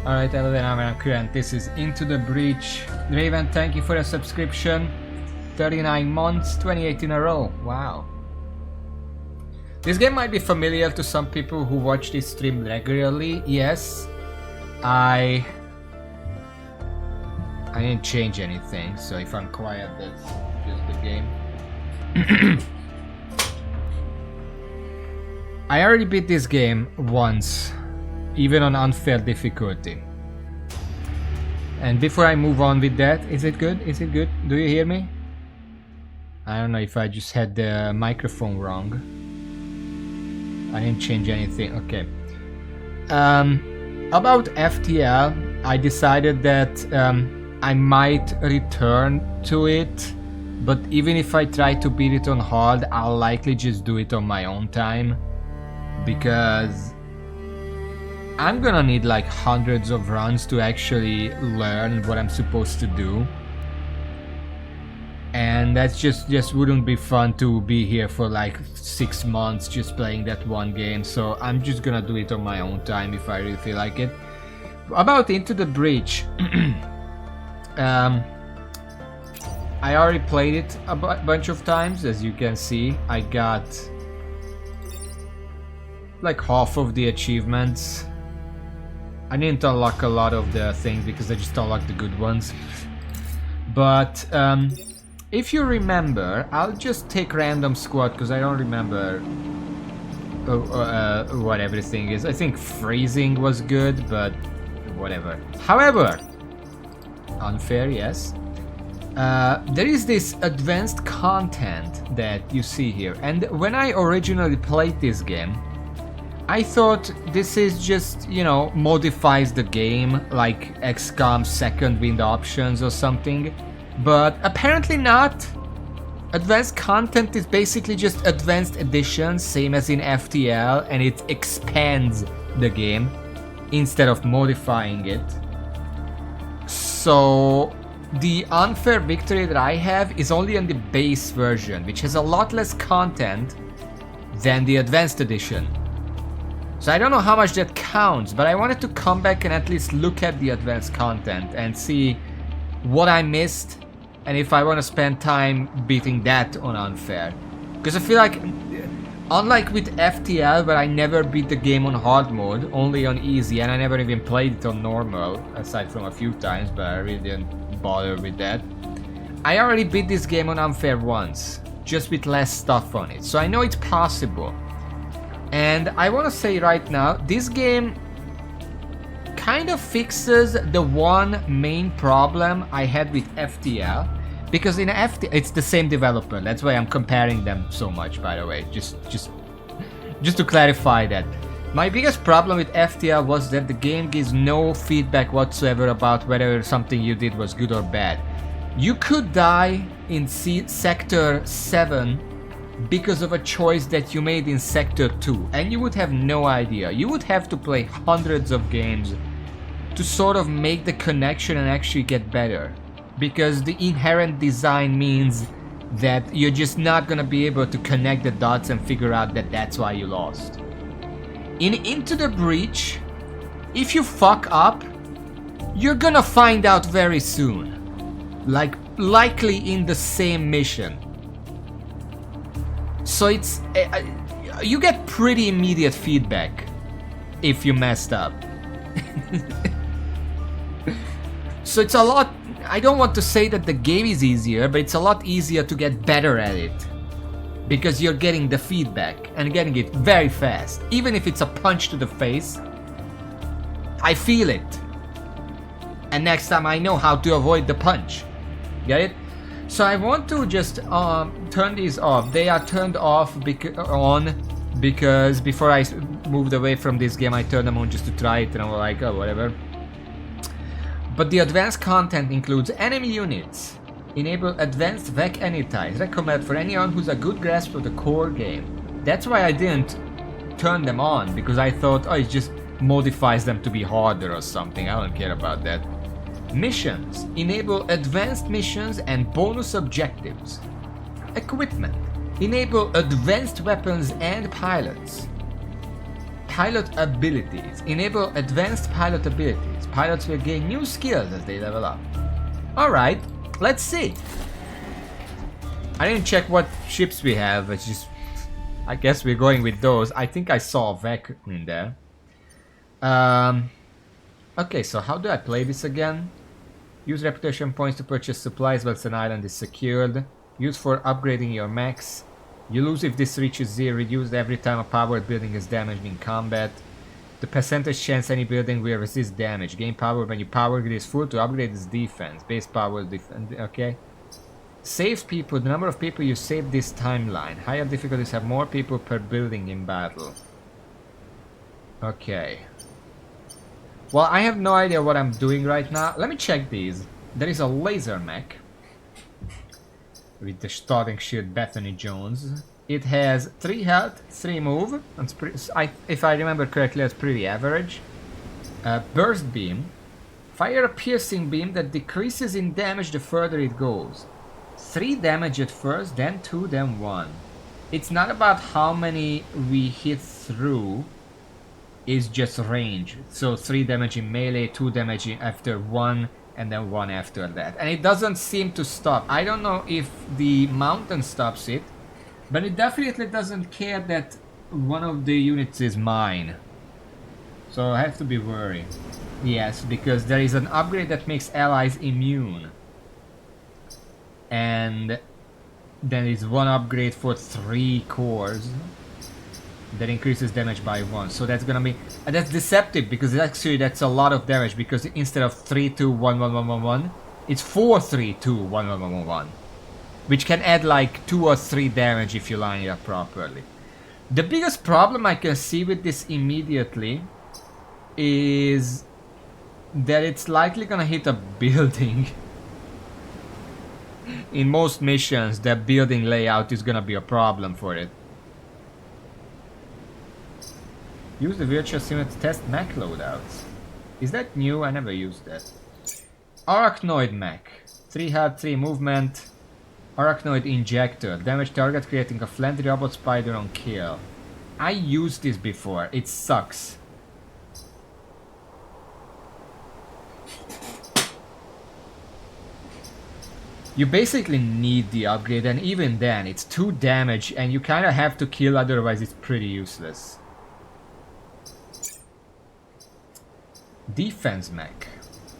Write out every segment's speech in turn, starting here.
Alright, hello there, I'm Current. This is Into the Breach. Raven, thank you for the subscription. 39 months, 28 in a row. Wow. This game might be familiar to some people who watch this stream regularly. Yes, I didn't change anything, so if I'm quiet, that's just the game. I already beat this game once, even on unfair difficulty. And before I move on with that, is it good? Is it good? Do you hear me? I don't know if I just had the microphone wrong. I didn't change anything. Okay. About FTL, I decided that I might return to it, but even if I try to beat it on hard, I'll likely just do it on my own time, because I'm gonna need like hundreds of runs to actually learn what I'm supposed to do. And that's just wouldn't be fun to be here for like 6 months just playing that one game. So I'm just gonna do it on my own time if I really feel like it. About Into the Breach, I already played it a bunch of times. As you can see, I got like half of the achievements. I didn't unlock a lot of the things because I just unlocked the good ones. But if you remember, I'll just take random squad because I don't remember what everything is. I think freezing was good, but whatever. However, unfair, yes. There is this advanced content that you see here, and when I originally played this game, I thought this is just, you know, modifies the game like XCOM second wind options or something, but apparently not. Advanced content is basically just advanced editions, same as in FTL, and it expands the game instead of modifying it. So the unfair victory that I have is only on the base version, which has a lot less content than the advanced edition. So I don't know how much that counts, but I wanted to come back and at least look at the advanced content and see what I missed and if I want to spend time beating that on unfair. Because I feel like, unlike with FTL, where I never beat the game on hard mode, only on easy, and I never even played it on normal, aside from a few times, but I really didn't bother with that. I already beat this game on unfair once, just with less stuff on it, so I know it's possible. And I want to say right now, this game kind of fixes the one main problem I had with FTL, because in FTL it's the same developer. That's why I'm comparing them so much, by the way. Just to clarify that. My biggest problem with FTL was that the game gives no feedback whatsoever about whether something you did was good or bad. You could die in Sector 7 because of a choice that you made in Sector 2, and you would have no idea. You would have to play hundreds of games to sort of make the connection and actually get better, because the inherent design means that you're just not gonna be able to connect the dots and figure out that that's why you lost. In Into the Breach, if you fuck up, you're gonna find out very soon, like likely in the same mission. So it's you get pretty immediate feedback if you messed up. So it's a lot, I don't want to say that the game is easier, but it's a lot easier to get better at it, because you're getting the feedback and getting it very fast. Even if it's a punch to the face, I feel it, and next time I know how to avoid the punch. Get it? So I want to just turn these off. They are turned off because before I moved away from this game, I turned them on just to try it, and I was like, oh, whatever. But the advanced content includes enemy units, enable advanced VEC anytimes, recommend for anyone who's a good grasp of the core game. That's why I didn't turn them on, because I thought, oh, it just modifies them to be harder or something. I don't care about that. Missions, enable advanced missions and bonus objectives. Equipment, enable advanced weapons and pilots. Pilot abilities, enable advanced pilot abilities. Pilots will gain new skills as they level up. Alright, let's see. I didn't check what ships we have, it's just... I guess we're going with those. I think I saw a vac in there. Okay, so how do I play this again? Use reputation points to purchase supplies once an island is secured. Use for upgrading your mechs. You lose if this reaches 0, reduced every time a powered building is damaged in combat. The percentage chance any building will resist damage. Gain power when your power grid is full to upgrade its defense. Base power defense, okay. Save people, the number of people you save this timeline. Higher difficulties have more people per building in battle. Okay. Well, I have no idea what I'm doing right now. Let me check these. There is a laser mech. With the starting shield Bethany Jones. It has 3 health, 3 move. If I remember correctly, that's pretty average. Burst beam. Fire a piercing beam that decreases in damage the further it goes. 3 damage at first, then 2, then 1. It's not about how many we hit through, it's just range. So 3 damage in melee, 2 damage after 1, and then 1 after that. And it doesn't seem to stop. I don't know if the mountain stops it, but it definitely doesn't care that one of the units is mine. So I have to be worried. Yes, because there is an upgrade that makes allies immune. And then is 1 upgrade for 3 cores that increases damage by 1. So that's gonna be that's deceptive, because actually that's a lot of damage, because instead of 3 2 1 1 1 1 1, it's 4 3 2 1 1 1 1 1, which can add like 2 or 3 damage if you line it up properly. The biggest problem I can see with this immediately is that it's likely gonna hit a building. In most missions, that building layout is gonna be a problem for it. Use the virtual simulator to test mech loadouts. Is that new? I never used that. Arachnoid mech. 3 health, 3 movement. Arachnoid injector. Damage target creating a flanty robot spider on kill. I used this before. It sucks. You basically need the upgrade, and even then it's 2 damage and you kinda have to kill, otherwise it's pretty useless. Defense mech.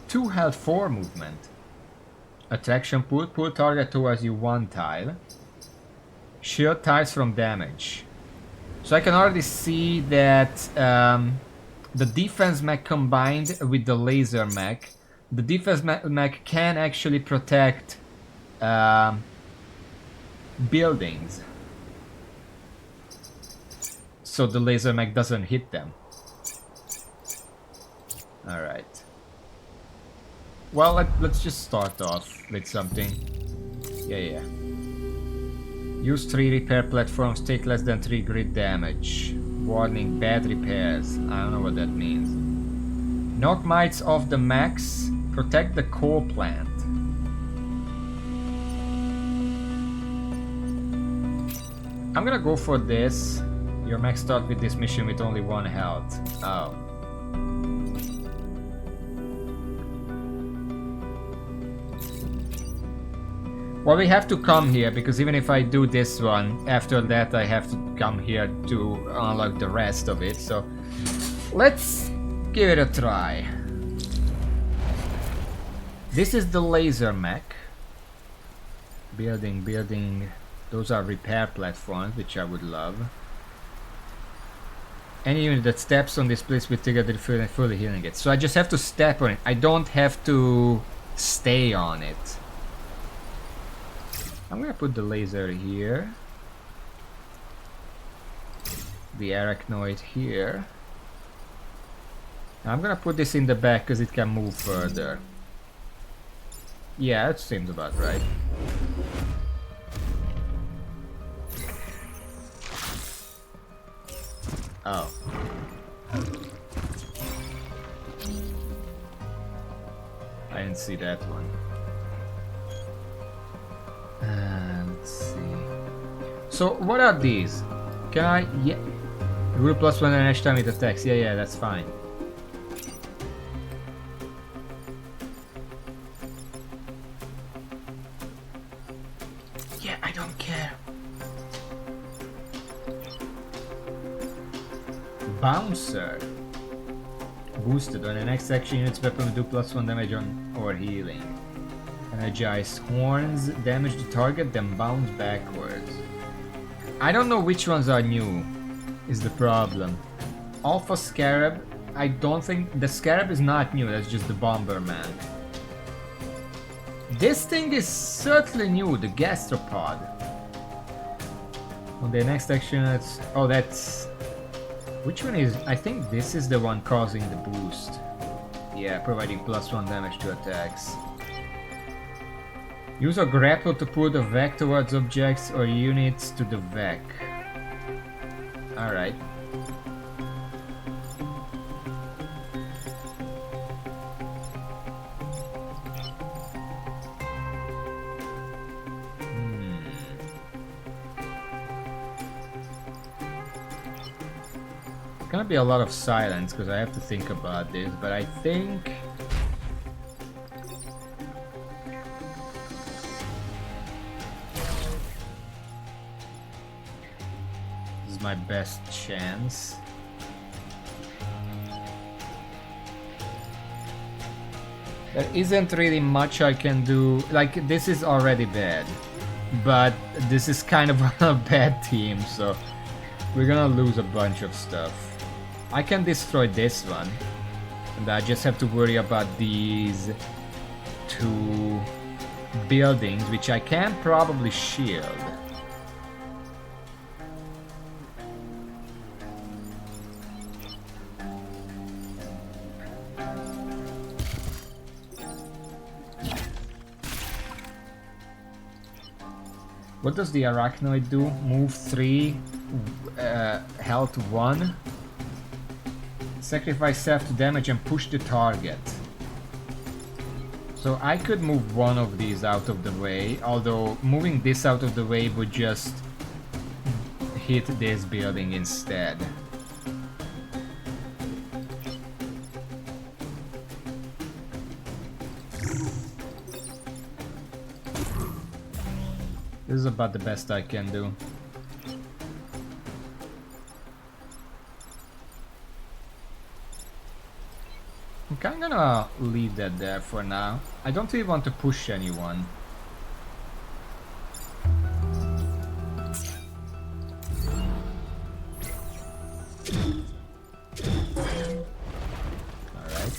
2 health, 4 movement. Attraction pull. Pull target towards you 1 tile. Shield tiles from damage. So I can already see that the defense mech combined with the laser mech. The defense mech can actually protect buildings. So the laser mech doesn't hit them. Alright. Well, let's just start off with something. Yeah. Use 3 repair platforms, take less than 3 grid damage. Warning, bad repairs. I don't know what that means. Knock mites off the mechs, protect the coal plant. I'm gonna go for this. Your mech start with this mission with only 1 health. Oh. Well, we have to come here, because even if I do this one, after that I have to come here to unlock the rest of it, so let's give it a try. This is the laser mech. Building. Those are repair platforms, which I would love. Any unit that steps on this place will trigger the fully healing it. So I just have to step on it. I don't have to stay on it. I'm gonna put the laser here. The arachnoid here. I'm gonna put this in the back because it can move further. Yeah, it seems about right. Oh. I didn't see that one. Let's see. So, what are these? Can I... Yeah. Rule +1 and each time it attacks. Yeah, that's fine. Bouncer. Boosted. On the next action, unit's weapon will do +1 damage on or healing. Energized horns. Damage the target, then bounce backwards. I don't know which ones are new, is the problem. Alpha Scarab. I don't think... The Scarab is not new, that's just the Bomberman. This thing is certainly new, the Gastropod. On the next action, it's... Oh, that's... Which one is... I think this is the one causing the boost. Yeah, providing +1 damage to attacks. Use a grapple to pull the Vec towards objects or units to the Vec. Alright. Gonna be a lot of silence because I have to think about this, but I think this is my best chance. There isn't really much I can do. Like, this is already bad, but this is kind of a bad team, so we're gonna lose a bunch of stuff. I can destroy this one, and I just have to worry about these two buildings, which I can probably shield. What does the Arachnoid do? Move 3, health 1. Sacrifice self to damage and push the target. So I could move one of these out of the way, although moving this out of the way would just hit this building instead. This is about the best I can do. I'm gonna leave that there for now. I don't really want to push anyone. Alright.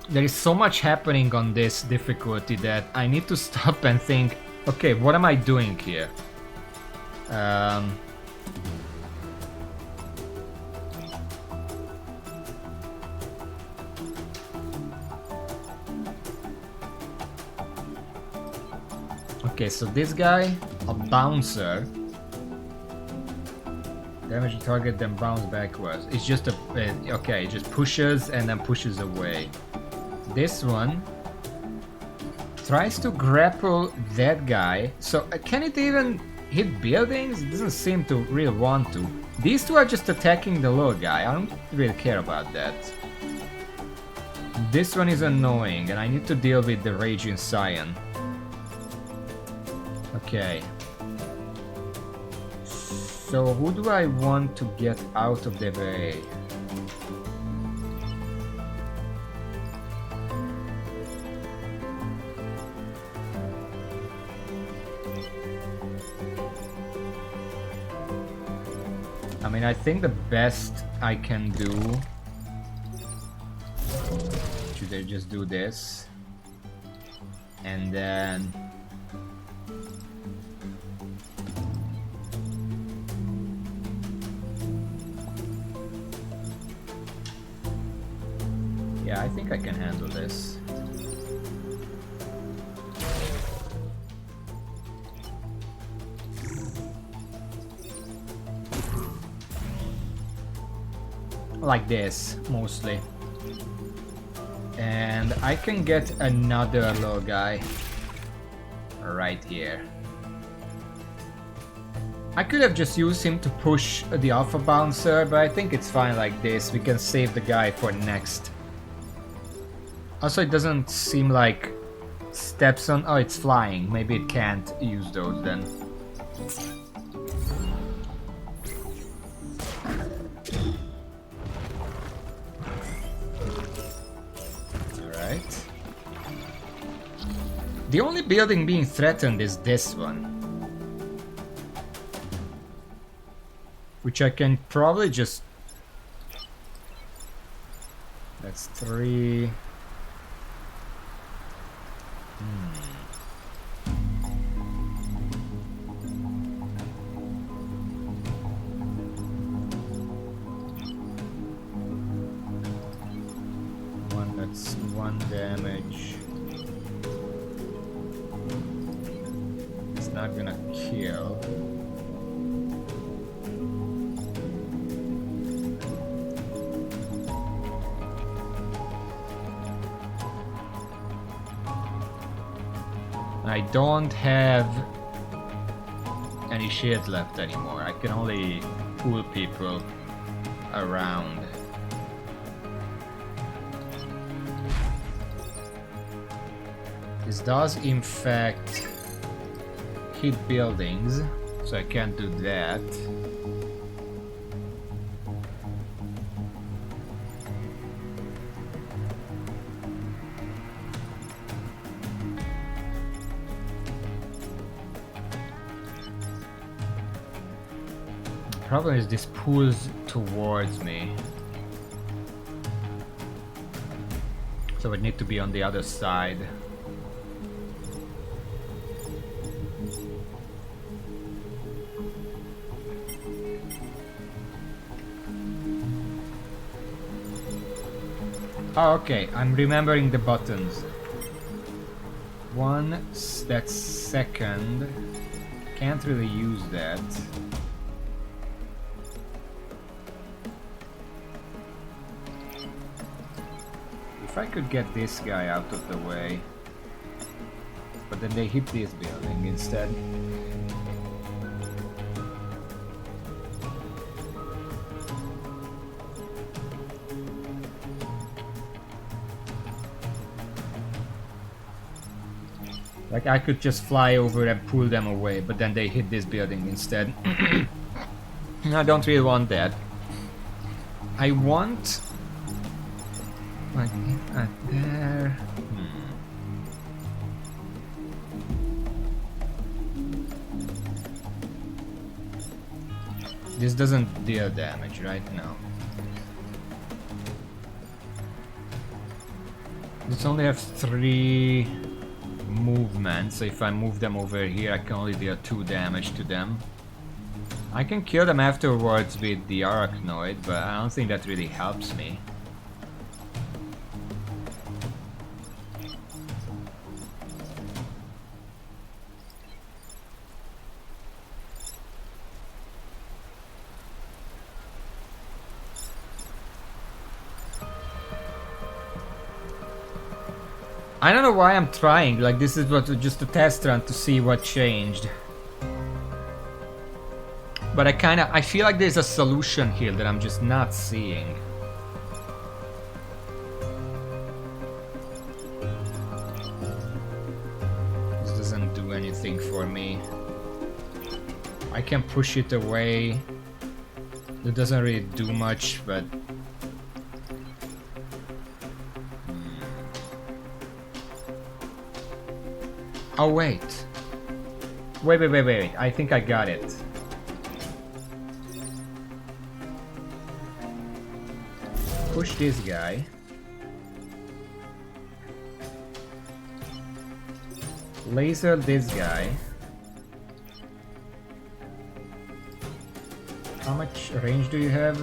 There is so much happening on this difficulty that I need to stop and think, okay, what am I doing here? Okay, so this guy, a bouncer. Damage the target, then bounce backwards. It's just a... okay, it just pushes and then pushes away. This one tries to grapple that guy. So can it even hit buildings? It doesn't seem to really want to. These two are just attacking the little guy. I don't really care about that. This one is annoying and I need to deal with the Raging Scion. Okay. So who do I want to get out of the way? I mean, I think the best I can do... Should I just do this? And then... Yeah, I think I can handle this. Like this, mostly. And I can get another little guy right here. I could have just used him to push the Alpha Bouncer, but I think it's fine like this. We can save the guy for next. Also, it doesn't seem like Steps on... Oh, it's flying. Maybe it can't use those then. Alright. The only building being threatened is this one. Which I can probably just... That's 3... That's 1 damage. It's not gonna kill. I don't have any shields left anymore. I can only pull people around. This does in fact hit buildings, so I can't do that. The problem is this pulls towards me. So it need to be on the other side. Oh, okay, I'm remembering the buttons. One, that's second. Can't really use that. If I could get this guy out of the way. But then they hit this building instead. Like, I could just fly over and pull them away, but then they hit this building instead. I don't really want that. I want... like, there... This doesn't deal damage, right? No. This only have 3... movement, so if I move them over here I can only deal 2 damage to them. I can kill them afterwards with the Arachnoid, but I don't think that really helps me. I don't know why I'm trying, like this is what just a test run to see what changed. But I feel like there's a solution here that I'm just not seeing. This doesn't do anything for me. I can push it away. It doesn't really do much, but... Oh wait. Wait. I think I got it. Push this guy. Laser this guy. How much range do you have?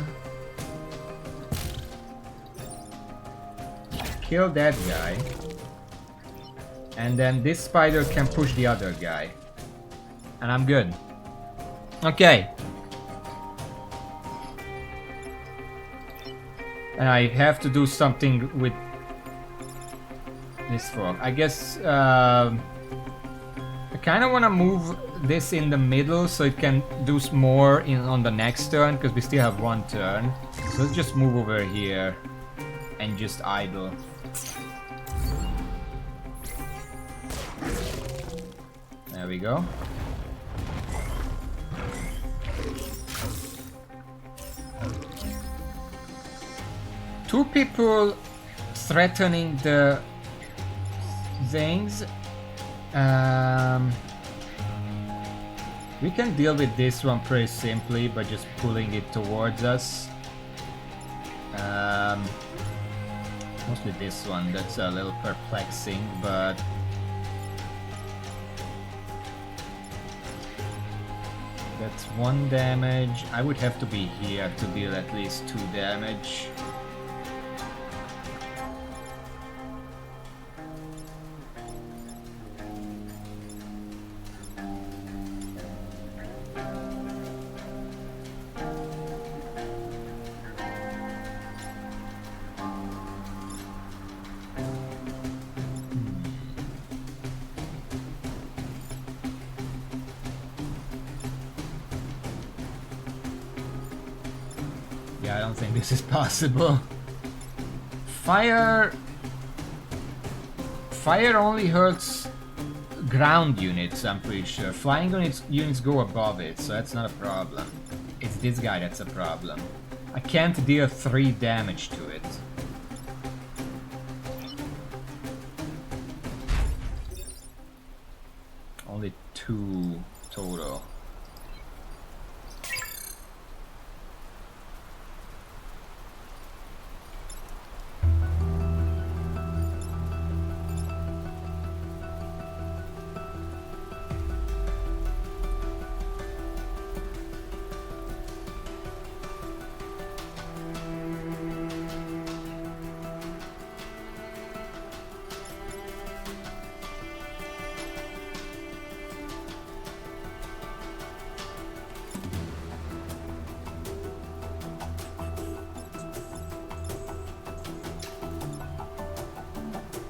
Kill that guy. And then this spider can push the other guy. And I'm good. Okay. And I have to do something with this frog. I guess I kind of want to move this in the middle so it can do more on the next turn, because we still have 1 turn. So let's just move over here and just idle. we go. Two people threatening the things. We can deal with this one pretty simply by just pulling it towards us. Mostly this one, that's a little perplexing, but that's 1 damage. I would have to be here to deal at least 2 damage. I don't think this is possible. Fire only hurts ground units, I'm pretty sure. Flying units go above it, so that's not a problem. It's this guy that's a problem. I can't deal 3 damage to it. Only 2 total.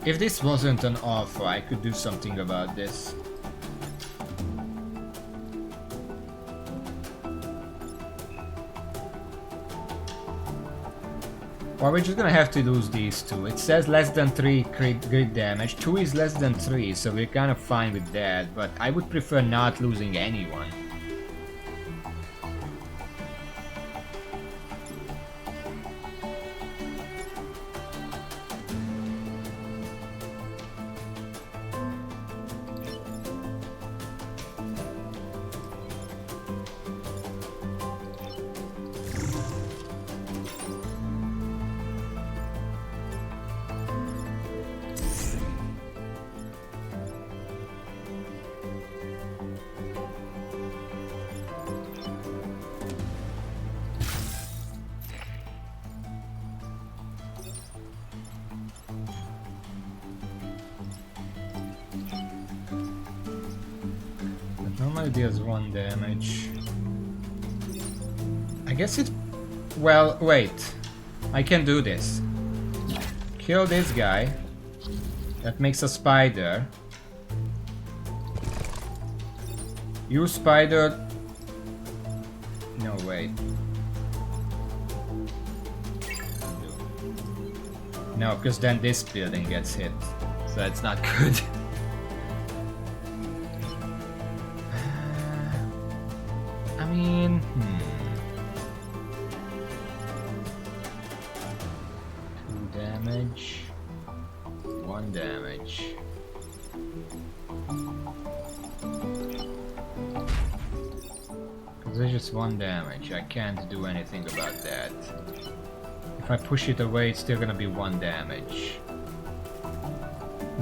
If this wasn't an alpha, I could do something about this. Well, we're just gonna have to lose these 2. It says less than 3 crit damage. 2 is less than 3, so we're kind of fine with that, but I would prefer not losing anyone. Normally deals 1 damage. I guess it... Well, wait. I can do this. Kill this guy. That makes a spider. Use spider... No, wait. No, because then this building gets hit. So that's not good. I mean, 2 damage, 1 damage. Because there's just 1 damage, I can't do anything about that. If I push it away, it's still gonna be 1 damage.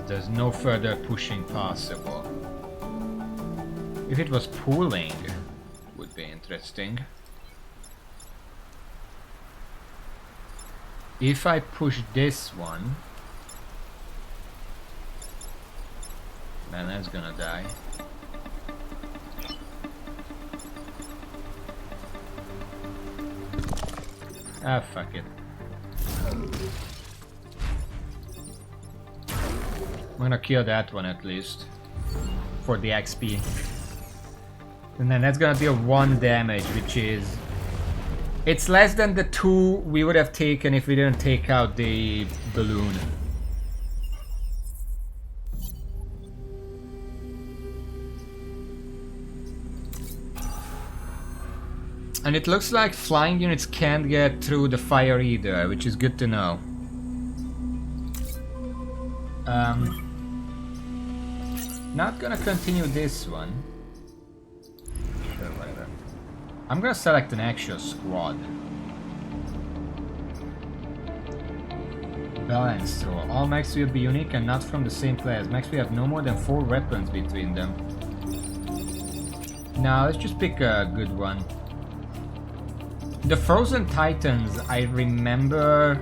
There's no further pushing possible. If it was pooling, would be interesting. If I push this one, then that's gonna die. Ah, fuck it. I'm gonna kill that one at least for the XP. And then that's gonna deal 1 damage, which is... It's less than the 2 we would have taken if we didn't take out the balloon. And it looks like flying units can't get through the fire either, which is good to know. Not gonna continue this one. Sure, whatever. I'm gonna select an actual squad. Balanced roll. All mechs will be unique and not from the same class. Mechs will have no more than 4 weapons between them. Now let's just pick a good one. The Frozen Titans, I remember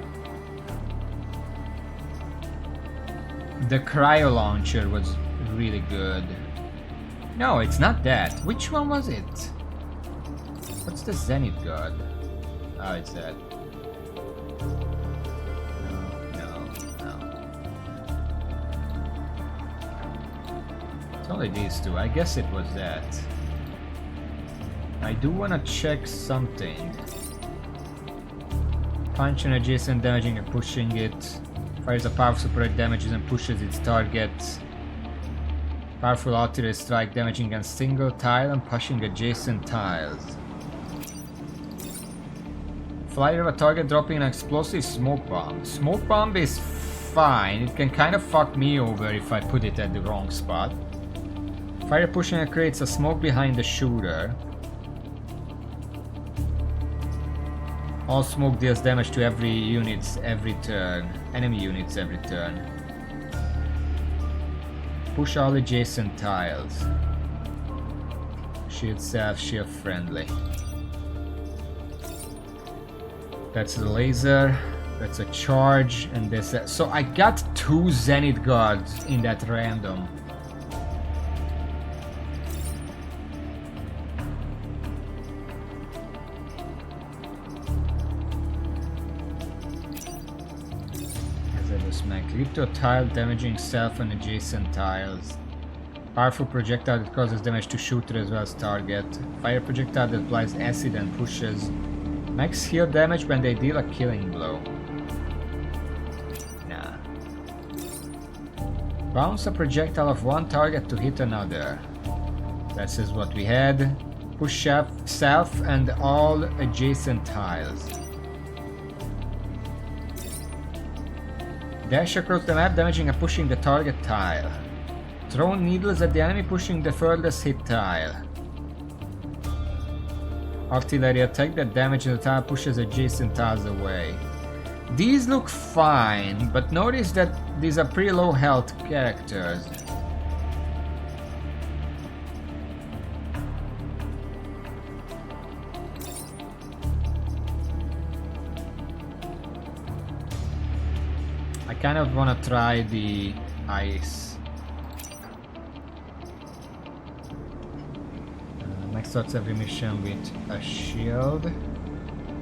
the Cryo Launcher was really good. No, it's not that. Which one was it? What's the Zenith Guard? Oh, it's that. No. It's only these two. I guess it was that. I do want to check something. Punch and adjacent damaging and pushing it. Fires a powerful super damages and pushes its target. Powerful artillery strike damaging a single tile and pushing adjacent tiles. Flyer of a target dropping an explosive smoke bomb. Smoke bomb is fine. It can kind of fuck me over if I put it at the wrong spot. Fire pushing and creates a smoke behind the shooter. All smoke deals damage to every units every turn. Enemy units every turn. Push all adjacent tiles. Shield self, shield friendly. That's the laser. That's a charge, and this. So I got 2 Zenith Guards in that random. Crypto tile damaging self and adjacent tiles. Powerful projectile that causes damage to shooter as well as target. Fire projectile that applies acid and pushes. Max heal damage when they deal a killing blow. Nah. Bounce a projectile of one target to hit another. This is what we had. Push up self and all adjacent tiles. Dash across the map, damaging and pushing the target tile. Throw needles at the enemy, pushing the furthest hit tile. Artillery attack that damages the tile, pushes adjacent tiles away. These look fine, but notice that these are pretty low health characters. I kind of want to try the ice. Next starts every mission with a shield.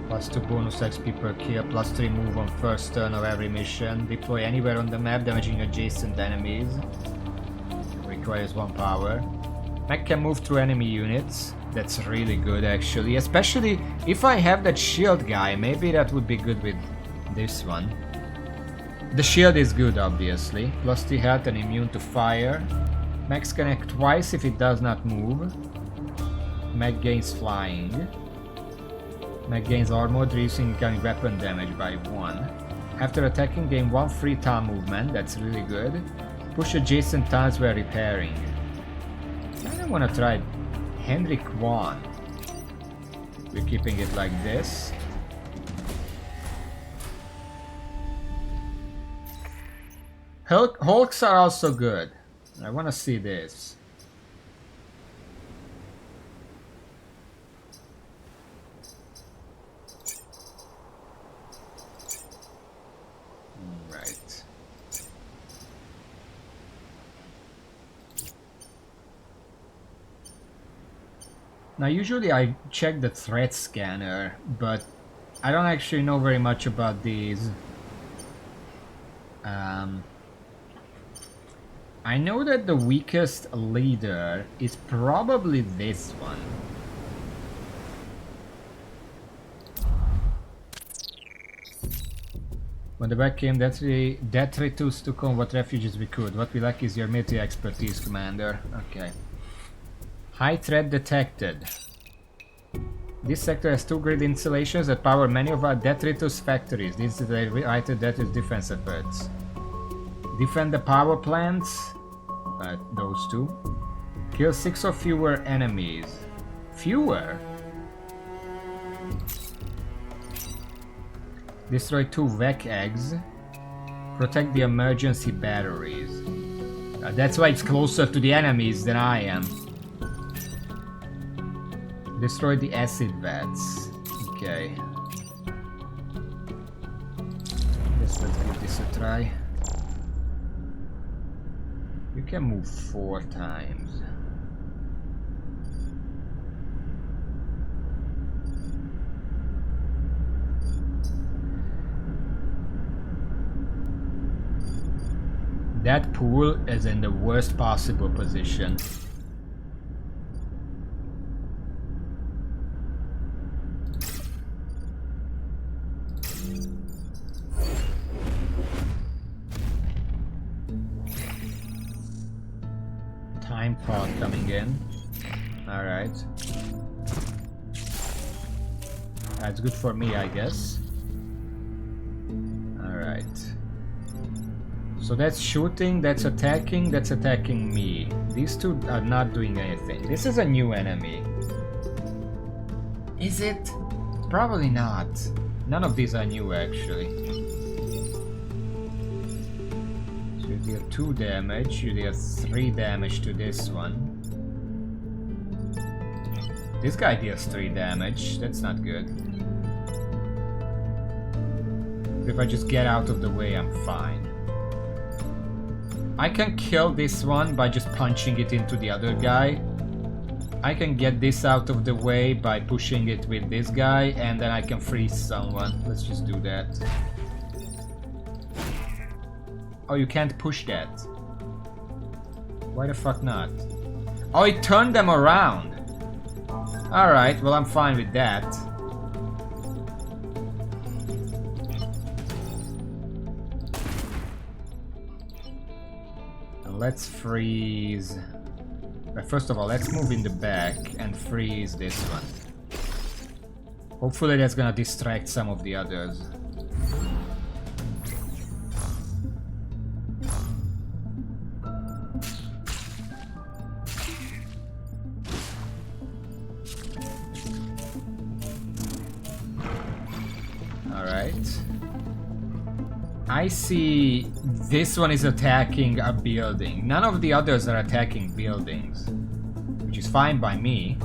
+2 bonus XP per kill, +3 move on first turn of every mission. Deploy anywhere on the map, damaging adjacent enemies. Requires 1 power. Mech can move through enemy units. That's really good actually. Especially if I have that shield guy, maybe that would be good with this one. The shield is good, obviously. +3 health and immune to fire. Mechs can act twice if it does not move. Mech gains flying. Mech gains armor, reducing incoming weapon damage by 1. After attacking, gain 1 free tile movement. That's really good. Push adjacent tiles while repairing. I don't want to try Hendrik Kwan. We're keeping it like this. Hulks are also good. I want to see this. Right. Now usually I check the threat scanner, but I don't actually know very much about these. I know that the weakest leader is probably this one. When the back came, Detritus took on what refugees we could. What we lack is your military expertise, Commander. Okay. High threat detected. This sector has 2 grid installations that power many of our detritus factories. This is the related detritus defense efforts. Defend the power plants. Those 2. Kill 6 or fewer enemies. Fewer? Destroy 2 VEC eggs. Protect the emergency batteries. That's why it's closer to the enemies than I am. Destroy the acid vats. Okay. Let's give this a try. You can move 4 times. That pool is in the worst possible position. Time pod coming in. Alright. That's good for me, I guess. Alright. So that's shooting, that's attacking me. These 2 are not doing anything. This is a new enemy. Is it? Probably not. None of these are new, actually. So you deal 2 damage, you deal 3 damage to this one. This guy deals 3 damage, that's not good. If I just get out of the way, I'm fine. I can kill this one by just punching it into the other guy. I can get this out of the way by pushing it with this guy, and then I can freeze someone. Let's just do that. Oh, you can't push that. Why the fuck not? Oh, it turned them around. Alright, well I'm fine with that. Let's freeze. But first of all, let's move in the back and freeze this one. Hopefully that's gonna distract some of the others. Alright. I see this one is attacking a building. None of the others are attacking buildings, which is fine by me.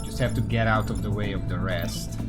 Just have to get out of the way of the rest.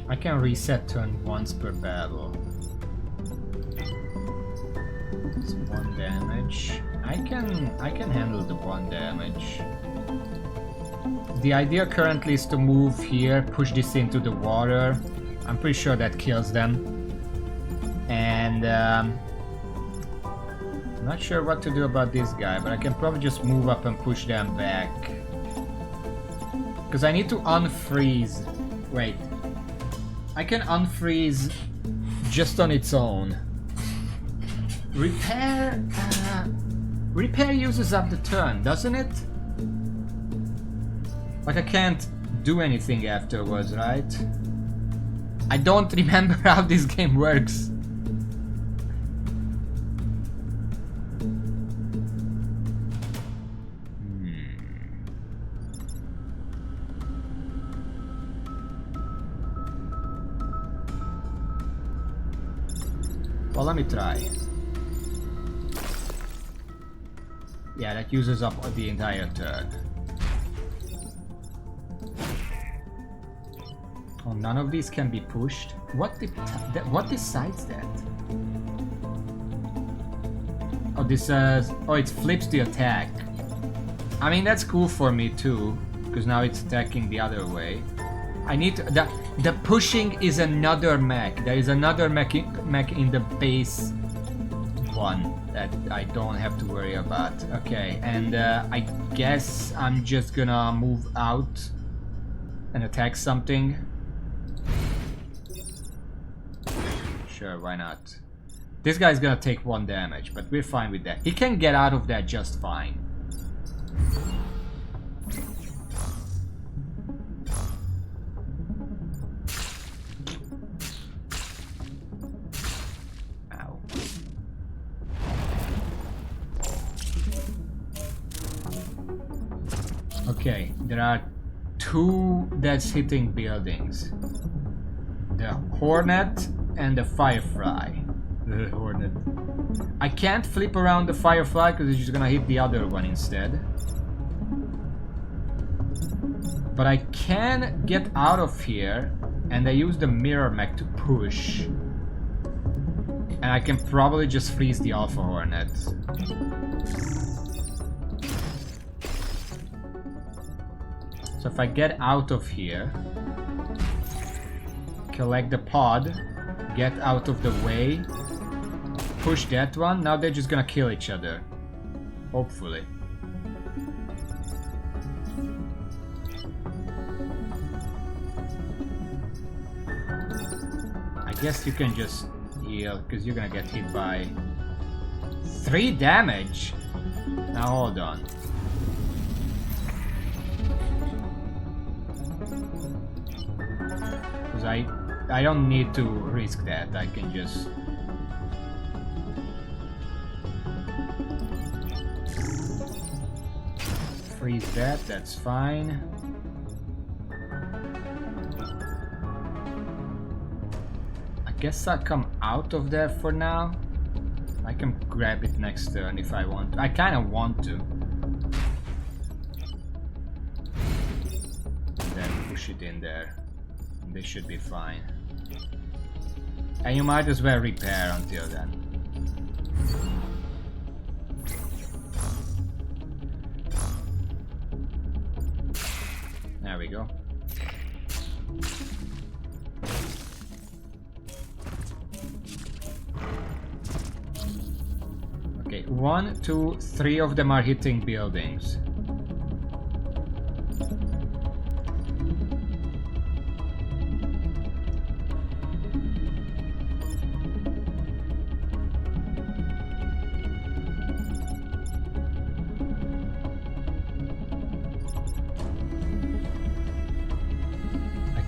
I can reset turn once per battle. It's 1 damage. I can handle the 1 damage. The idea currently is to move here, push this into the water. I'm pretty sure that kills them. And I'm not sure what to do about this guy, but I can probably just move up and push them back. Because I need to unfreeze. Wait. I can unfreeze just on its own. Repair... repair uses up the turn, doesn't it? Like I can't do anything afterwards, right? I don't remember how this game works. Well, let me try. Yeah, that uses up the entire turn. Oh, none of these can be pushed. What decides that? Oh, this says... Oh, it flips the attack. I mean, that's cool for me too, because now it's attacking the other way. I need to... The pushing is another mech. There is another mech in the base one that I don't have to worry about. Okay, and I guess I'm just gonna move out and attack something. Sure, why not? This guy's gonna take 1 damage, but we're fine with that. He can get out of that just fine. Ow. Okay, there are 2 that's hitting buildings. The Hornet and the Firefly. The Hornet. I can't flip around the Firefly because it's just gonna hit the other one instead. But I can get out of here and I use the mirror mech to push. And I can probably just freeze the Alpha Hornet. So if I get out of here, collect the pod, get out of the way, push that one, now they're just gonna kill each other. Hopefully. I guess you can just heal, because you're gonna get hit by 3 damage. Now hold on. Because I don't need to risk that, I can just... freeze that, that's fine. I guess I'll come out of there for now. I can grab it next turn if I want. I kind of want to. And then push it in there. And this should be fine. And you might as well repair until then. There we go. Okay, 1, 2, 3 of them are hitting buildings.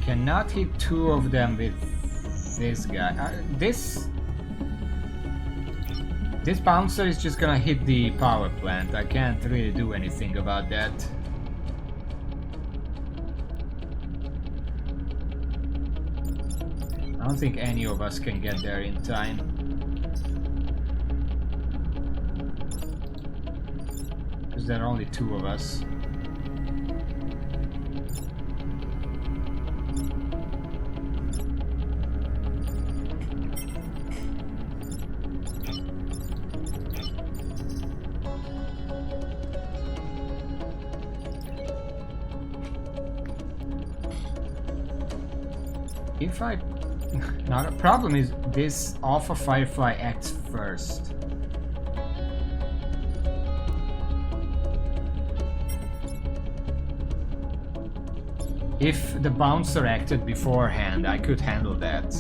Cannot hit 2 of them with this guy. This bouncer is just gonna hit the power plant. I can't really do anything about that. I don't think any of us can get there in time. Because there are only 2 of us. If I... Now the problem is this Alpha Firefly acts first. If the bouncer acted beforehand, I could handle that.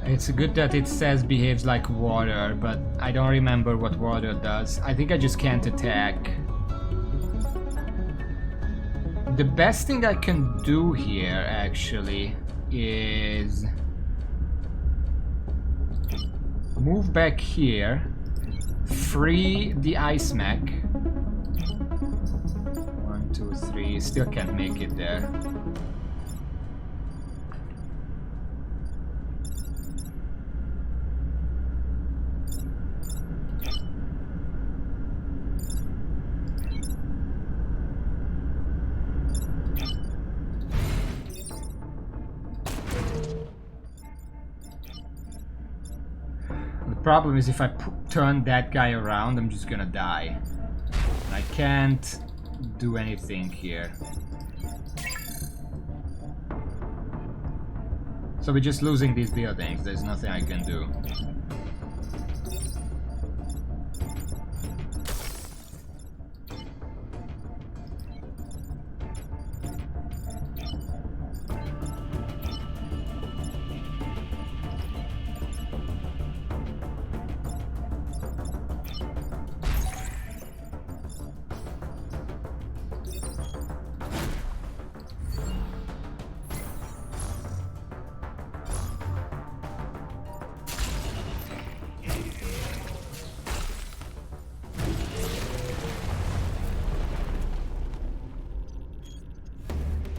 It's good that it says behaves like water, but I don't remember what water does. I think I just can't attack. The best thing I can do here, actually, is Move back here. Free the ice mech. 1, 2, 3. Still can't make it there. The problem is if I turn that guy around, I'm just gonna die. I can't do anything here. So we're just losing these buildings. There's nothing I can do.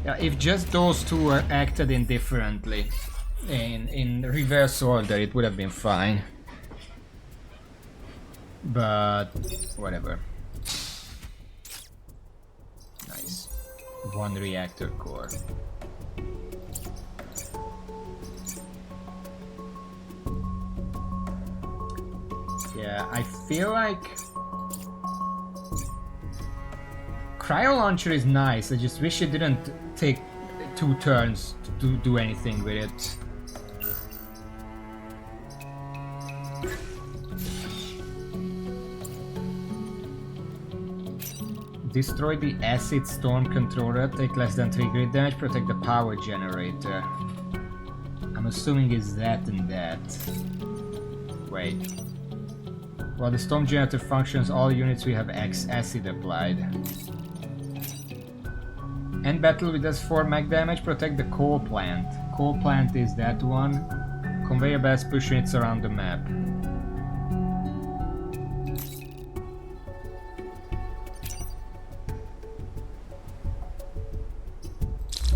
Yeah, if just those two were acted indifferently in reverse order, it would have been fine. But whatever. Nice. 1 reactor core. Yeah, I feel like Cryo Launcher is nice. I just wish it didn't take 2 turns to do anything with it. Destroy the acid storm controller, take less than 3 grid damage, protect the power generator. I'm assuming it's that and that. Wait. While the storm generator functions, all units will have X acid applied. End battle with does 4 mag damage, protect the coal plant. Coal plant is that one. Conveyor belts push units around the map.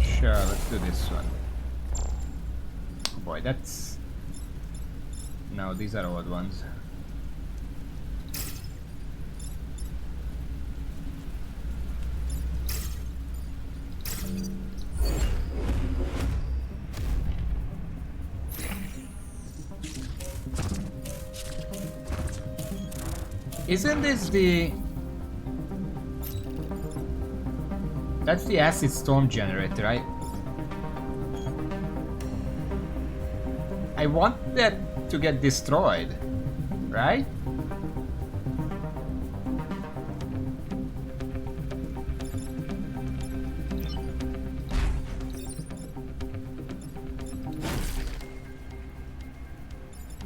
Sure, let's do this one. Oh boy, that's... No, these are old ones. Isn't this the... That's the acid storm generator, right? I want that to get destroyed, right?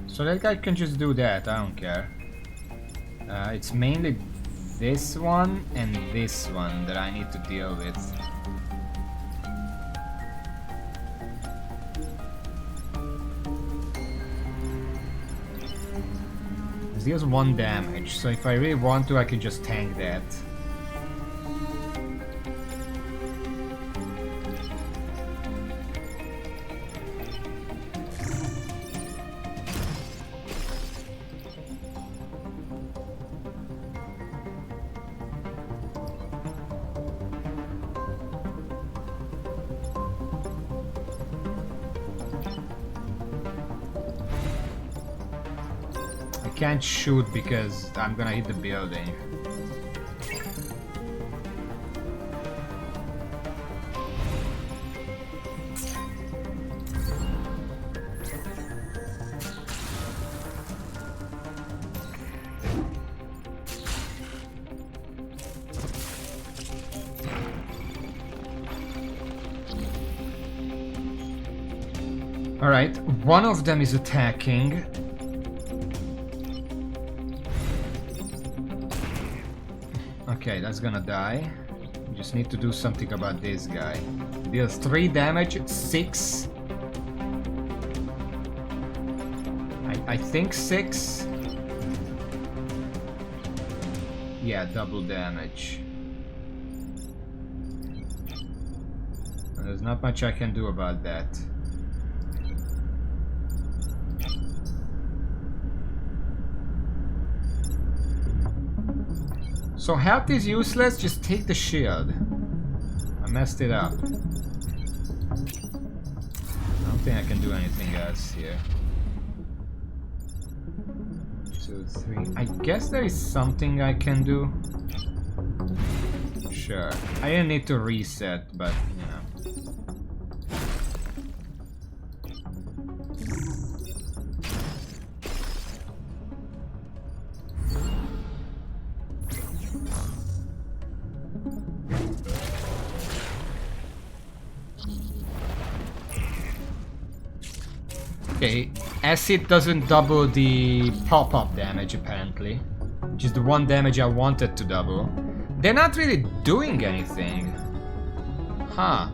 So that guy can just do that, I don't care. It's mainly this one and this one that I need to deal with. This deals 1 damage, so if I really want to, I can just tank that. Can't shoot because I'm gonna hit the building. Alright, one of them is attacking. Okay, that's gonna die. We just need to do something about this guy. Deals 3 damage, 6. I think 6. Yeah, double damage. And there's not much I can do about that. So health is useless, just take the shield. I messed it up. I don't think I can do anything else here. 2, 3. I guess there is something I can do. Sure. I didn't need to reset, but you know. Okay, acid doesn't double the pop-up damage apparently, which is the one damage I wanted to double. They're not really doing anything. Huh.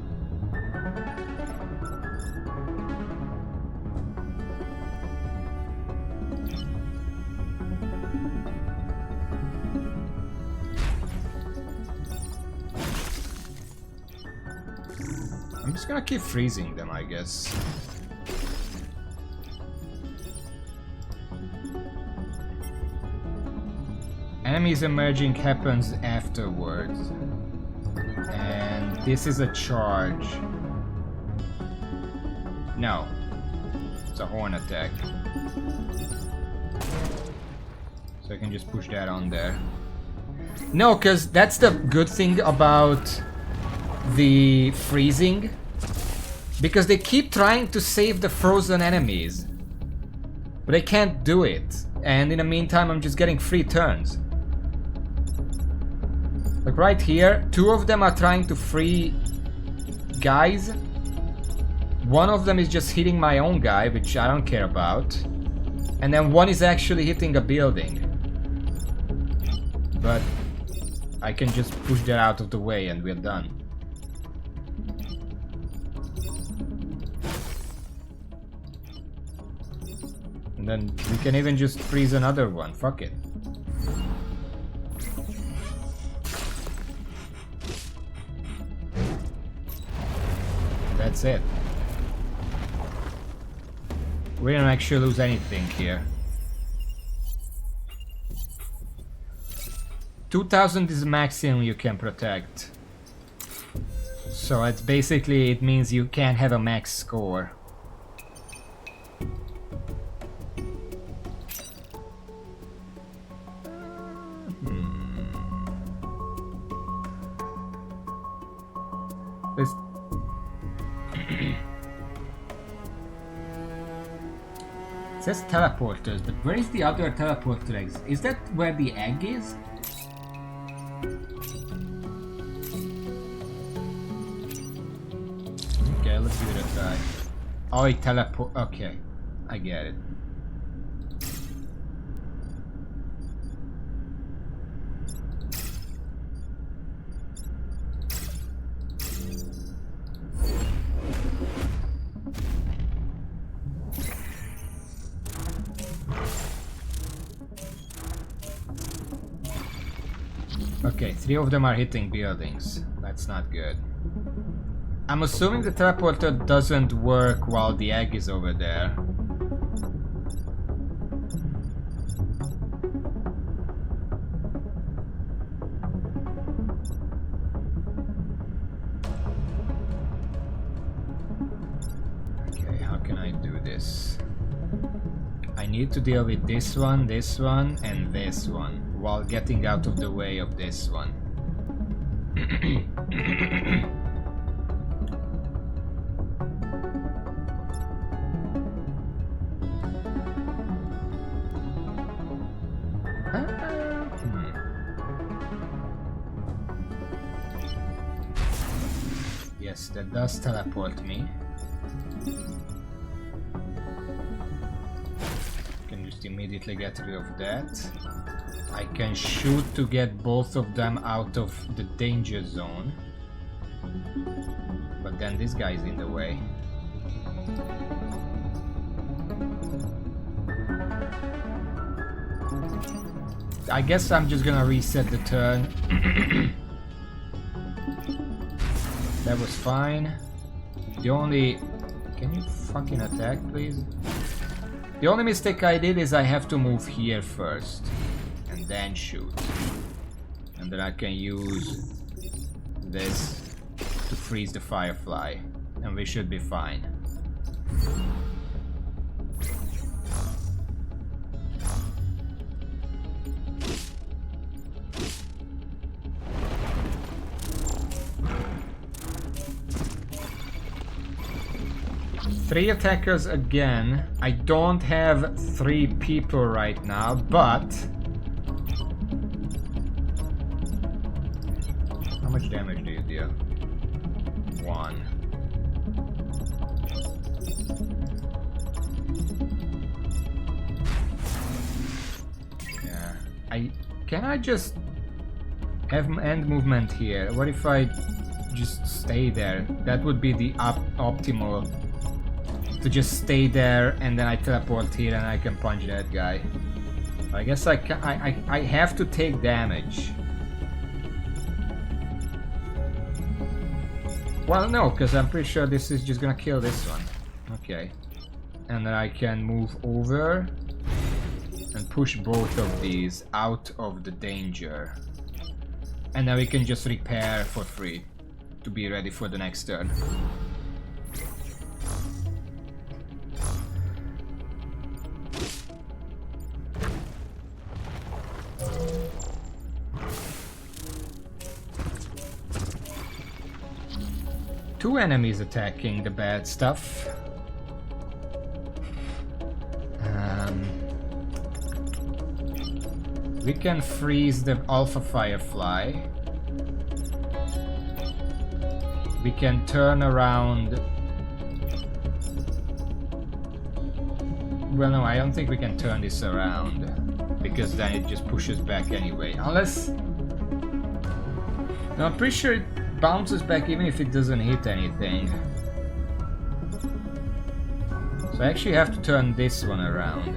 I'm just gonna keep freezing them, I guess. Enemies emerging happens afterwards. And this is a charge. No. It's a horn attack. So I can just push that on there. No, because that's the good thing about the freezing. Because they keep trying to save the frozen enemies. But they can't do it. And in the meantime, I'm just getting free turns. Like right here, 2 of them are trying to free guys. One of them is just hitting my own guy, which I don't care about. And then one is actually hitting a building. But I can just push that out of the way and we're done. And then we can even just freeze another one. Fuck it. That's it. We don't actually lose anything here. 2000 is the maximum you can protect. So it's basically, it means you can't have a max score. This it says teleporters, but where is the other teleporter exit? Is that where the egg is? Okay, let's give it a try. Oh, it teleport. Okay, I get it. Okay, 3 of them are hitting buildings. That's not good. I'm assuming the teleporter doesn't work while the egg is over there. Okay, how can I do this? I need to deal with this one, and this one, while getting out of the way of this one. Yes, that does teleport me. Can just immediately get rid of that. I can shoot to get both of them out of the danger zone. But then this guy's in the way. I guess I'm just gonna reset the turn. That was fine. The only... Can you fucking attack, please? The only mistake I did is I have to move here first. And then shoot. And then I can use this to freeze the Firefly. And we should be fine. Three attackers again. I don't have 3 people right now, but... How much damage do you deal? 1. Yeah. Can I just have end movement here? What if I just stay there? That would be the optimal. To just stay there and then I teleport here and I can punch that guy. I guess I have to take damage. Well, no, because I'm pretty sure this is just gonna kill this one. Okay. And then I can move over and push both of these out of the danger. And then we can just repair for free to be ready for the next turn. Two enemies attacking the bad stuff. We can freeze the Alpha Firefly. We can turn around. Well, no, I don't think we can turn this around because then it just pushes back anyway. Unless... No, I'm pretty sure it bounces back even if it doesn't hit anything. So I actually have to turn this one around.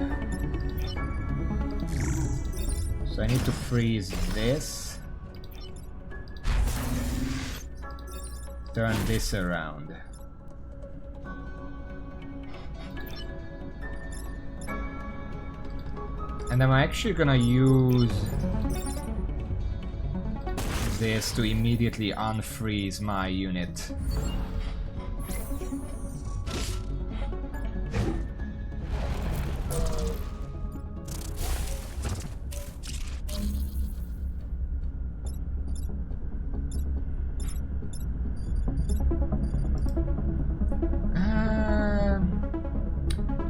So I need to freeze this. Turn this around. And I'm actually gonna use this to immediately unfreeze my unit.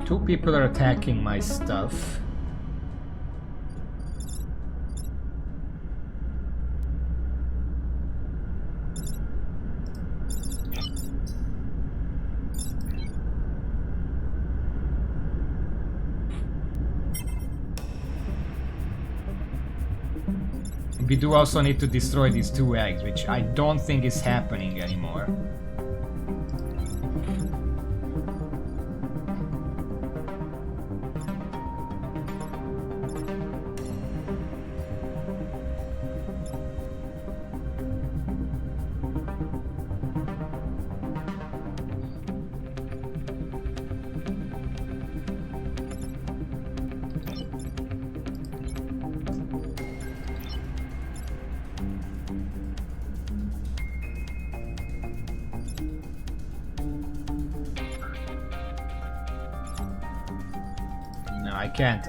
Two people are attacking my stuff. We do also need to destroy these 2 eggs, which I don't think is happening anymore.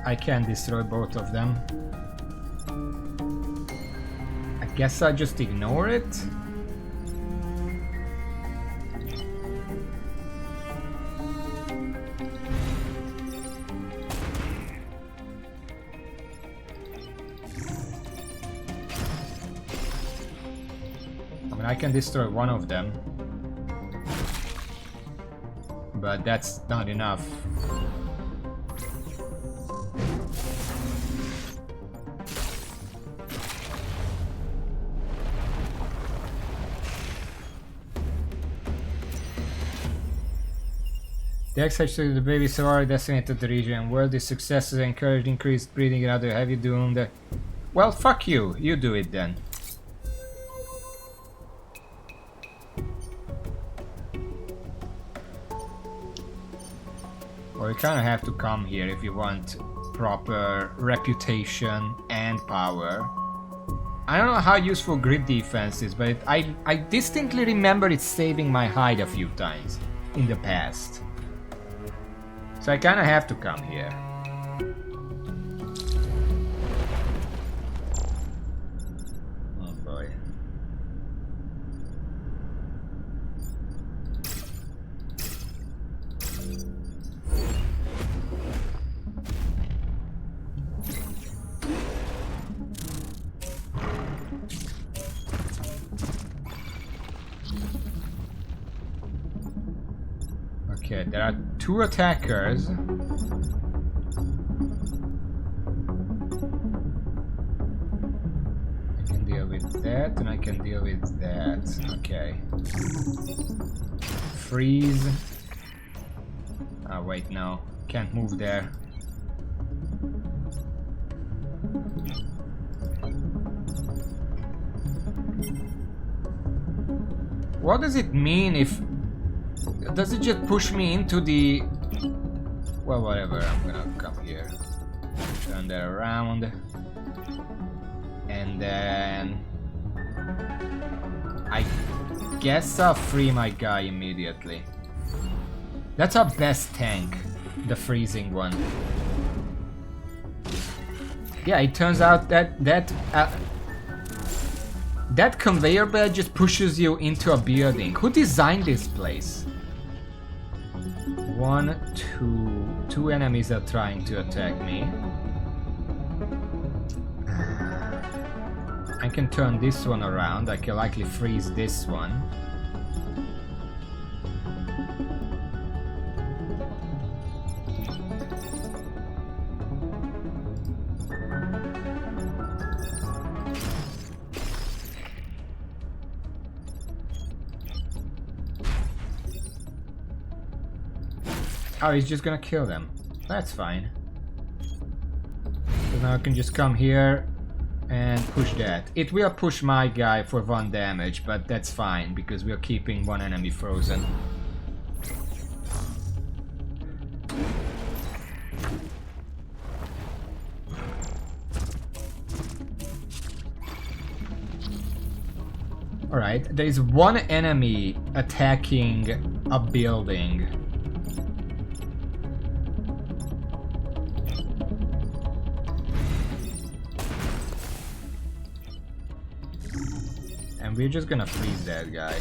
I can't destroy both of them. I guess I just ignore it. I mean, I can destroy one of them, but that's not enough. The extraction of the babies have already decimated the region. World is successes encouraged increased breeding and other heavy doomed. Well, fuck you. You do it then. Well, you kind of have to come here if you want proper reputation and power. I don't know how useful grid defense is, but I distinctly remember it saving my hide a few times in the past. So I kind of have to come here. Oh boy. Okay, there are 2 attackers. I can deal with that, and I can deal with that. Okay. Freeze. Oh, wait, no. Can't move there. What does it mean if... Does it just push me into the... Well, whatever, I'm gonna come here. Turn that around. And then... I guess I'll free my guy immediately. That's our best tank, the freezing one. Yeah, it turns out that that conveyor belt just pushes you into a building. Who designed this place? 2 enemies are trying to attack me. I can turn this one around. I can likely freeze this one. Oh, he's just gonna kill them. That's fine. So now I can just come here and push that. It will push my guy for 1 damage, but that's fine because we're keeping 1 enemy frozen. Alright, there is 1 enemy attacking a building. And we're just gonna freeze that guy.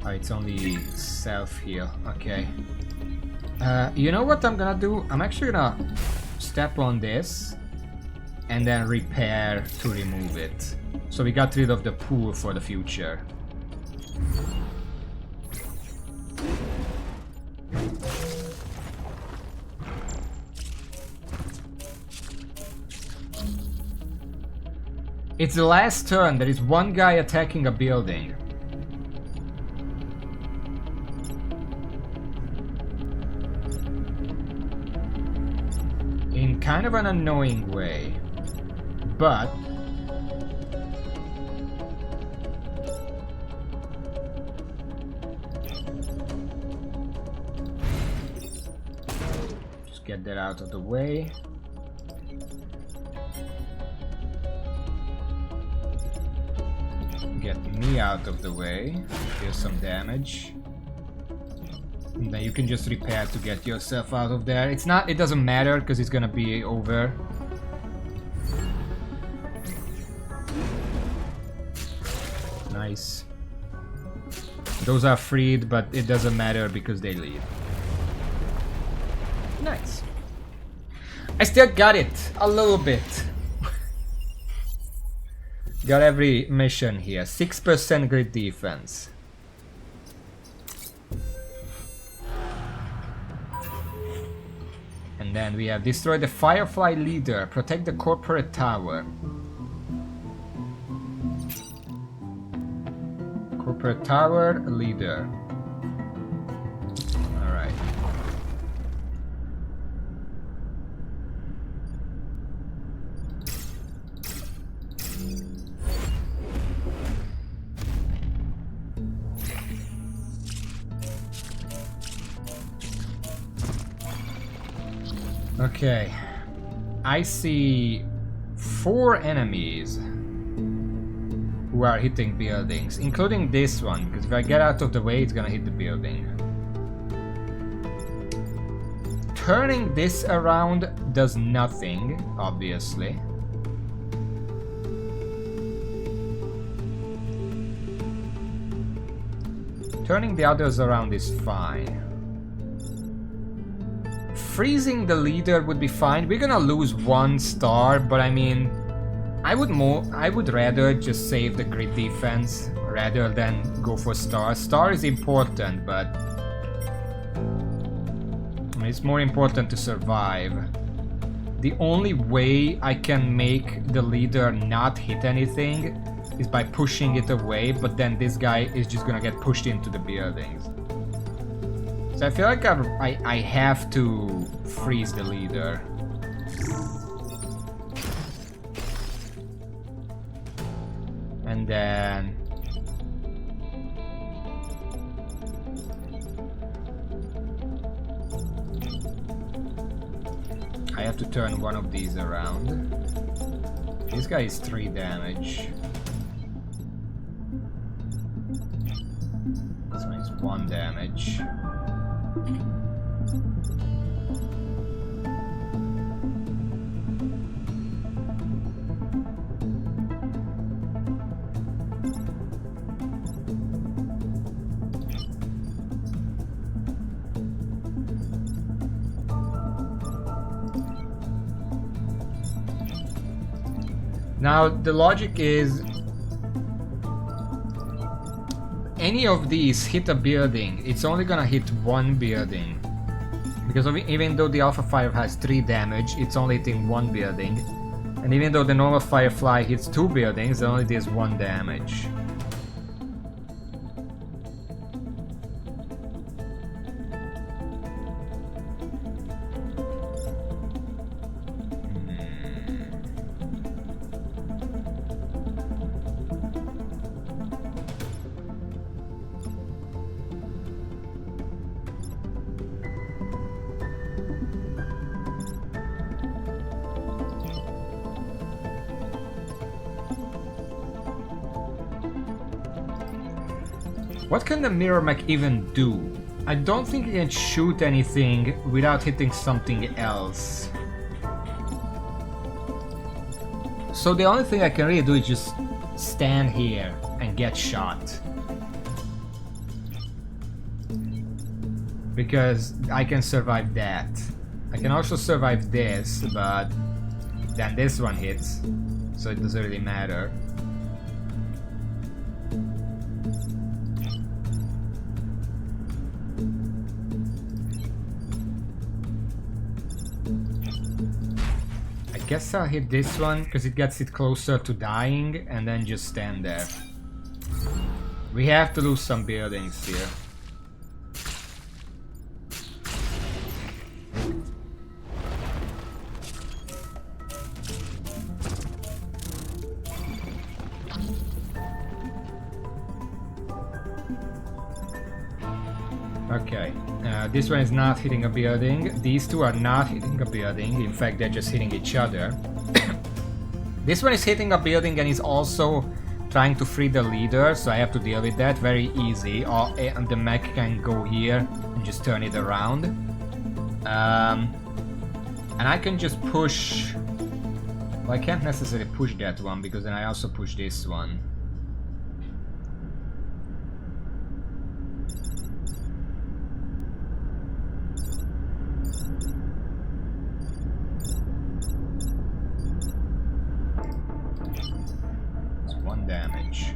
Oh, it's only self-heal. Okay. You know what I'm gonna do? I'm actually gonna step on this and then repair to remove it. So we got rid of the pool for the future. It's the last turn. There is 1 guy attacking a building. In kind of an annoying way. But... just get that out of the way. Get me out of the way. Deal some damage. And then you can just repair to get yourself out of there. It's not, it doesn't matter because it's gonna be over. Nice. Those are freed, but it doesn't matter because they leave. Nice. I still got it a little bit. Got every mission here. 6% grid defense. And then we have destroy the Firefly leader, protect the corporate tower. Corporate tower leader. Okay. I see 4 enemies who are hitting buildings, including this one, because if I get out of the way, it's gonna hit the building. Turning this around does nothing, obviously. Turning the others around is fine. Freezing the leader would be fine. We're gonna lose 1 star, but I mean, I would rather just save the grid defense rather than go for star. Star is important, but it's more important to survive. The only way I can make the leader not hit anything is by pushing it away, but then this guy is just gonna get pushed into the buildings. So I feel like I have to freeze the leader. And then I have to turn one of these around. This guy is 3 damage. This one is 1 damage. Now, the logic is any of these hit a building, it's only gonna hit 1 building. Because even though the Alpha Fire has 3 damage, it's only hitting 1 building. And even though the normal Firefly hits 2 buildings, it only does 1 damage. What can the mirror mech even do? I don't think it can shoot anything without hitting something else. So the only thing I can really do is just stand here and get shot. Because I can survive that. I can also survive this, but then this one hits, so it doesn't really matter. I guess I'll hit this one because it gets it closer to dying and then just stand there. We have to lose some buildings here. Okay, this one is not hitting a building. These two are not hitting a building. In fact, they're just hitting each other. This one is hitting a building and is also trying to free the leader, so I have to deal with that. Very easy. And the mech can go here and just turn it around. And I can just push... Well, I can't necessarily push that one because then I also push this one. Damage.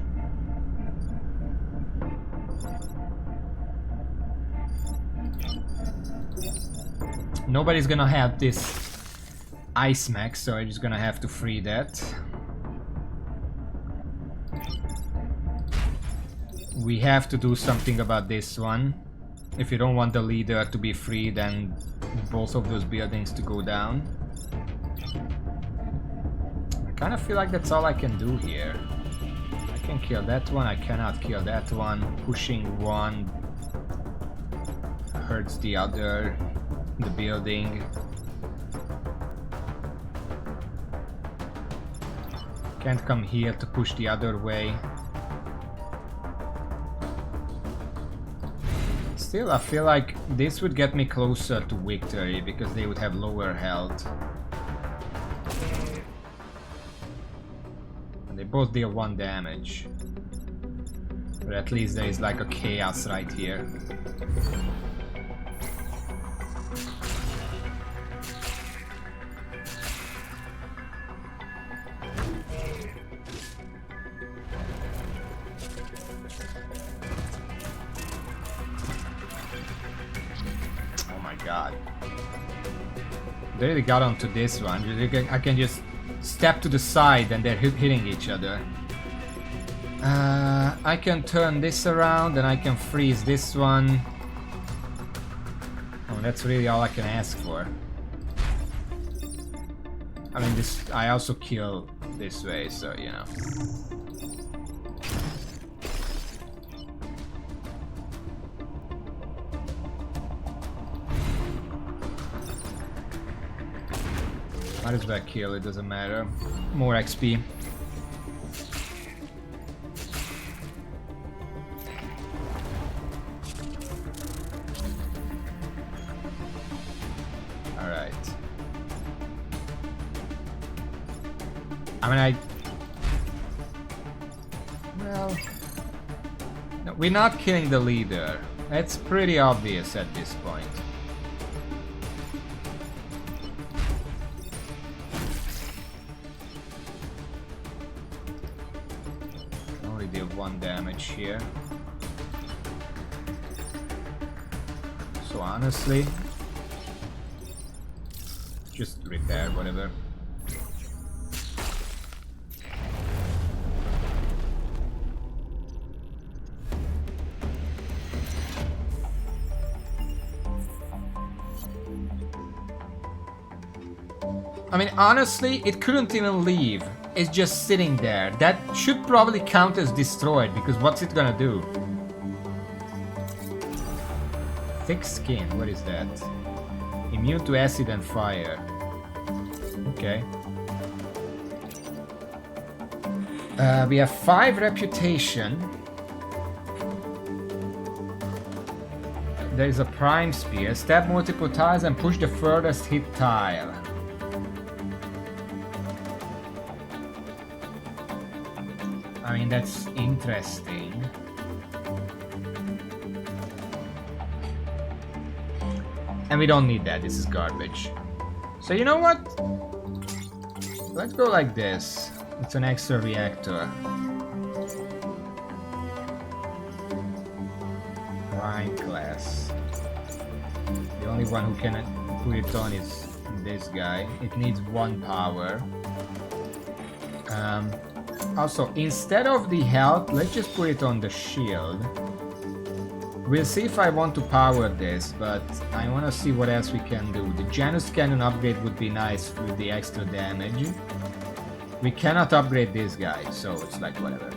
Nobody's gonna have this ice mech, so I'm just gonna have to free that. We have to do something about this one. If you don't want the leader to be free, then both of those buildings to go down. I kind of feel like that's all I can do here. I can kill that one, I cannot kill that one. Pushing one hurts the other, the building. Can't come here to push the other way. Still, I feel like this would get me closer to victory because they would have lower health. And they both deal 1 damage. But at least there is like a chaos right here. They really got onto this one. I can just step to the side and they're hitting each other. I can turn this around and I can freeze this one. Oh, that's really all I can ask for. I mean, I also kill this way, so you know. Might as well kill, it doesn't matter. More XP. Alright. I mean, well... No, we're not killing the leader. That's pretty obvious at this point. Deal 1 damage here. So honestly, just repair whatever. I mean, honestly, it couldn't even leave. It's just sitting there. That should probably count as destroyed, because what's it gonna do? Thick skin, what is that? Immune to acid and fire. Okay. We have 5 reputation. There is a prime spear. Stab multiple tiles and push the furthest hit tile. I mean, that's interesting. And we don't need that, this is garbage. So you know what? Let's go like this. It's an extra reactor. Prime class. The only one who can put it on is this guy. It needs 1 power. Also, instead of the health, let's just put it on the shield. We'll see if I want to power this, but I want to see what else we can do. The Janus Cannon upgrade would be nice with the extra damage. We cannot upgrade this guy, so it's like whatever.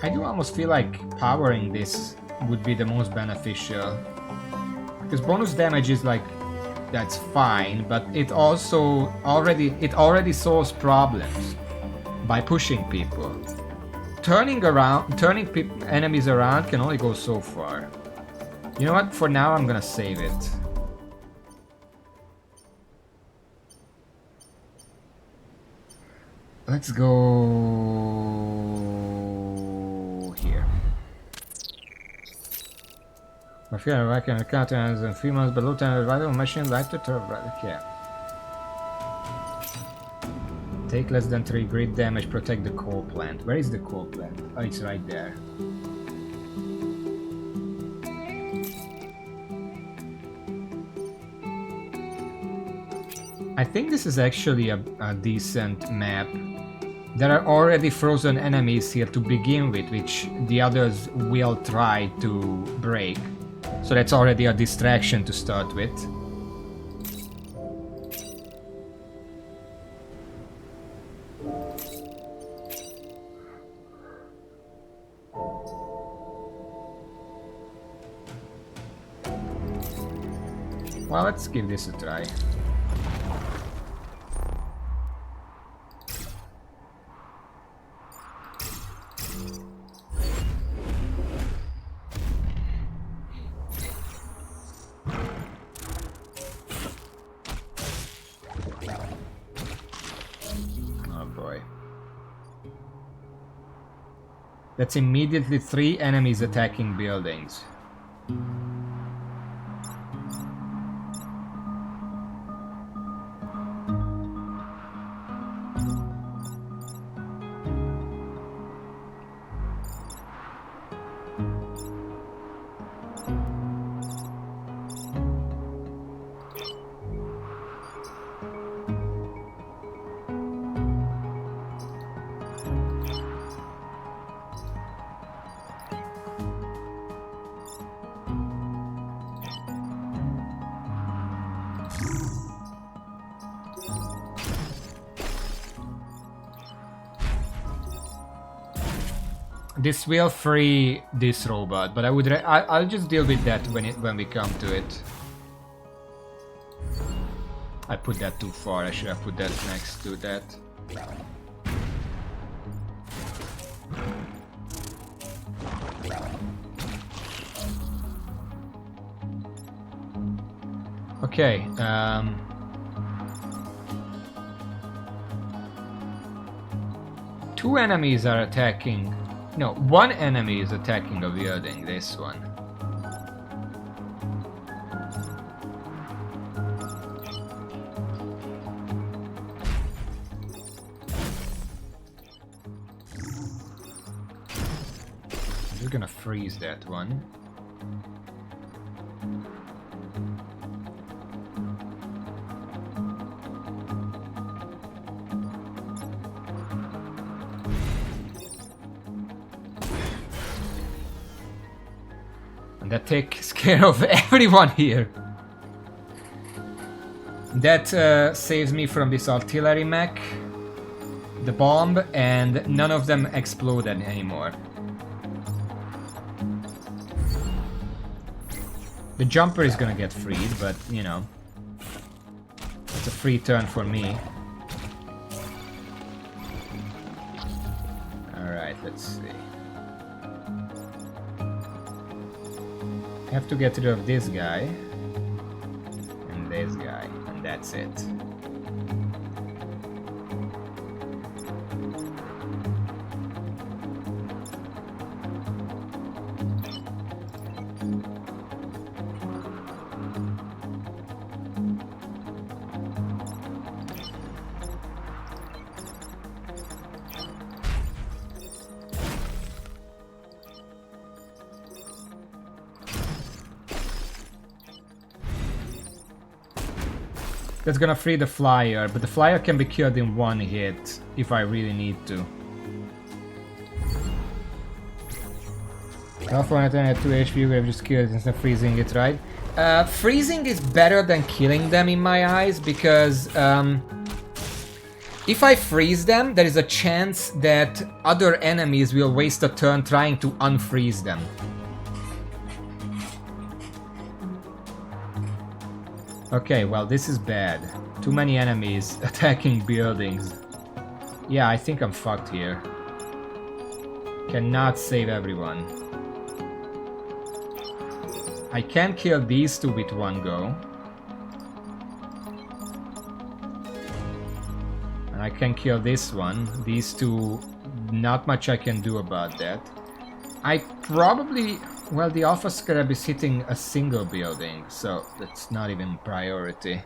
I do almost feel like powering this would be the most beneficial, because bonus damage is like, that's fine, but it also already solves problems by pushing people. Turning enemies around can only go so far. You know what? For now, I'm gonna save it. Let's go here. I feel like I can encounter in 3 months, but low time revival machine lighter turret. Okay. Take less than 3 grid damage, protect the coal plant. Where is the coal plant? Oh, it's right there. I think this is actually a decent map. There are already frozen enemies here to begin with, which the others will try to break. So that's already a distraction to start with. Well, let's give this a try. Oh boy. That's immediately 3 enemies attacking buildings. This will free this robot, but I'll just deal with that when we come to it. I put that too far. I should have put that next to that. Okay. Two enemies are attacking. No, one enemy is attacking a building, this one. I'm just gonna freeze that one. That takes care of everyone here. That saves me from this artillery mech, the bomb, and none of them exploded anymore. The jumper is gonna get freed, but you know, it's a free turn for me. Alright, let's see. I have to get rid of this guy and this guy, and that's it. That's gonna free the flyer, but the flyer can be killed in one hit if I really need to. California at 2 HP, we have just killed it instead of freezing it, right? Freezing is better than killing them in my eyes, because if I freeze them, there is a chance that other enemies will waste a turn trying to unfreeze them. Okay, well, this is bad. Too many enemies attacking buildings. Yeah, I think I'm fucked here. Cannot save everyone. I can kill these two with one go. And I can kill this one. These two, not much I can do about that. I probably... Well, the Alpha Scarab is hitting a single building, so that's not even priority.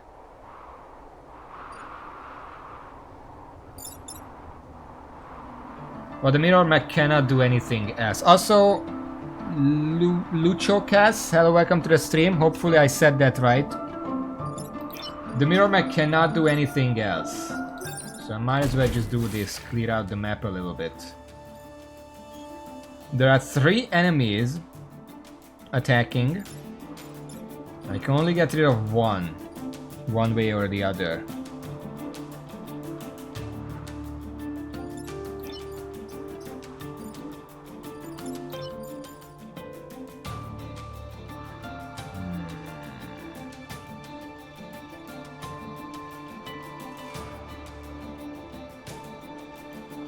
Well, the Mirror Mech cannot do anything else. Also, Luchocas, hello, welcome to the stream. Hopefully I said that right. The Mirror Mech cannot do anything else. So I might as well just do this, clear out the map a little bit. There are 3 enemies attacking. I can only get rid of one way or the other.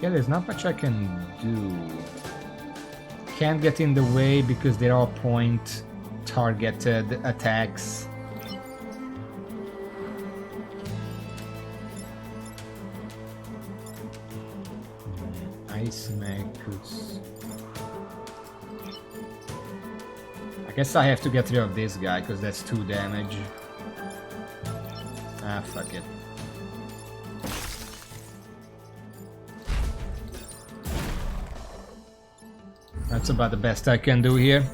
Okay, there's not much I can do. Can't get in the way because they're all point targeted attacks. Ice Magus. I guess I have to get rid of this guy because that's 2 damage. Ah, fuck it. That's about the best I can do here.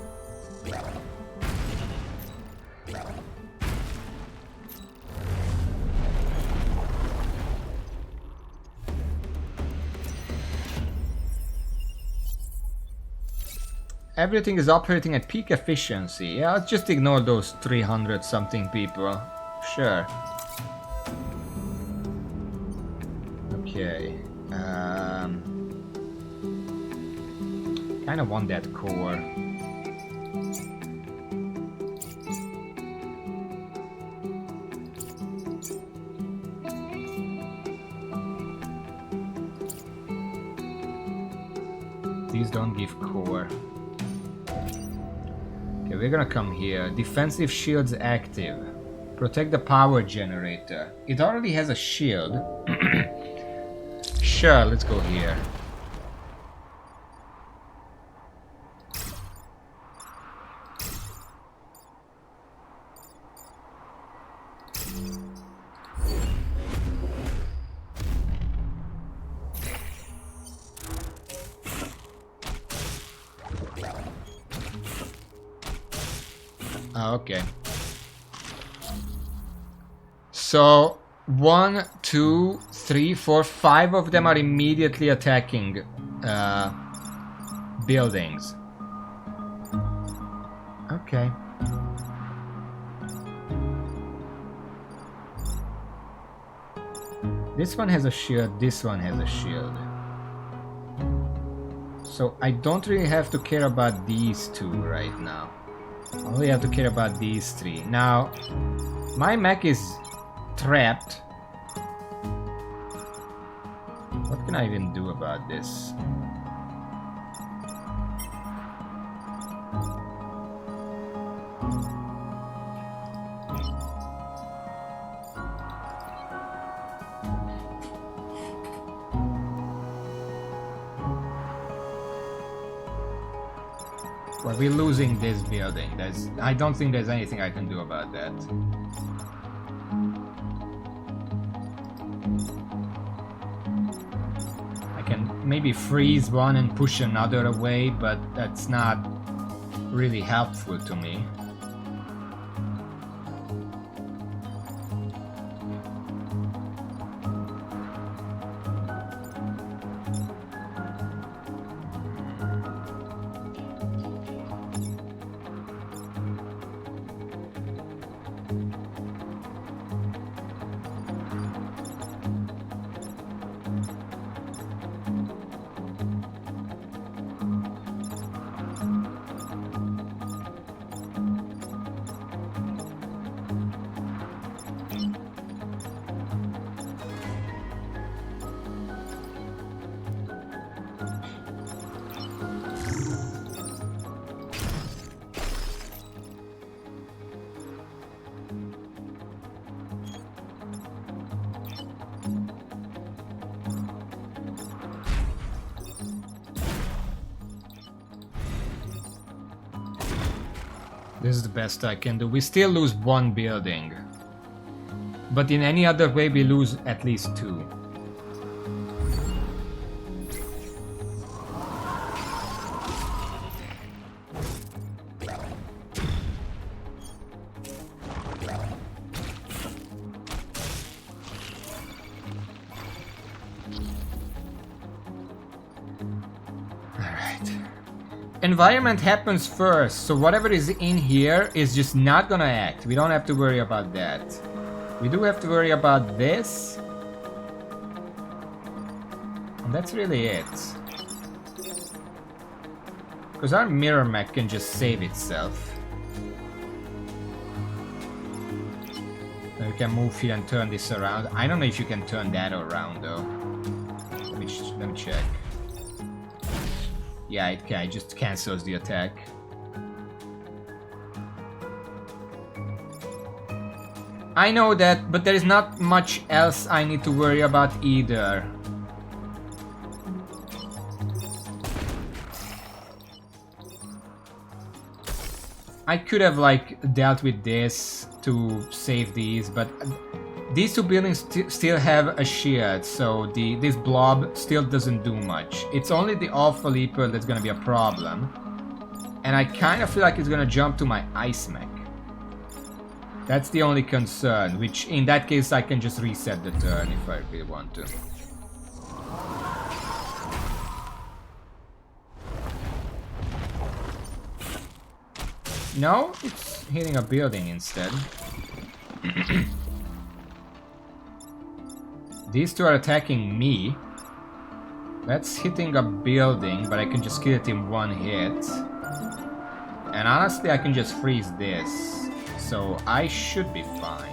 Everything is operating at peak efficiency. Yeah, let's just ignore those 300 something people. Sure. Okay. Kind of want that core. These don't give core. Okay, we're gonna come here. Defensive shields active. Protect the power generator. It already has a shield. Sure, let's go here. Okay. So 1, 2, 3, 4, 5 of them are immediately attacking buildings. Okay. This one has a shield, this one has a shield. So I don't really have to care about these two right now. I only have to care about these 3. Now, my mech is trapped. What can I even do about this? Well, we're losing this building. I don't think there's anything I can do about that. I can maybe freeze one and push another away, but that's not really helpful to me. This is the best I can do. We still lose 1 building. But in any other way we lose at least 2. Environment happens first, so whatever is in here is just not gonna act. We don't have to worry about that. We do have to worry about this. And that's really it. Because our mirror mech can just save itself. Then we can move here and turn this around. I don't know if you can turn that around though. Let me Let me check. Yeah, it just cancels the attack. I know that, but there is not much else I need to worry about either. I could have like dealt with this to save these, but these two buildings still have a shield, so this blob still doesn't do much. It's only the Alpha Leaper that's gonna be a problem. And I kind of feel like it's gonna jump to my Ice Mech. That's the only concern, which in that case I can just reset the turn if I really want to. No, it's hitting a building instead. These two are attacking me. That's hitting a building, but I can just kill it in one hit. And honestly, I can just freeze this. So I should be fine.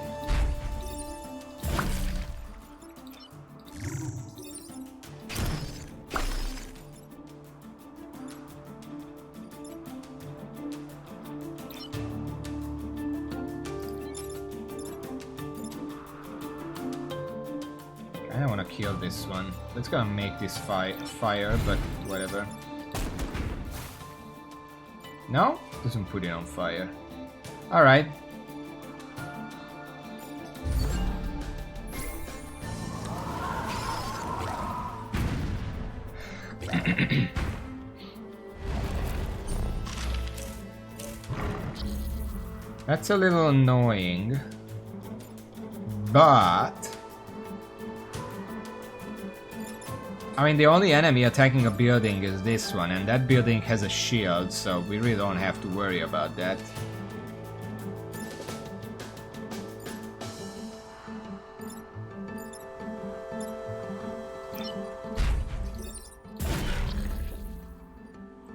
I don't want to kill this one. That's gonna make this fire, but whatever. No? Doesn't put it on fire. Alright. That's a little annoying. But I mean, the only enemy attacking a building is this one, and that building has a shield, so we really don't have to worry about that.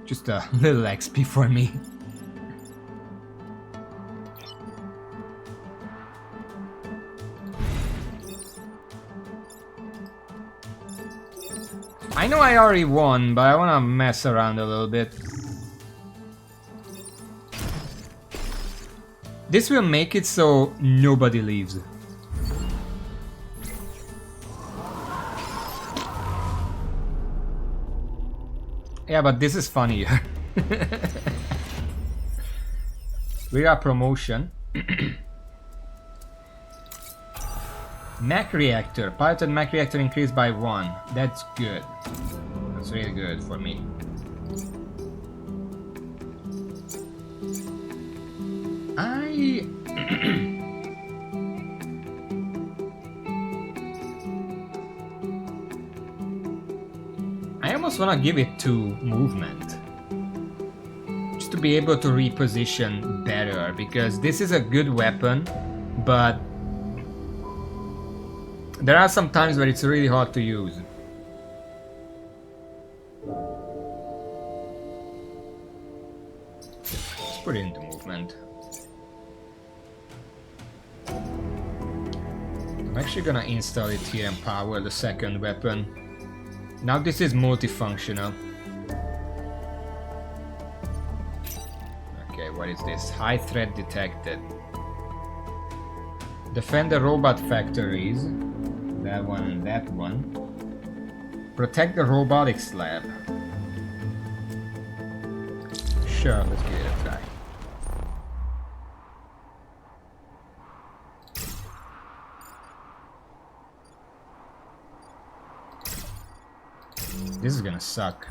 Just a little XP for me. I know I already won, but I wanna mess around a little bit. This will make it so nobody leaves. Yeah, but this is funnier. We got promotion. Mech reactor. Piloted mech reactor increased by 1. That's good. That's really good for me. I almost want to give it to movement. Just to be able to reposition better, because this is a good weapon, but there are some times where it's really hard to use. Let's put it into movement. I'm actually gonna install it here and power the second weapon. Now this is multifunctional. Okay, what is this? High threat detected. Defend the robot factories. That one and that one. Protect the robotics lab. Sure, let's give it a try. This is gonna suck.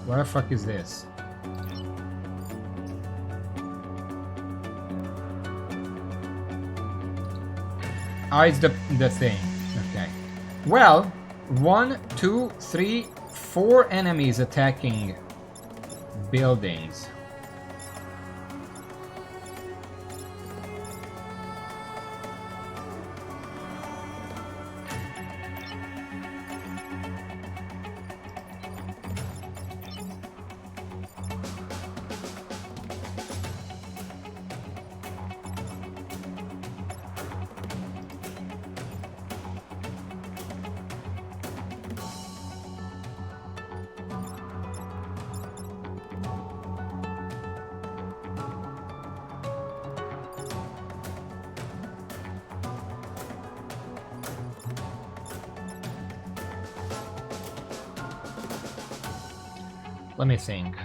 What the fuck is this? Oh, it's the thing. Okay. Well, 1, 2, 3, 4 enemies attacking buildings. Let me think.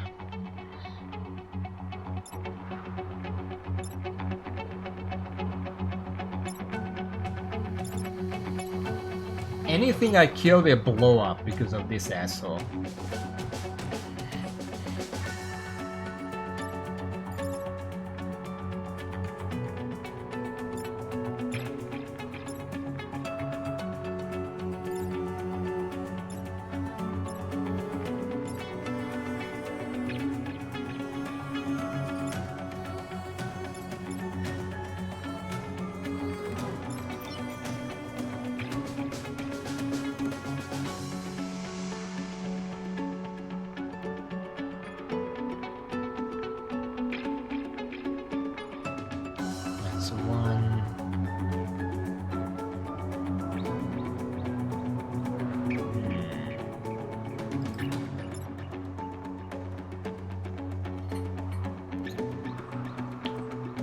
Anything I kill will blow up because of this asshole.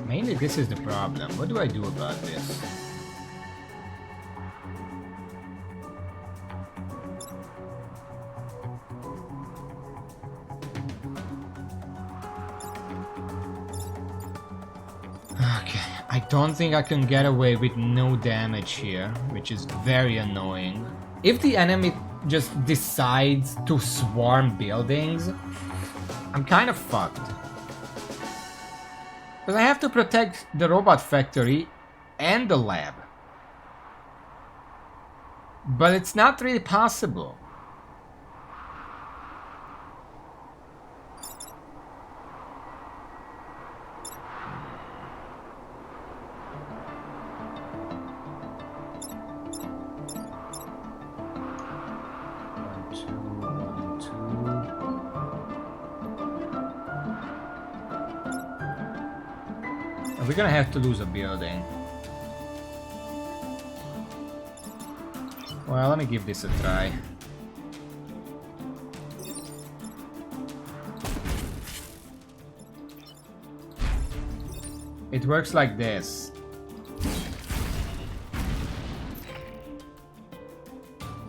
Mainly this is the problem. What do I do about this? Okay, I don't think I can get away with no damage here, which is very annoying. If the enemy just decides to swarm buildings, I'm kind of fucked. Because I have to protect the robot factory and the lab. But it's not really possible. We're gonna have to lose a building. Well, let me give this a try. It works like this.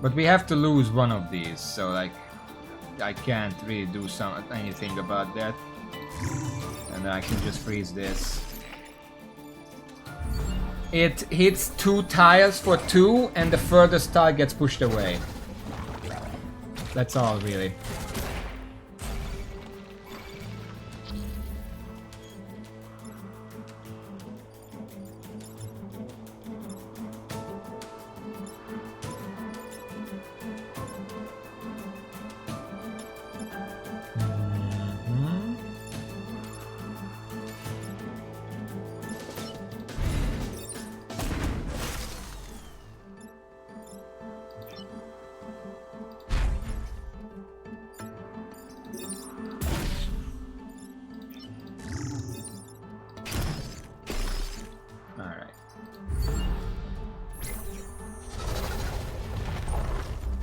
But we have to lose one of these, so like I can't really do anything about that. And I can just freeze this. It hits 2 tiles for 2 and the furthest tile gets pushed away. That's all really.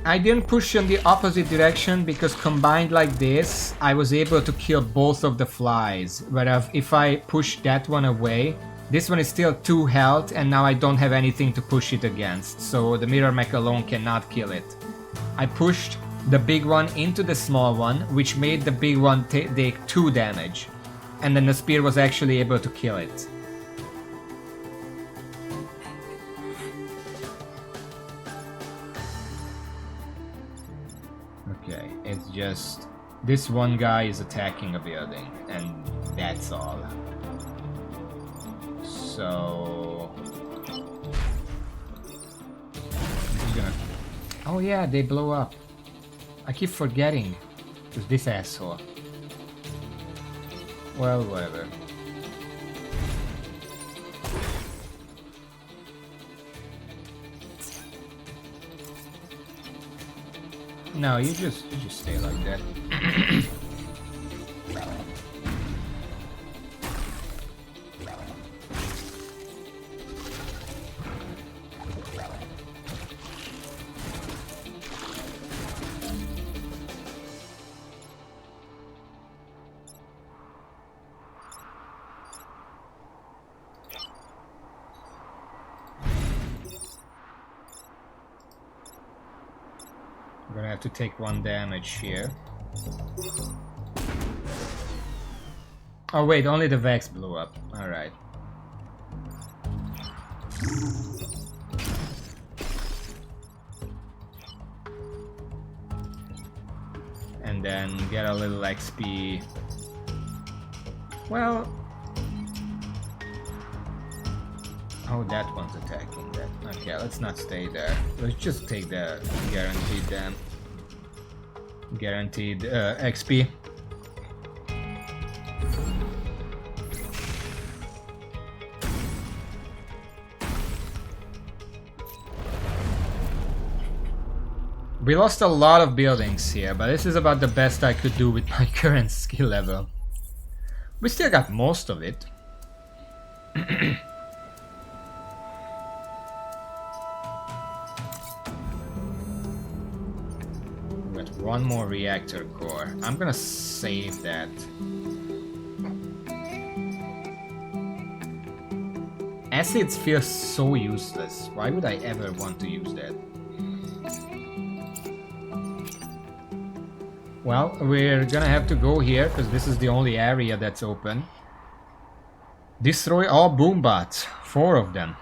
I didn't push in the opposite direction because combined like this, I was able to kill both of the flies. Whereas if I push that one away, this one is still 2 health and now I don't have anything to push it against. So the mirror mech alone cannot kill it. I pushed the big one into the small one, which made the big one take 2 damage. And then the spear was actually able to kill it. Okay, it's just this one guy is attacking a building, and that's all. So I'm gonna... Oh yeah, they blow up. I keep forgetting. It's this asshole. Well, whatever. No, you just stay like that. I'm gonna have to take 1 damage here. Oh wait, only the Vex blew up. Alright. And then get a little XP. Well... Oh, that one's attacking that. Okay, let's not stay there. Let's just take the guaranteed XP. We lost a lot of buildings here, but this is about the best I could do with my current skill level. We still got most of it. One more reactor core. I'm gonna save that. Acids feel so useless. Why would I ever want to use that? Well, we're gonna have to go here because this is the only area that's open. Destroy all boom bots. 4 of them.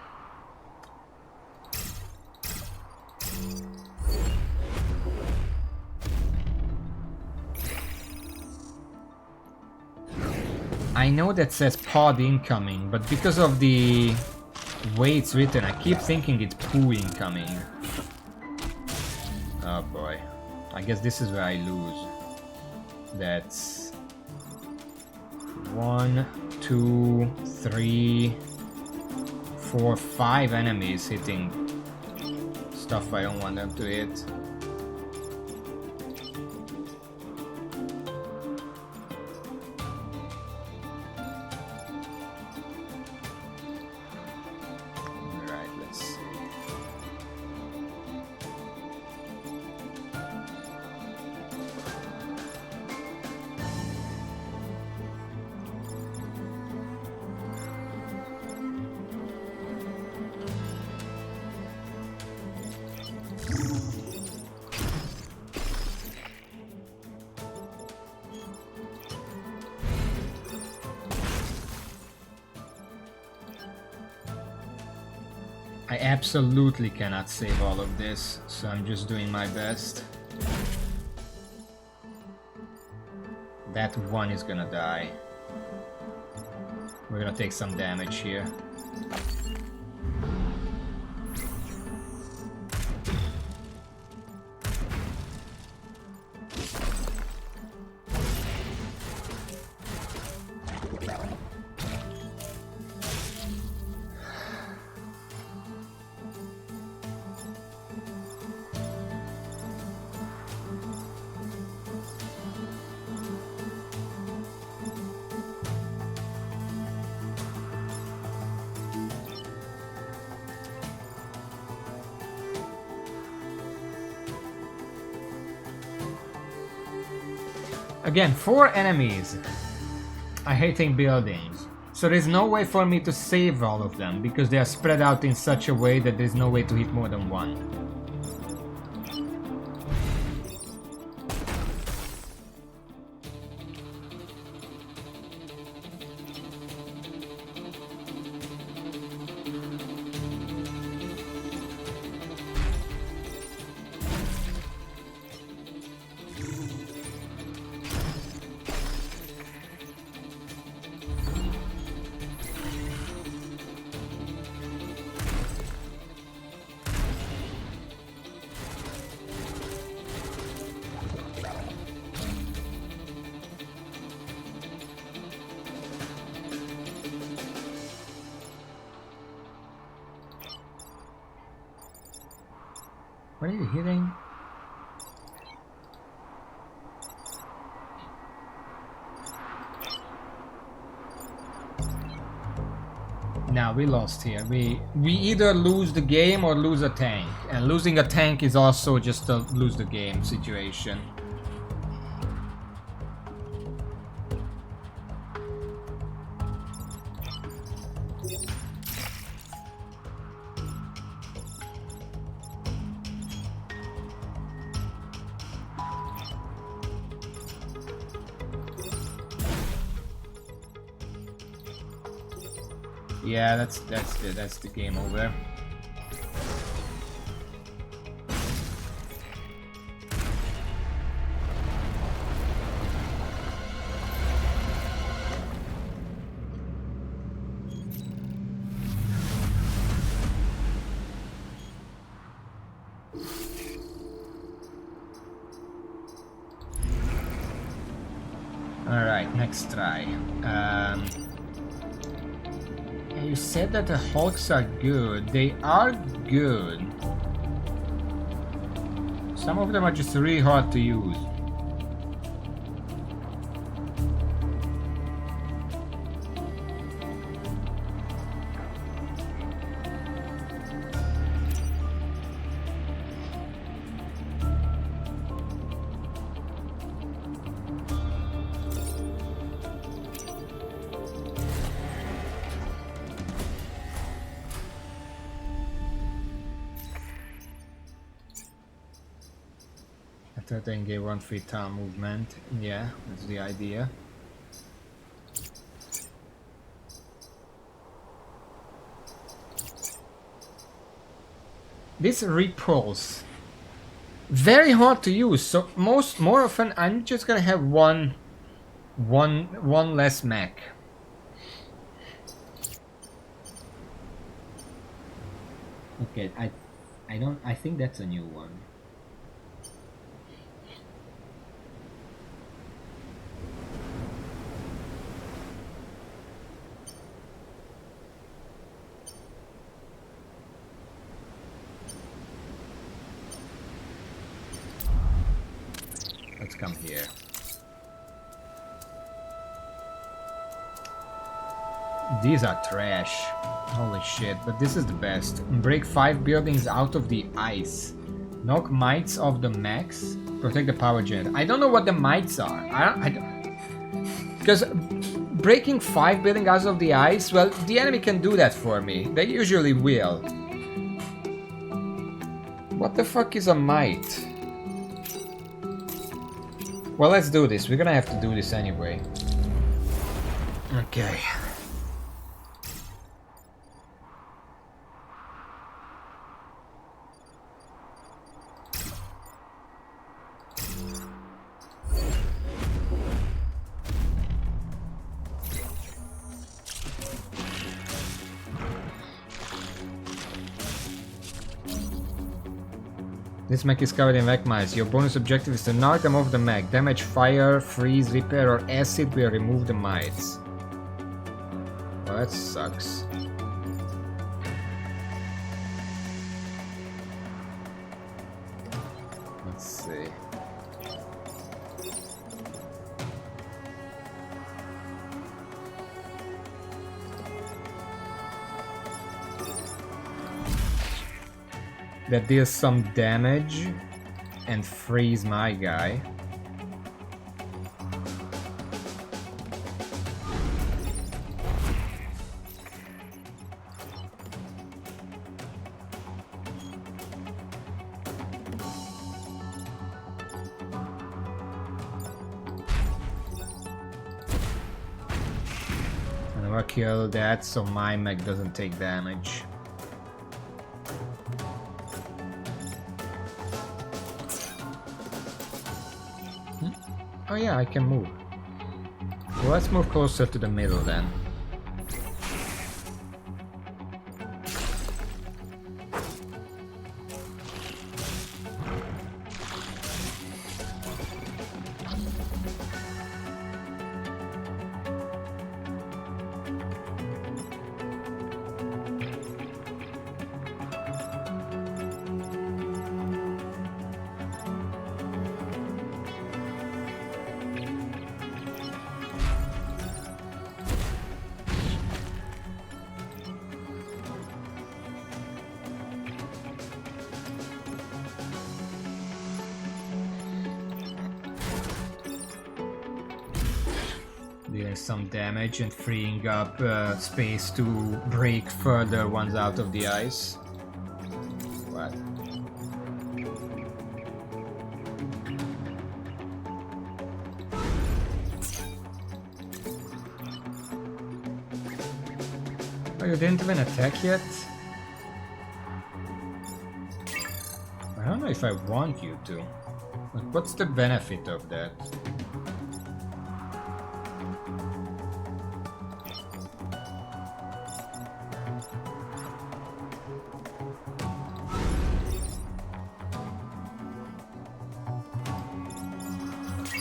I know that says pod incoming, but because of the way it's written, I keep thinking it's poo incoming. Oh boy. I guess this is where I lose. That's 1, 2, 3, 4, 5 enemies hitting stuff I don't want them to hit. I absolutely cannot save all of this, so I'm just doing my best. That one is gonna die. We're gonna take some damage here. Again, 4 enemies are hitting buildings, so there's no way for me to save all of them because they are spread out in such a way that there's no way to hit more than one. What are you hitting? Now we lost here. We either lose the game or lose a tank. And losing a tank is also just a lose the game situation. Yeah, that's the game over. Alright, next try. You said that the Hulks are good. They are good. Some of them are just really hard to use. Then gave 1 free town movement. Yeah, that's the idea. This repulse, very hard to use. So more often, I'm just gonna have one less mech. Okay, I think that's a new one. Let's come here. These are trash. Holy shit, but this is the best. Break 5 buildings out of the ice. Knock mites off the mechs. Protect the power gen. I don't know what the mites are. I don't... Because breaking 5 buildings out of the ice, well, the enemy can do that for me. They usually will. What the fuck is a mite? Well, let's do this. We're gonna have to do this anyway. Okay. This mech is covered in mech mites. Your bonus objective is to knock them off the mech. Damage, fire, freeze, repair, or acid will remove the mites. Well, that sucks. Let's see. That deals some damage and frees my guy. And I'll kill that so my mech doesn't take damage. Oh yeah, I can move. Well, let's move closer to the middle then. Dealing some damage and freeing up space to break further ones out of the ice. What? Oh So you didn't even attack yet? I don't know if I want you to. Like, what's the benefit of that?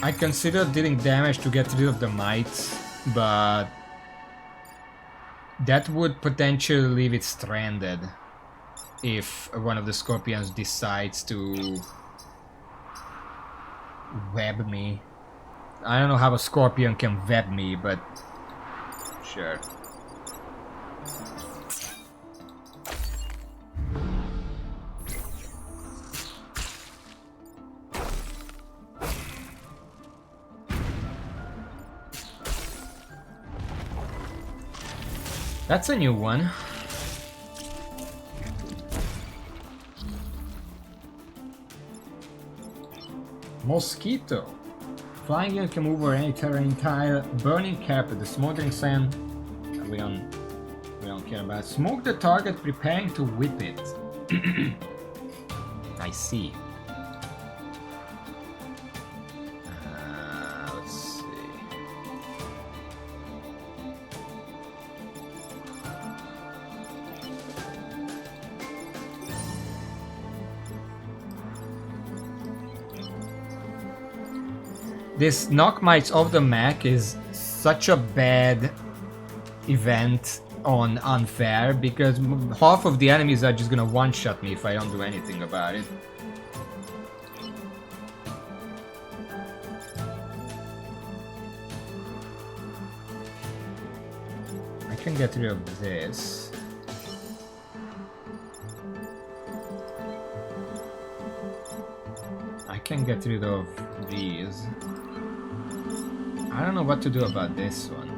I considered dealing damage to get rid of the mites, but that would potentially leave it stranded if one of the scorpions decides to web me. I don't know how a scorpion can web me, but sure. That's a new one. Mosquito. Flying unit can move over any terrain tile. Burning carpet. The smoldering sand. We don't care about. Smoke the target, preparing to whip it. I see. Let's see. This knock mites off the mech is such a bad event on Unfair because half of the enemies are just gonna one-shot me if I don't do anything about it. I can get rid of this. I can get rid of these. I don't know what to do about this one.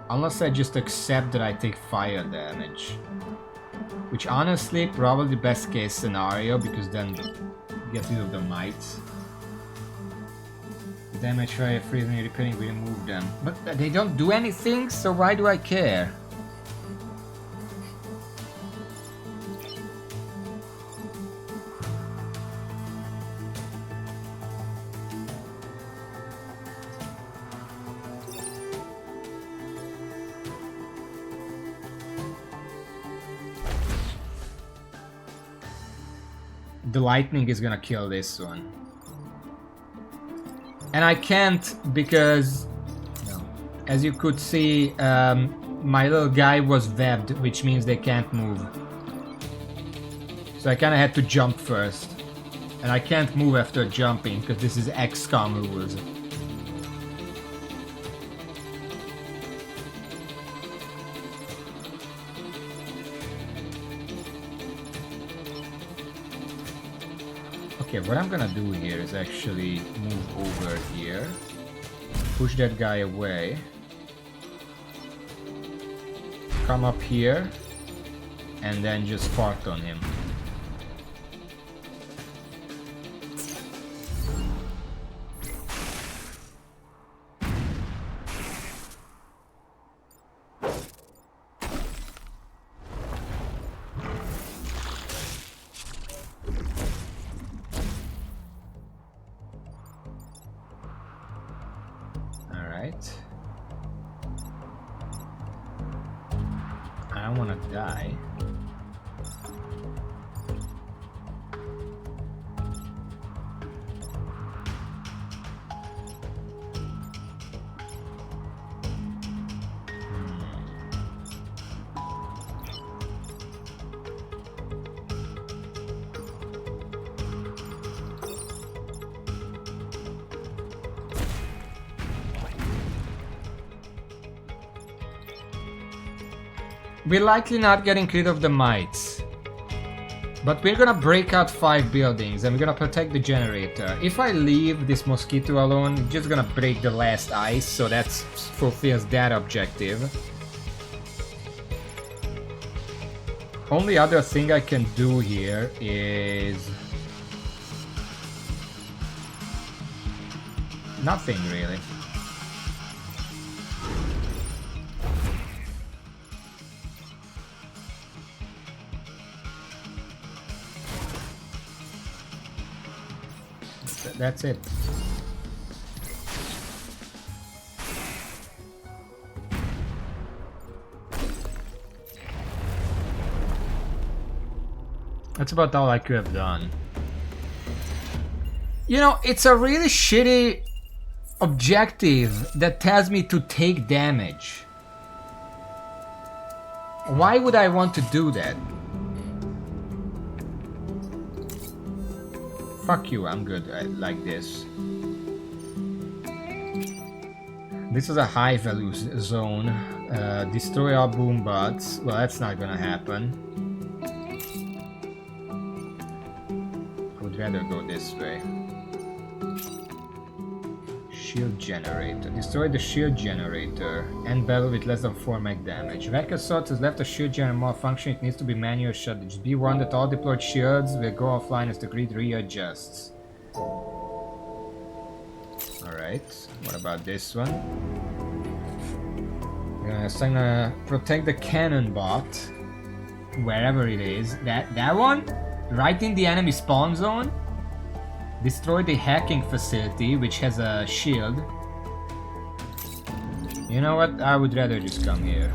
Unless I just accept that I take fire damage. Which honestly, probably best case scenario, because then get rid of the mites. Damage fire, freezing, repairing, we remove them. But they don't do anything, so why do I care? The lightning is gonna kill this one. And I can't because, as you could see, my little guy was webbed, which means they can't move. So I kinda had to jump first. And I can't move after jumping because this is XCOM rules. Okay, what I'm gonna do here is actually move over here, push that guy away, come up here, and then just fart on him. I don't wanna die. We're likely not getting rid of the mites. But we're gonna break out 5 buildings and we're gonna protect the generator. If I leave this mosquito alone, it's just gonna break the last ice, so that fulfills that objective. Only other thing I can do here is nothing really. That's it. That's about all I could have done. You know, it's a really shitty objective that tells me to take damage. Why would I want to do that? Fuck you, I'm good like this. This is a high value zone. Destroy all boom bots. Well, that's not gonna happen. I would rather go this way. Shield generator. Destroy the shield generator. End battle with less than 4 mag damage. Wreck Assault has left the shield generator malfunction. It needs to be manually shut. Just be warned that all deployed shields will go offline as the grid readjusts. Alright. What about this one? So I'm gonna protect the cannon bot. Wherever it is. That one? Right in the enemy spawn zone? Destroy the hacking facility, which has a shield. You know what? I would rather just come here.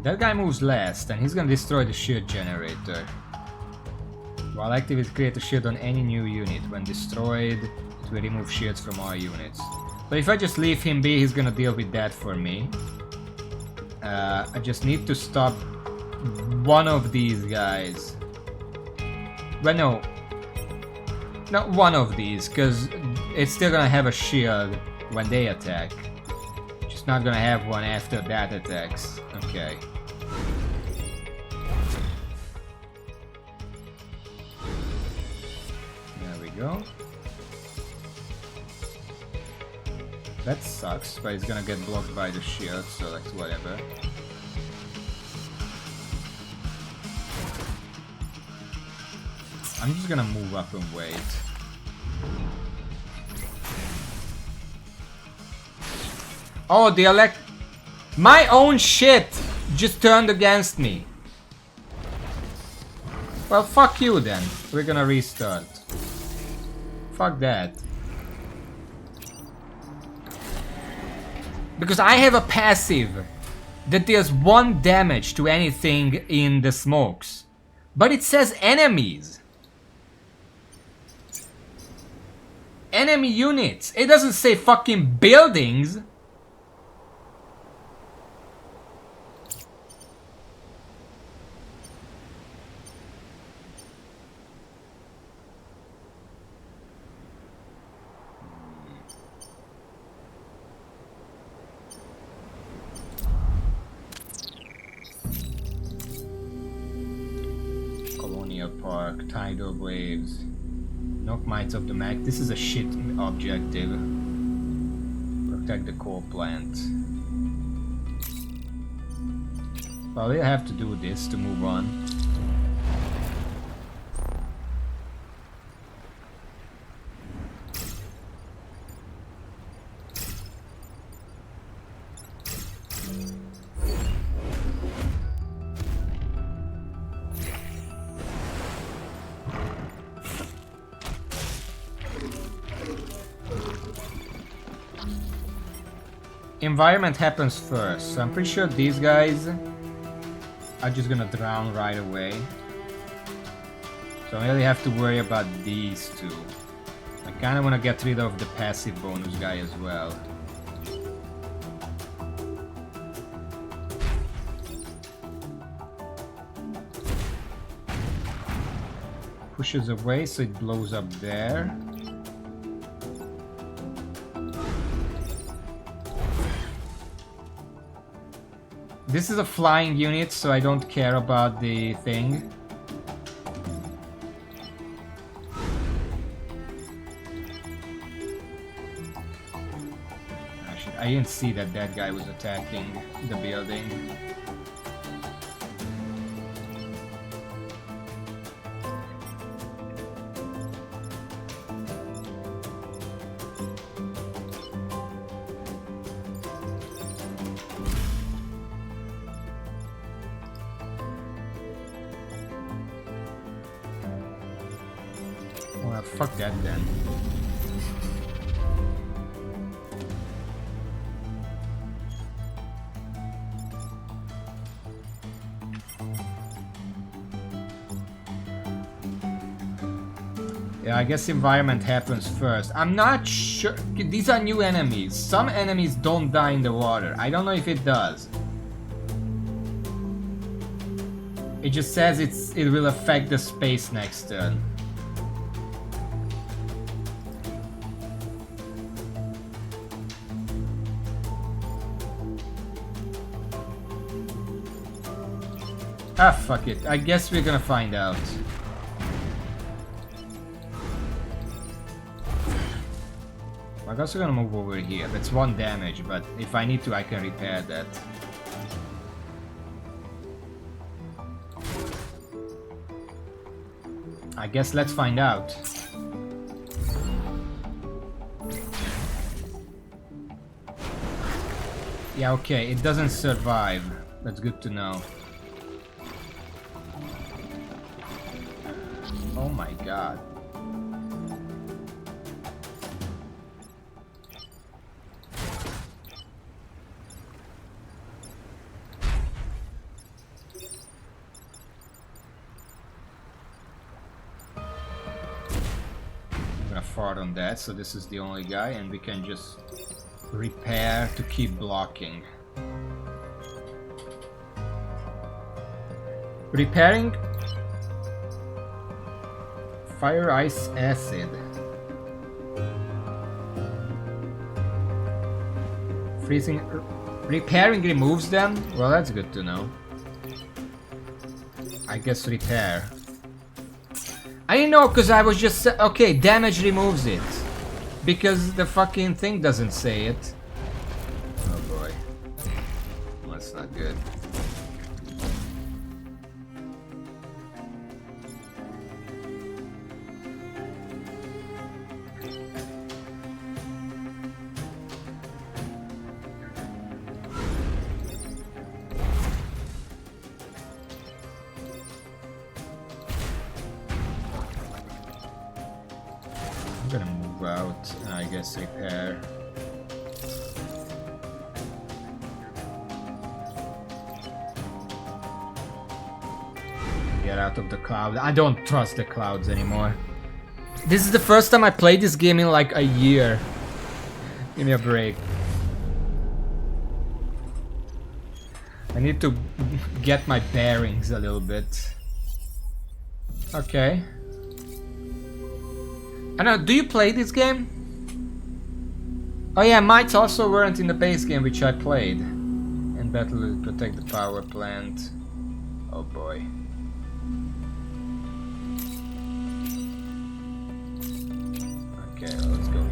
That guy moves last, and he's gonna destroy the shield generator. While active, create a shield on any new unit. When destroyed, it will remove shields from all units. So if I just leave him be, he's gonna deal with that for me. I just need to stop one of these guys. Well, no. Not one of these, because it's still gonna have a shield when they attack. Just not gonna have one after that attacks. Okay. There we go. That sucks, but it's gonna get blocked by the shield, so like whatever. I'm just gonna move up and wait. Oh, the my own shit just turned against me. Well, fuck you then. We're gonna restart. Fuck that. Because I have a passive that deals 1 damage to anything in the smokes. But it says enemies. Enemy units. It doesn't say fucking buildings. Park, tidal waves, knock mites of the mag. This is a shit objective. Protect the coal plant. Well, we'll have to do this to move on. Environment happens first, so I'm pretty sure these guys are just gonna drown right away. So I really have to worry about these two. I kinda wanna get rid of the passive bonus guy as well. Pushes away, so it blows up there. This is a flying unit, so I don't care about the thing. I didn't see that that guy was attacking the building. Well, fuck that then. Yeah, I guess environment happens first. I'm not sure. These are new enemies. Some enemies don't die in the water. I don't know if it does. It just says it will affect the space next turn. Ah, fuck it. I guess we're gonna find out. I'm also gonna move over here. That's 1 damage, but if I need to, I can repair that. I guess let's find out. Yeah, okay, it doesn't survive. That's good to know. Oh my god. Fart on that, so this is the only guy, and we can just repair to keep blocking. Repairing fire, ice, acid. Freezing. Repairing removes them? Well, that's good to know. I guess repair. I didn't know because I was just... Okay, damage removes it. Because the fucking thing doesn't say it. Oh boy. That's not good. Repair. Get out of the cloud. I don't trust the clouds anymore. This is the first time I played this game in like a year. Give me a break. I need to get my bearings a little bit. Okay. I don't know, do you play this game? Oh yeah, mites also weren't in the base game which I played. And battle will protect the power plant. Oh boy. Okay, let's go here.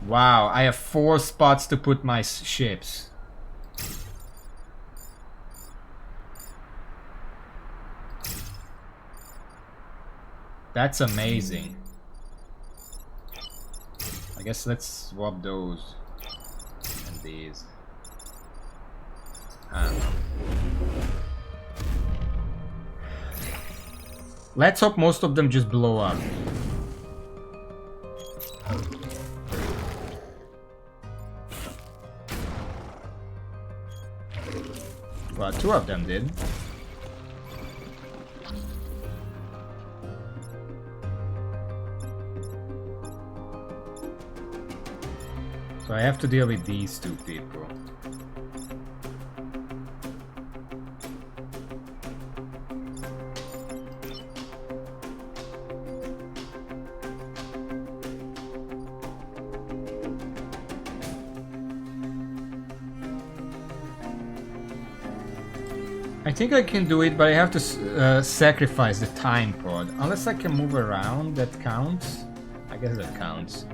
Wow, I have 4 spots to put my ships. That's amazing. I guess let's swap those and these. Let's hope most of them just blow up. Well, 2 of them did. So I have to deal with these 2 people. I think I can do it, but I have to sacrifice the time pod. Unless I can move around, that counts. I guess that counts.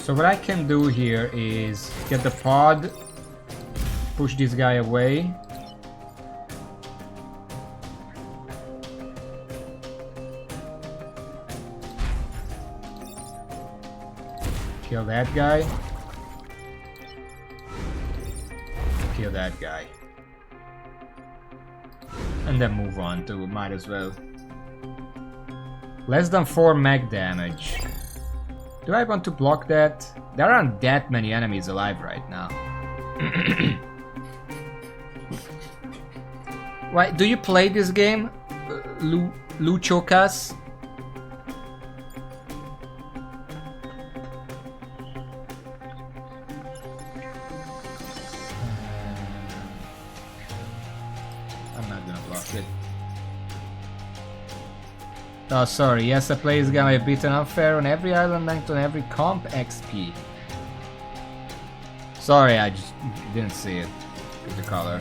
So what I can do here is get the pod, push this guy away. Kill that guy. Kill that guy. And then move on to might as well. Less than 4 mag damage. Do I want to block that? There aren't that many enemies alive right now. Why, do you play this game, Luchokas? I'm not gonna block it. Oh, sorry. Yes, I play this game. I've beaten unfair on every island ranked on every comp XP. Sorry, I just didn't see it with the color.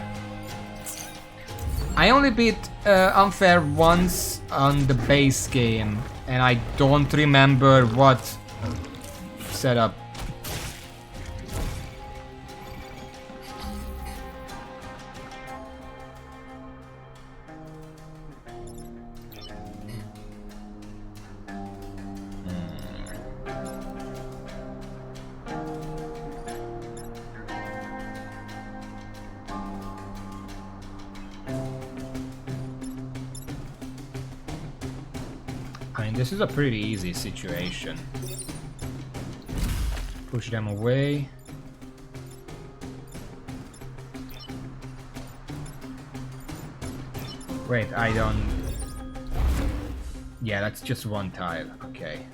I only beat unfair once on the base game, and I don't remember what setup. This is a pretty easy situation. Push them away. Wait, I don't... Yeah, that's just one tile. Okay.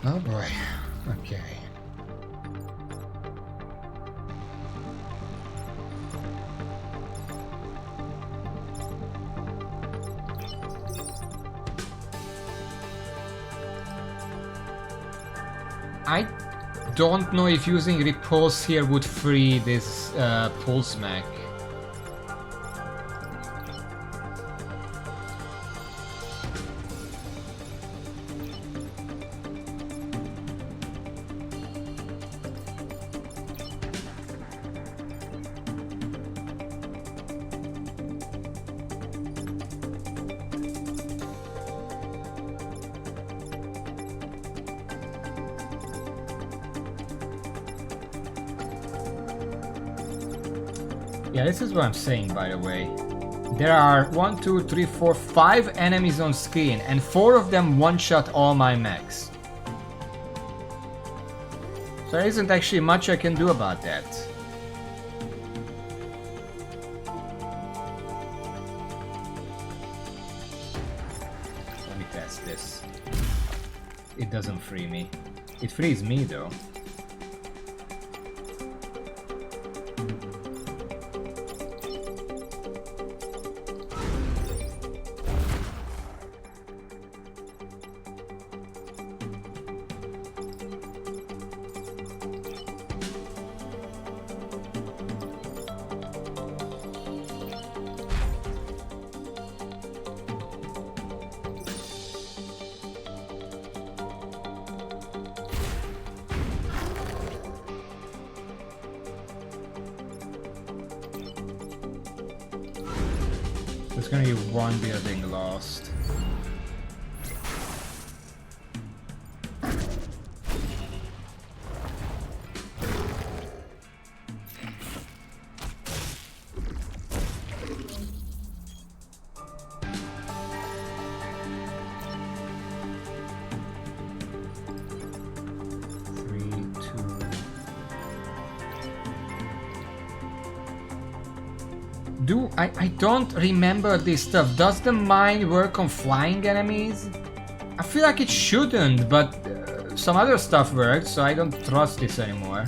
Oh boy, okay. I don't know if using Repulse here would free this Pulse Mech. Yeah, this is what I'm saying, by the way. There are 1, 2, 3, 4, 5 enemies on screen, and 4 of them one-shot all my mechs. So there isn't actually much I can do about that. Let me test this. It doesn't free me. It frees me though. There's gonna be one building lost. I don't remember this stuff. Does the mine work on flying enemies? I feel like it shouldn't, but some other stuff worked, so I don't trust this anymore.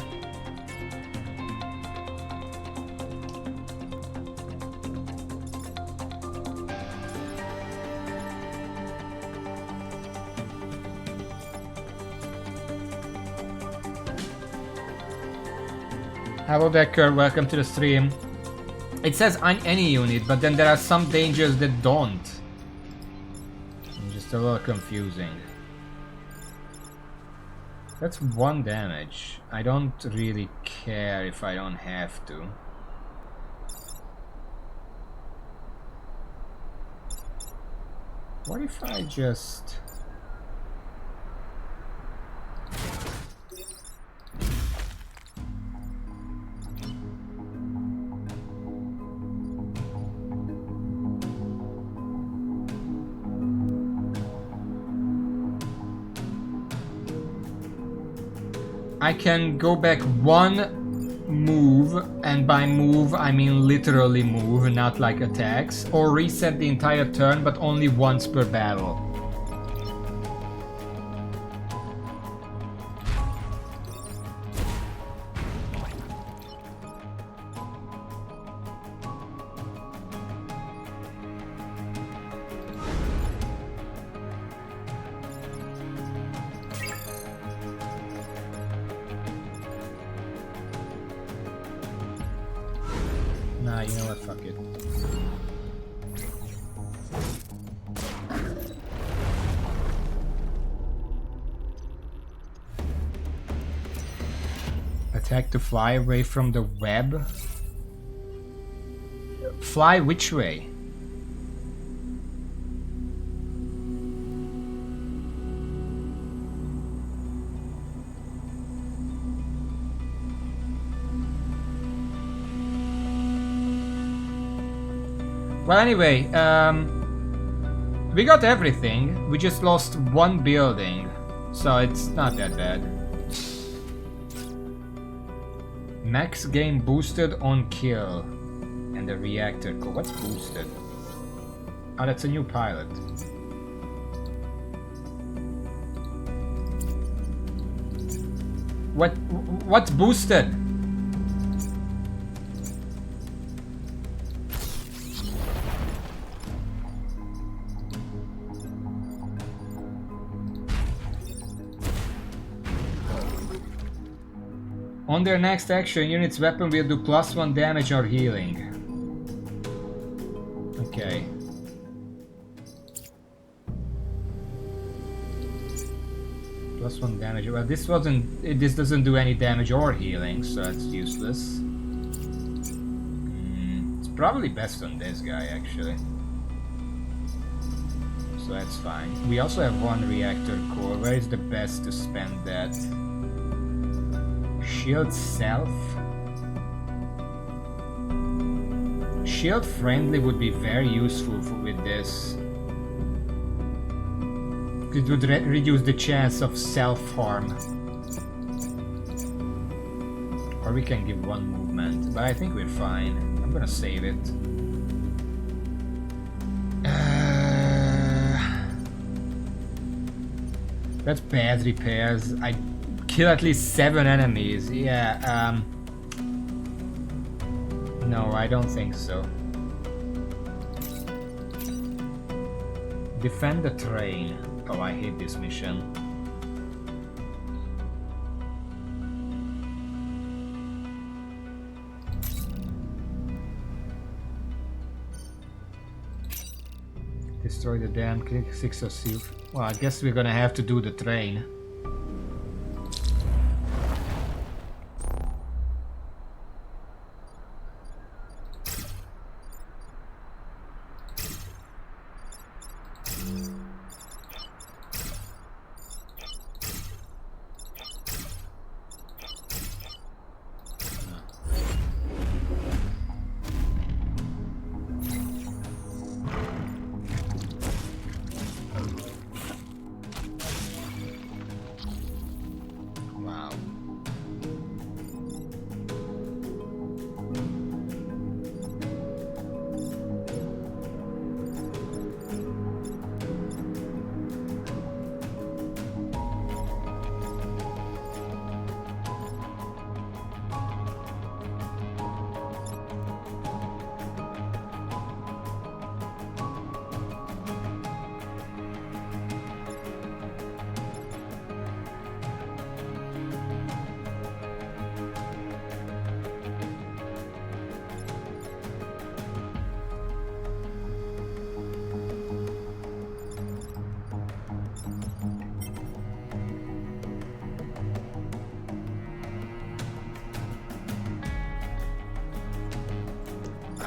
Hello Decker, welcome to the stream. It says on any unit, but then there are some dangers that don't. Just a little confusing. That's 1 damage. I don't really care if I don't have to. What if I just... I can go back 1 move, and by move I mean literally move, not like attacks, or reset the entire turn but only once per battle. Nah, you know what, fuck it. Attack to fly away from the web? Fly which way? Well, anyway, we got everything. We just lost 1 building, so it's not that bad. Max gain boosted on kill, and the reactor core. What's boosted? Oh, that's a new pilot. What's boosted? On their next action, unit's weapon will do +1 damage or healing. Okay. +1 damage. Well, this doesn't do any damage or healing, so it's useless. It's probably best on this guy, actually. So that's fine. We also have 1 reactor core. Where is the best to spend that? Shield self? Shield friendly would be very useful with this. It would reduce the chance of self-harm. Or we can give 1 movement, but I think we're fine. I'm gonna save it. That's bad repairs. I kill at least 7 enemies. Yeah, no, I don't think so. Defend the train. Oh, I hate this mission. Destroy the dam, click 6 or 6. Well, I guess we're gonna have to do the train.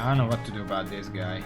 don't know what to do about this guy.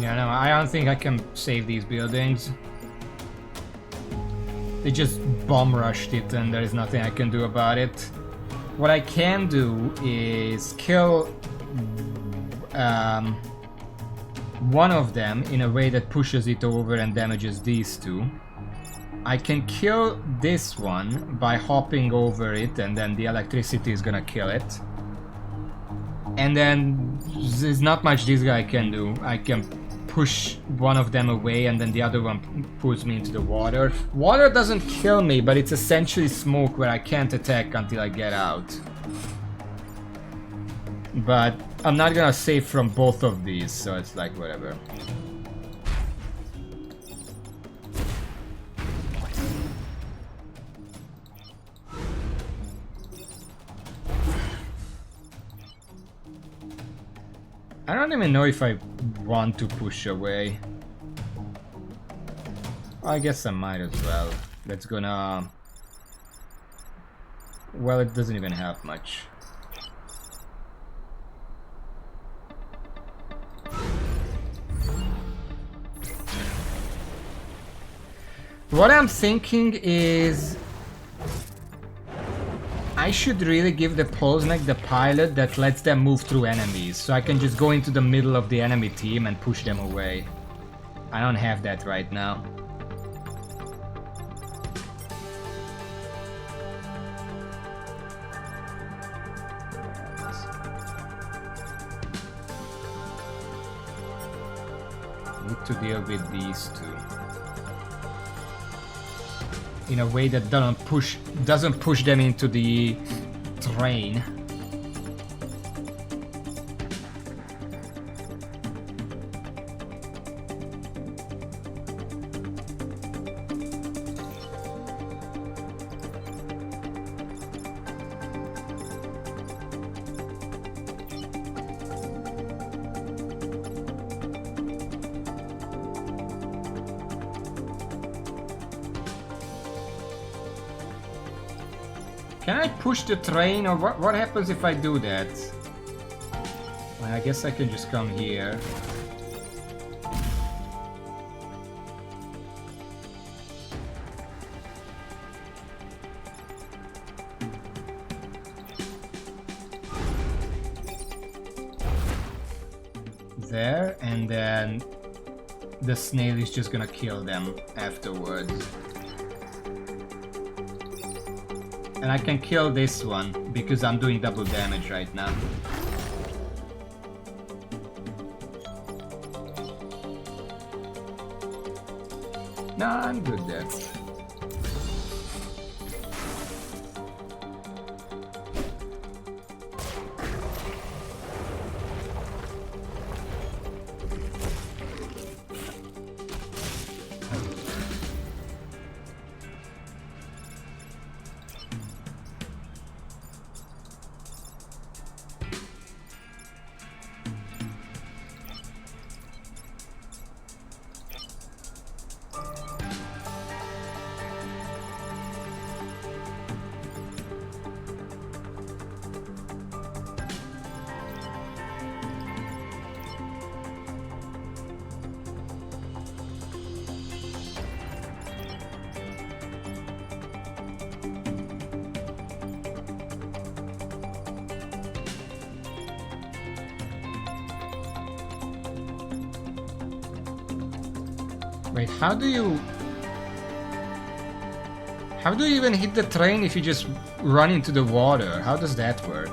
Yeah, no, I don't think I can save these buildings. They just bomb rushed it and there is nothing I can do about it. What I can do is kill one of them in a way that pushes it over and damages these two. I can kill this one by hopping over it and then the electricity is gonna kill it. And then there's not much this guy can do. I can push one of them away and then the other one pulls me into the water. Water doesn't kill me, but it's essentially smoke where I can't attack until I get out. But I'm not gonna save from both of these, so it's like whatever. I don't even know if I want to push away. I guess I might as well. That's gonna... Well, it doesn't even help much. What I'm thinking is... I should really give the Polsnek the pilot that lets them move through enemies, so I can just go into the middle of the enemy team and push them away. I don't have that right now. Need to deal with these two in a way that doesn't push them into the train. Can I push the train, or what happens if I do that? Well, I guess I can just come here. There, and then the snail is just gonna kill them afterwards. And I can kill this one, because I'm doing double damage right now. No, I'm good there. Wait, how do you even hit the train if you just run into the water? How does that work?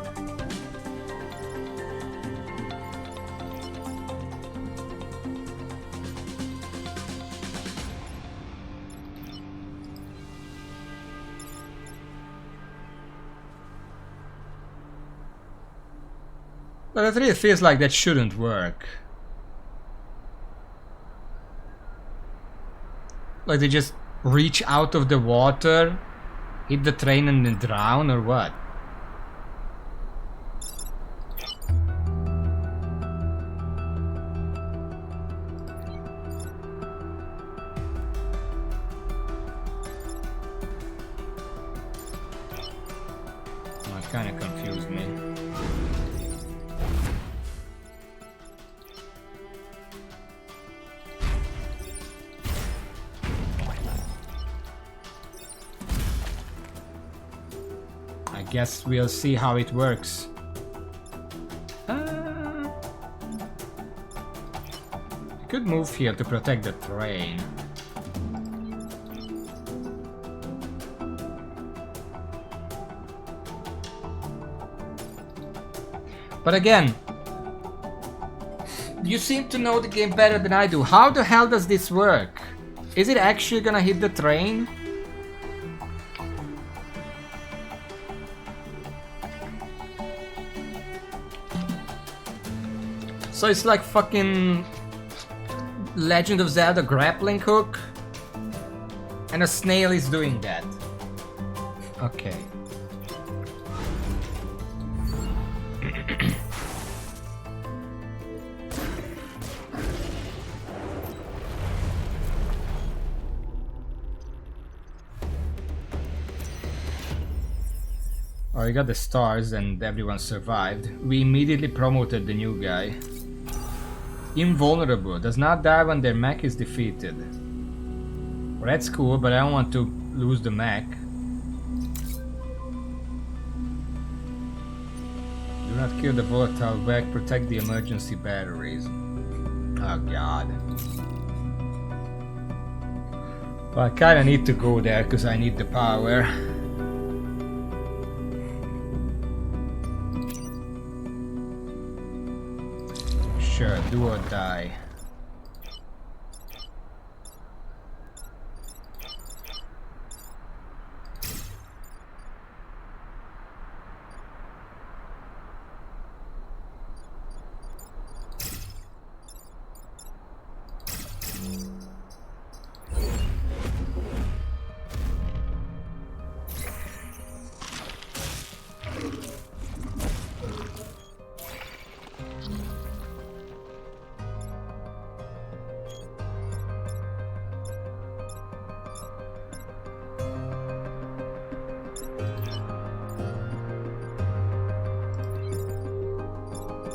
But it really feels like that shouldn't work. Like they just reach out of the water, hit the train and then drown, or what? Oh, it kind of confused me. I guess we'll see how it works. I could move here to protect the train. But again, you seem to know the game better than I do. How the hell does this work? Is it actually gonna hit the train? So it's like fucking Legend of Zelda grappling hook, and a snail is doing that. Okay. Oh, we got the stars and everyone survived. We immediately promoted the new guy. Invulnerable, does not die when their mech is defeated. Well, that's cool, but I don't want to lose the mech. Do not kill the volatile wreck, protect the emergency batteries. Oh god. Well, I kinda need to go there because I need the power. Sure, do or die.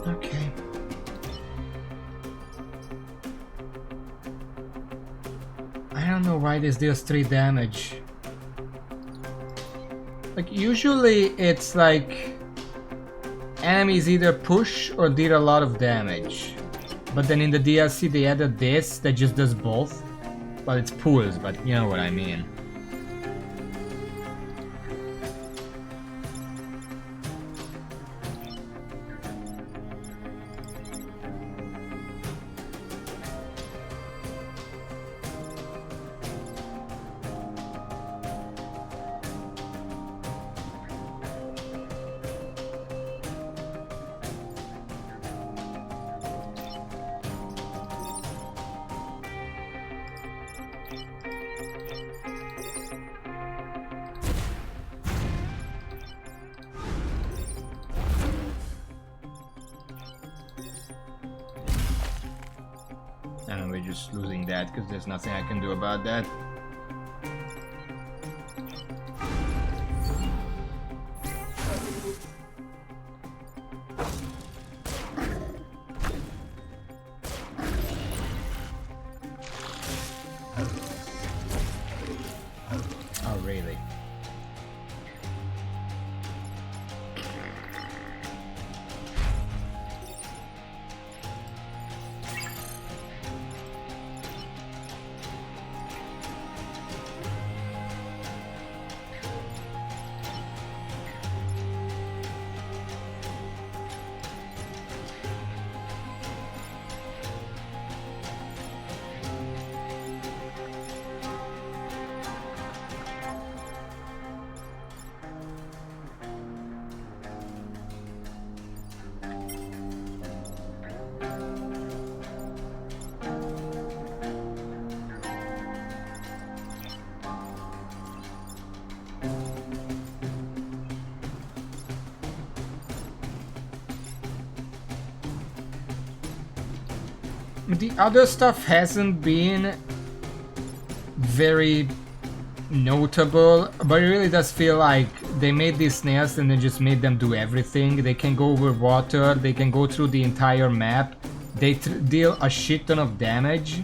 Okay. I don't know why this deals 3 damage. Like, usually it's like enemies either push or deal a lot of damage. But then in the DLC they added this that just does both. Well, it's pulls, but you know what I mean. And we're just losing that because there's nothing I can do about that. Oh, really? The other stuff hasn't been very notable, but it really does feel like they made these snails and then just made them do everything. They can go over water, they can go through the entire map, they deal a shit ton of damage.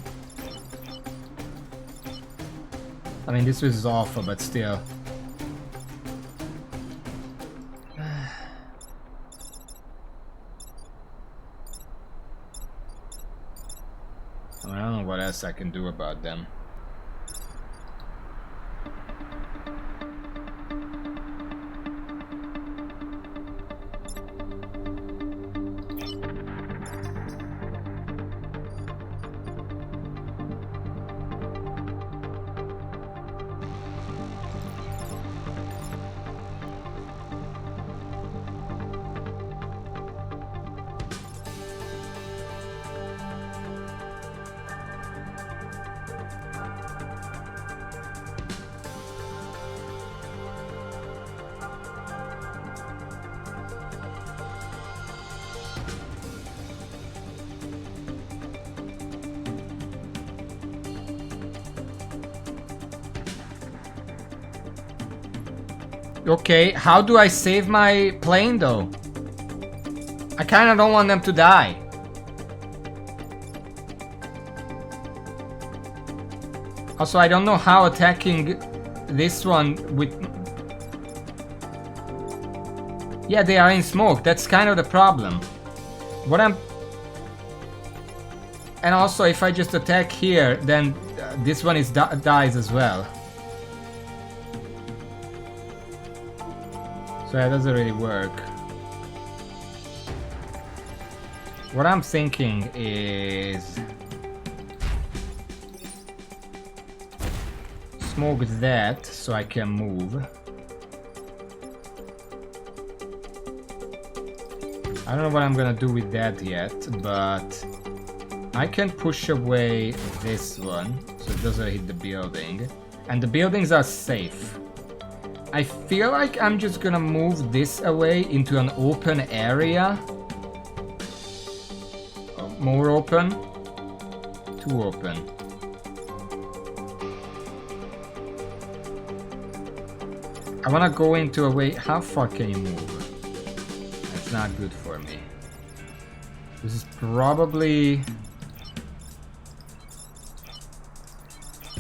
I mean, this was awful, but still. I don't know what else I can do about them. Okay, how do I save my plane though? I kinda don't want them to die. Also, I don't know how attacking this one with... Yeah, they are in smoke, that's kind of the problem. What I'm... And also, if I just attack here, then this one is dies as well. So that doesn't really work. What I'm thinking is... smoke that so I can move. I don't know what I'm gonna do with that yet, but I can push away this one so it doesn't hit the building. And the buildings are safe. I feel like I'm just gonna move this away into an open area. More open. Too open. I wanna go into a way. How far can you move? That's not good for me. This is probably...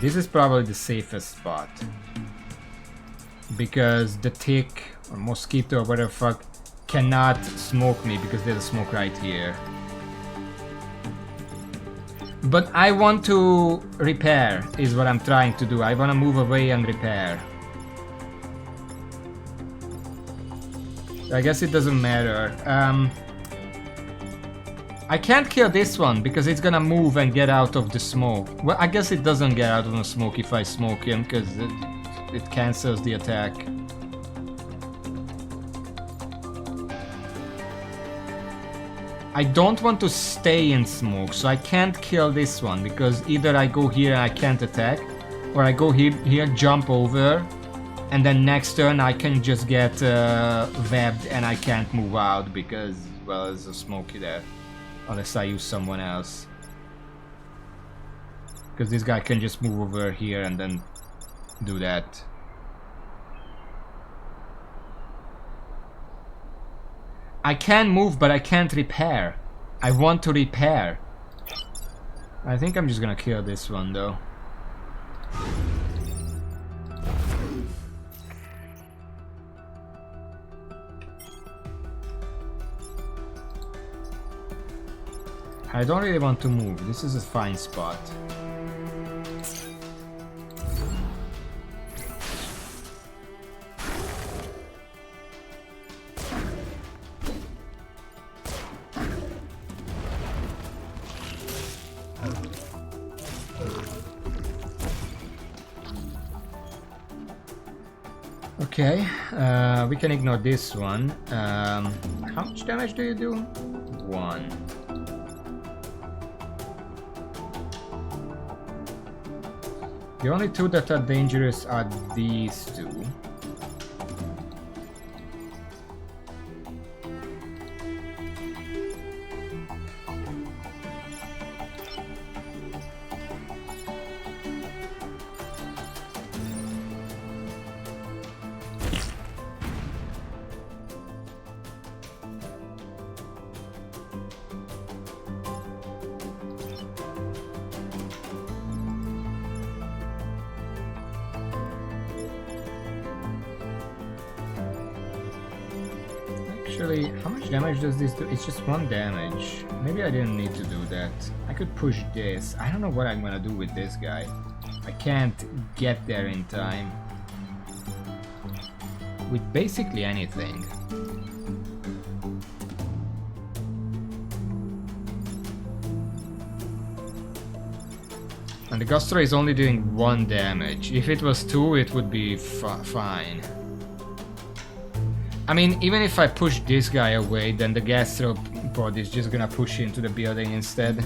This is probably the safest spot. Because the tick or mosquito or whatever fuck cannot smoke me because there's a smoke right here. But I want to repair is what I'm trying to do. I want to move away and repair. I guess it doesn't matter. I can't kill this one because it's gonna move and get out of the smoke. Well, I guess it doesn't get out of the smoke if I smoke him because it cancels the attack. I don't want to stay in smoke, so I can't kill this one because either I go here and I can't attack, or I go here, jump over, and then next turn I can just get webbed and I can't move out because, well, there's a smoky there. Unless I use someone else. Because this guy can just move over here and then do that. I can move, but I can't repair. I want to repair. I think I'm just gonna kill this one though. I don't really want to move. This is a fine spot. Okay, we can ignore this one. How much damage do you do? 1. The only two that are dangerous are these two. Actually, how much damage does this do? It's just 1 damage. Maybe I didn't need to do that. I could push this. I don't know what I'm gonna do with this guy. I can't get there in time. With basically anything. And the Gustra is only doing 1 damage. If it was 2, it would be fine. I mean, even if I push this guy away, then the Gastropod is just gonna push into the building instead.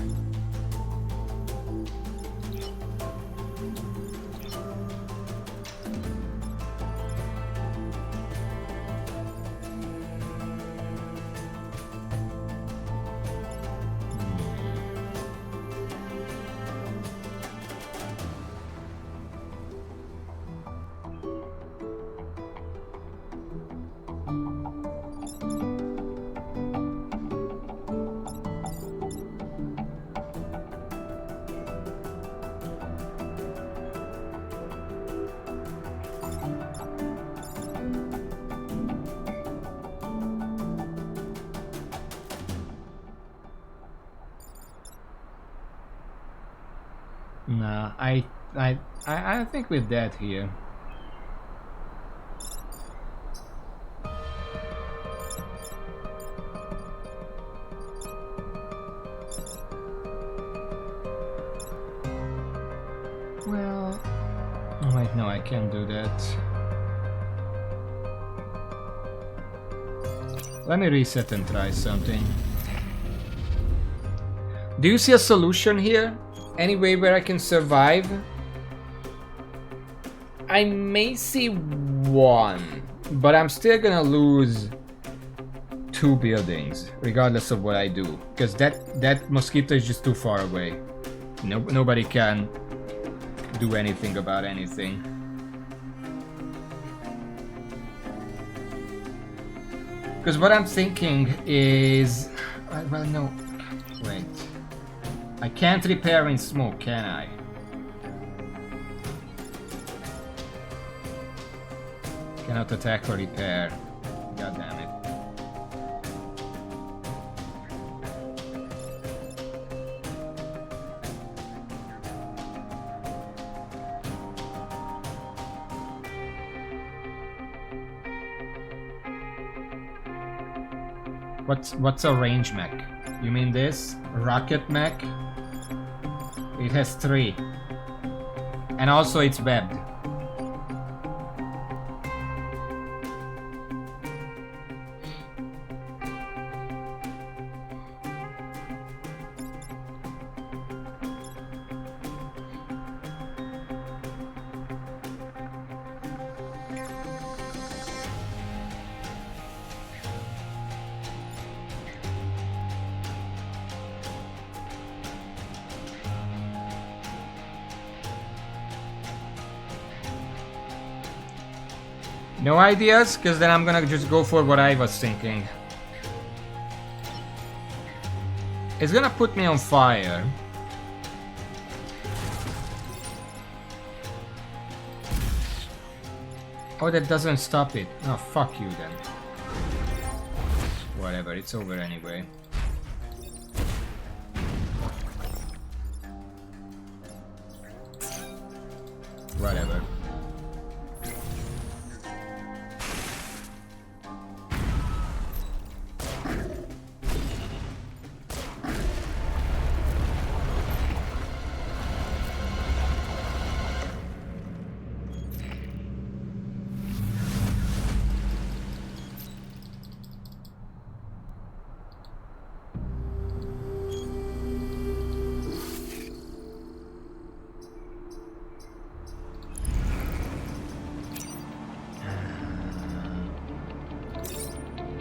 Nah, I think we're dead here. Well, oh wait, no, I can't do that. Let me reset and try something. Do you see a solution here? Any way where I can survive? I may see 1, but I'm still gonna lose 2 buildings, regardless of what I do, because that mosquito is just too far away. Nobody can do anything about anything. Because what I'm thinking is, well, no, wait. I can't repair in smoke, can I? Cannot attack or repair. God damn it. What's a range mech? You mean this? Rocket mech? It has 3. And also it's webbed. No ideas? Because then I'm gonna just go for what I was thinking. It's gonna put me on fire. Oh, that doesn't stop it. Oh, fuck you then. Whatever, it's over anyway. Whatever.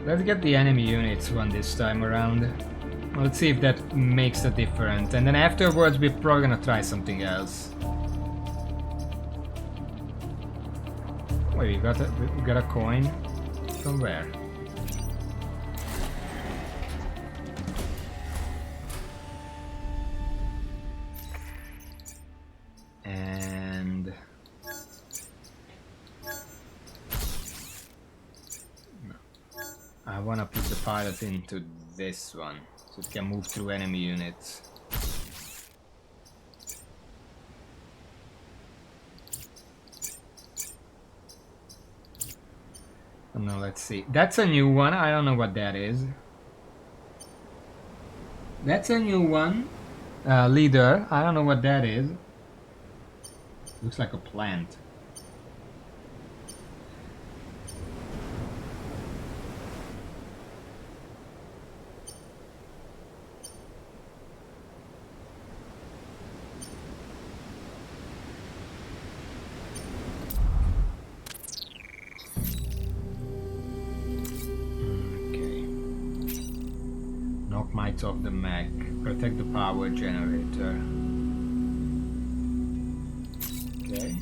Let's get the enemy units one this time around. Let's see if that makes a difference. And then afterwards we're probably gonna try something else. Wait, we got a coin? From where? And... I wanna put the pilot into this one, so it can move through enemy units. No, let's see. That's a new one. I don't know what that is. That's a new one. Leader. I don't know what that is. Looks like a plant. Might of the mech. Protect the power generator. Okay.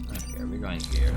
Okay, we're going here.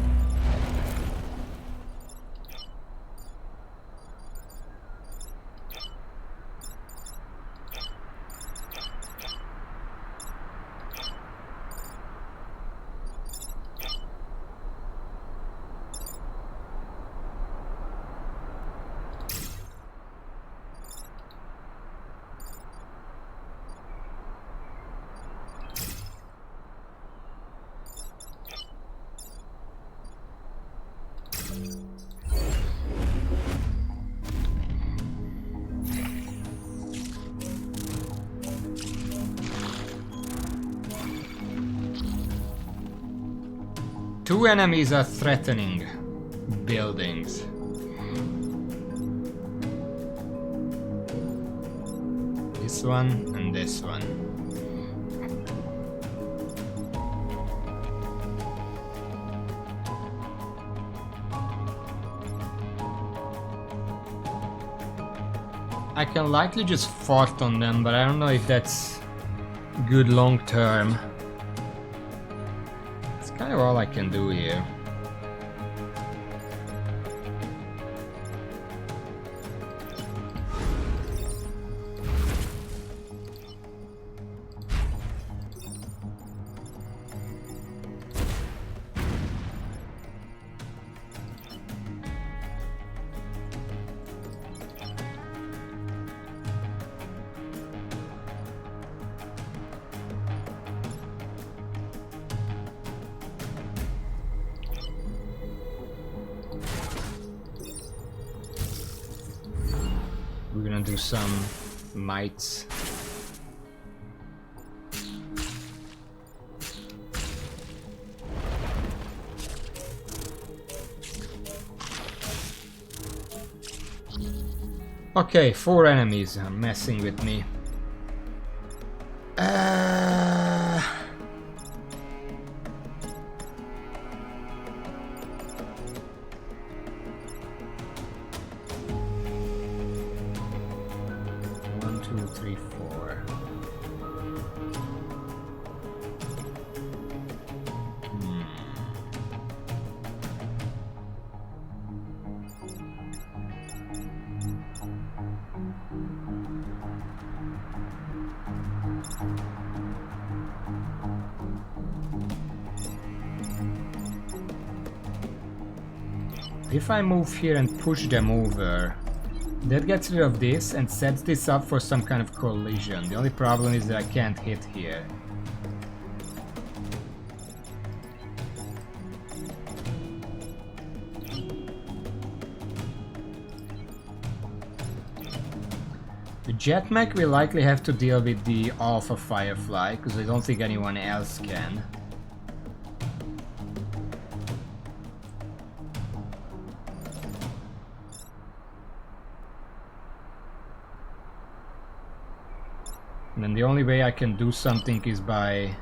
Two enemies are threatening buildings. This one and this one. I can likely just fart on them, but I don't know if that's good long term. Kind of all I can do here. We're gonna do some mites. Okay, 4 enemies are messing with me. If I move here and push them over, that gets rid of this and sets this up for some kind of collision. The only problem is that I can't hit here. The jet mech will likely have to deal with the Alpha Firefly, because I don't think anyone else can. And then the only way I can do something is by...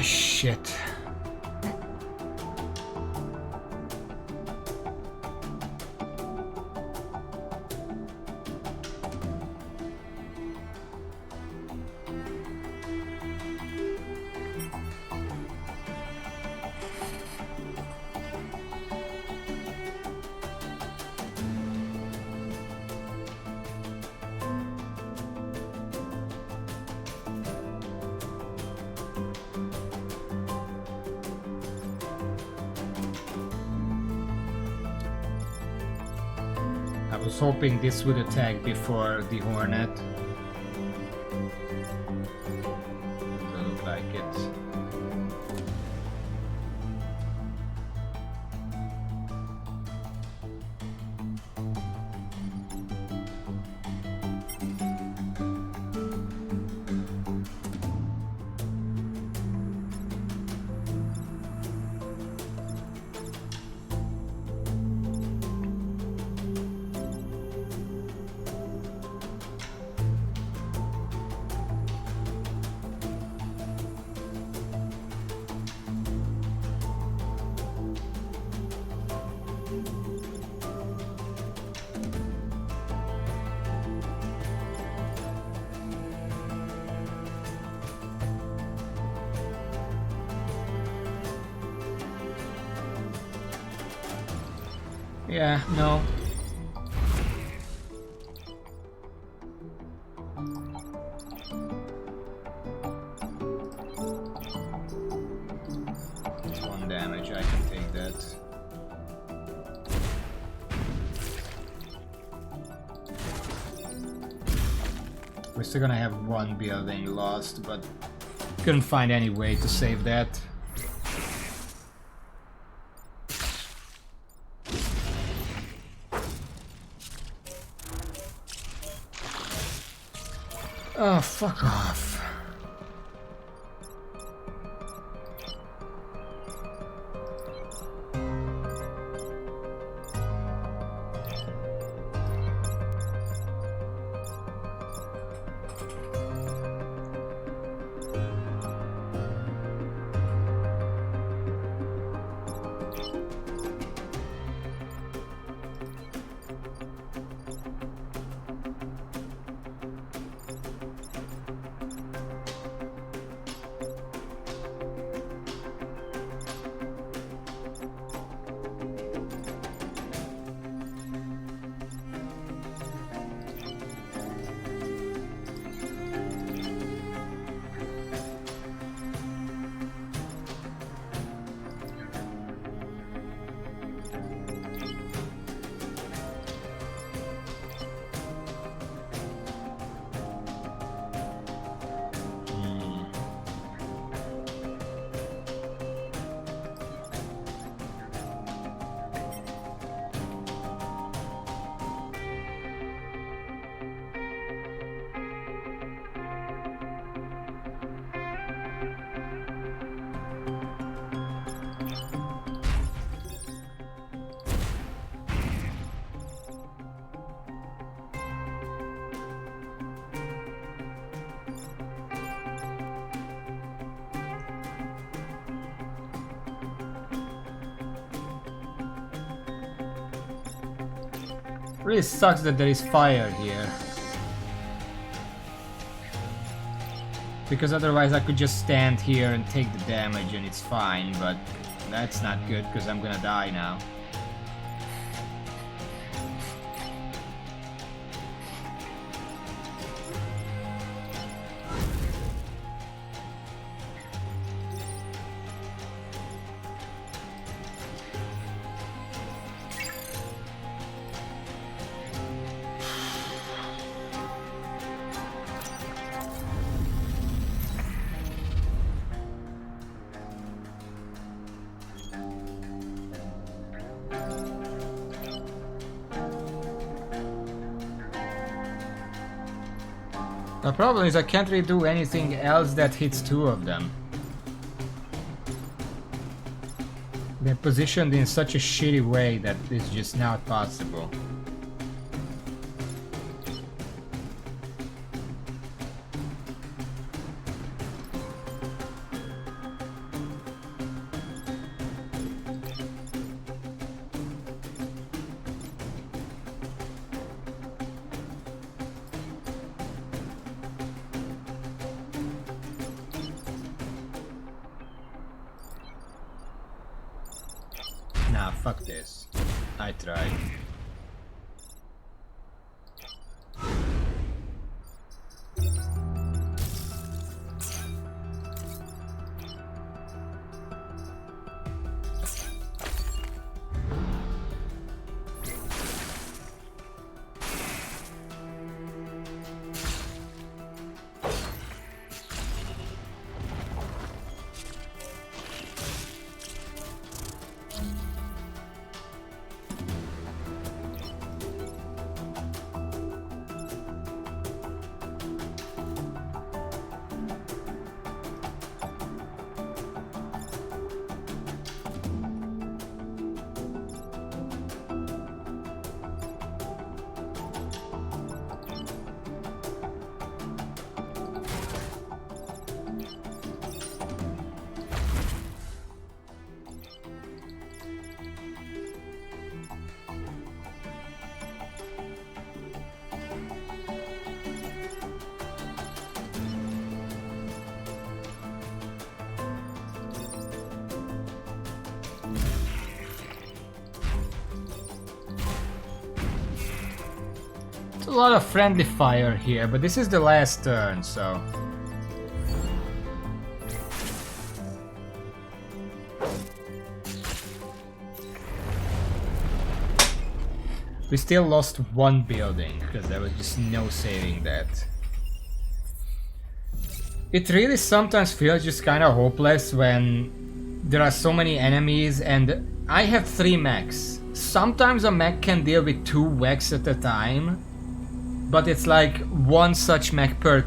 Shit. I was hoping this would attack before the Hornet. Doesn't look like it. Yeah, no. One damage, I can take that. We're still gonna have one building lost, but couldn't find any way to save that. Oh, fuck off. Really sucks that there is fire here. Because otherwise I could just stand here and take the damage and it's fine, but that's not good because I'm gonna die now. The problem is I can't really do anything else that hits two of them. They're positioned in such a shitty way that it's just not possible. fuck this. I tried. A lot of friendly fire here, but this is the last turn, so... We still lost one building, because there was just no saving that. It really sometimes feels just kind of hopeless when there are so many enemies, and I have 3 mechs. Sometimes a mech can deal with 2 Vex at a time, but it's like 1 such mech per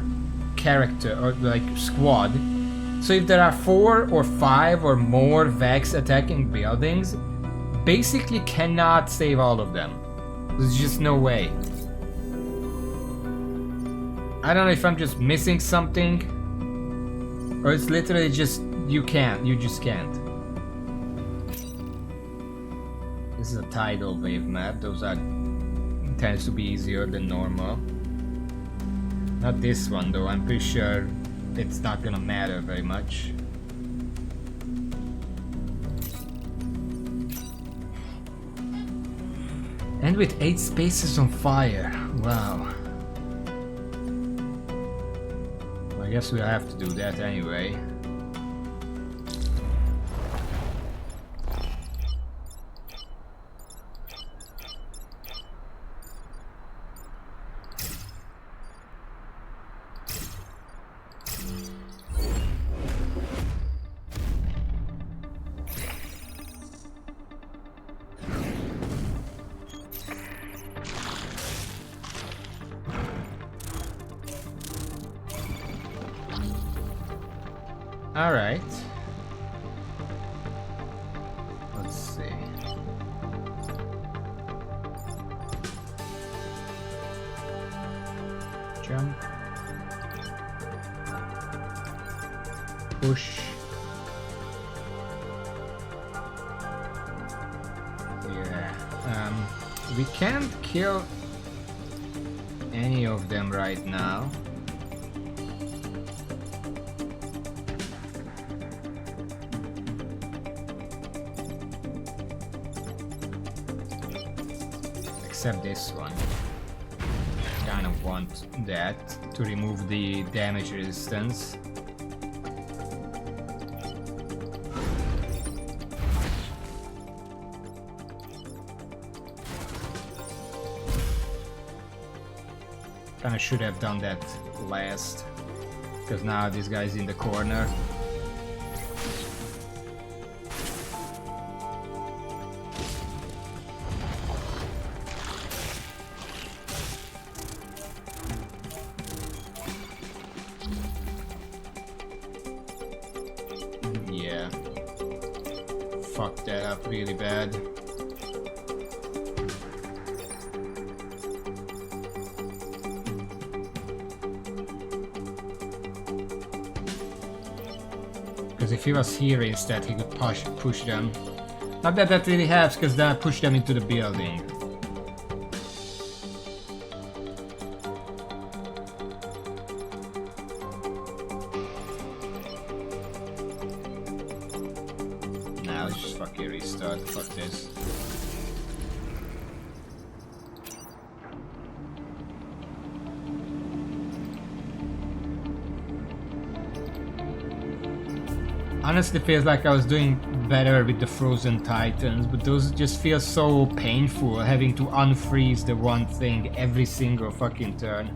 character, or like squad. So if there are 4 or 5 or more Vex attacking buildings, basically cannot save all of them. There's just no way. I don't know if I'm just missing something, or it's literally just you just can't. This is a tidal wave map. Those are tends to be easier than normal. Not this one though, I'm pretty sure it's not gonna matter very much. And with 8 spaces on fire, wow. Well, I guess we'll have to do that anyway. All right. Let's see. Jump. Push. Yeah. We can't kill any of them right now. Except this one. Kind of want that to remove the damage resistance. Kinda should have done that last, because now this guy's in the corner. Yeah. Fucked that up really bad. Because if he was here instead, he could push them. Not that that really helps, because that pushed them into the building. Now just fucking restart. Fuck this. Honestly feels like I was doing better with the Frozen Titans, but those just feel so painful, having to unfreeze the one thing every single fucking turn.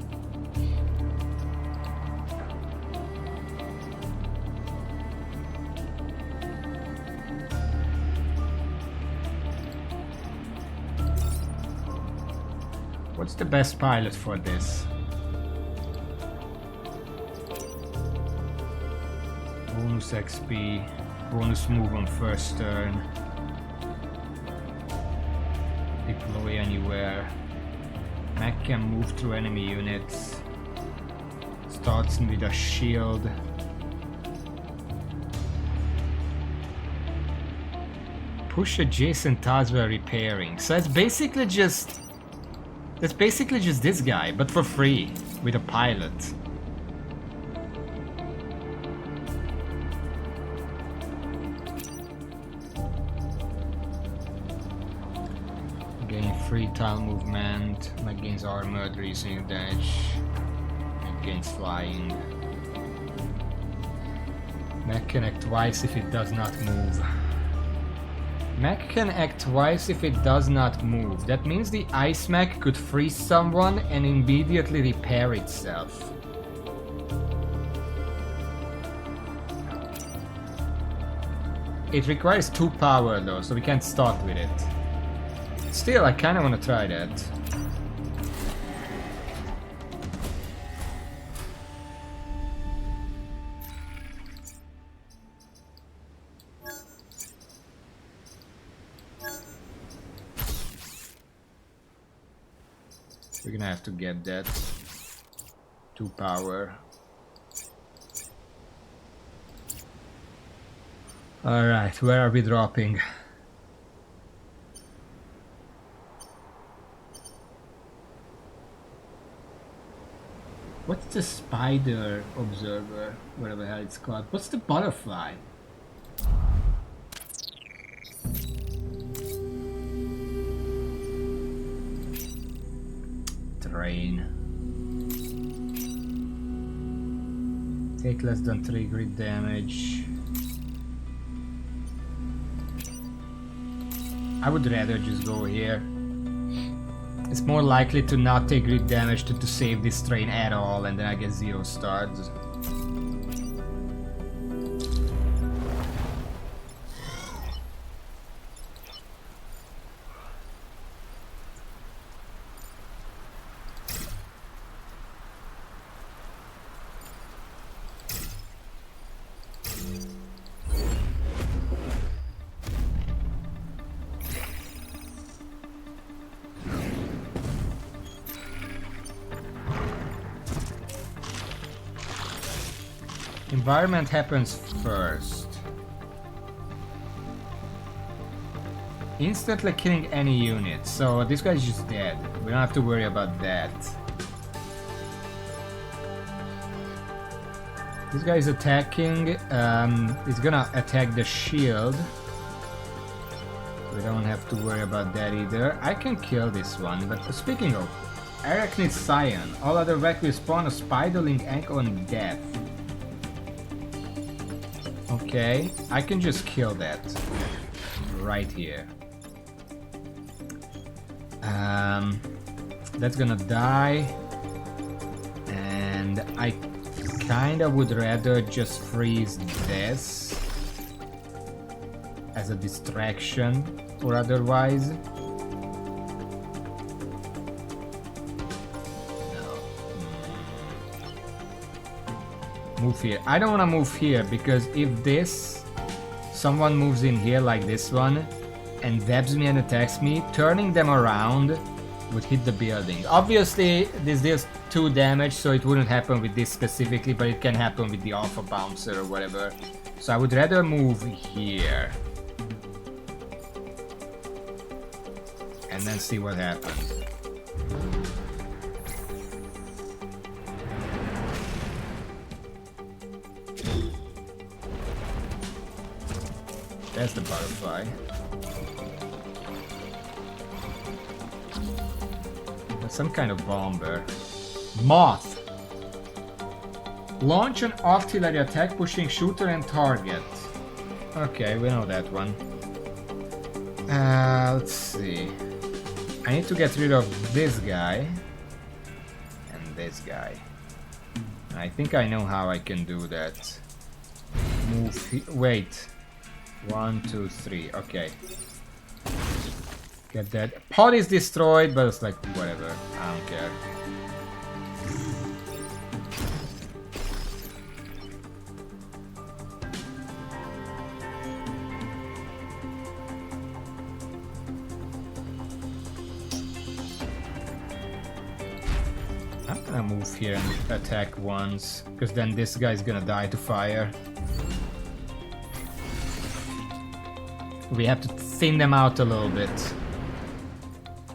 What's the best pilot for this? Bonus XP, bonus move on first turn, deploy anywhere, mech can move through enemy units, starts with a shield, push adjacent tiles while repairing. So that's basically just this guy, but for free, with a pilot. Gain free tile movement, mech gains armored, reasoning damage, mech gains flying. Mech can act twice if it does not move. Mech can act twice if it does not move. That means the ice mech could freeze someone and immediately repair itself. It requires 2 power though, so we can't start with it. Still, I kinda wanna try that. We're gonna have to get that. 2 power. Alright, where are we dropping? What's the spider observer? Whatever the hell it's called. What's the butterfly? Terrain. Take less than 3 grid damage. I would rather just go here. It's more likely to not take grid damage to save this train at all, and then I get 0 stars. Environment happens first. Instantly killing any unit, so this guy's just dead. We don't have to worry about that. This guy is attacking, he's gonna attack the shield. We don't have to worry about that either. I can kill this one, but speaking of, Arachnid Scion. All other wreck will spawn a Spiderling ankle on death. Okay, I can just kill that right here. That's gonna die, and I kinda would rather just freeze this as a distraction or otherwise. Move here. I don't want to move here because if someone moves in here like this one and webs me and attacks me, turning them around would hit the building. Obviously this deals 2 damage, so it wouldn't happen with this specifically, but it can happen with the Alpha Bouncer or whatever. So I would rather move here and then see what happens. There's the butterfly. That's some kind of bomber. Moth. Launch an artillery attack pushing shooter and target. Okay, we know that one. Let's see. I need to get rid of this guy. And this guy. I think I know how I can do that. Move. Wait. 1, 2, 3. Okay. Get that. Pod is destroyed, but it's like, whatever. I don't care. I'm gonna move here and attack once, because then this guy's gonna die to fire. We have to thin them out a little bit.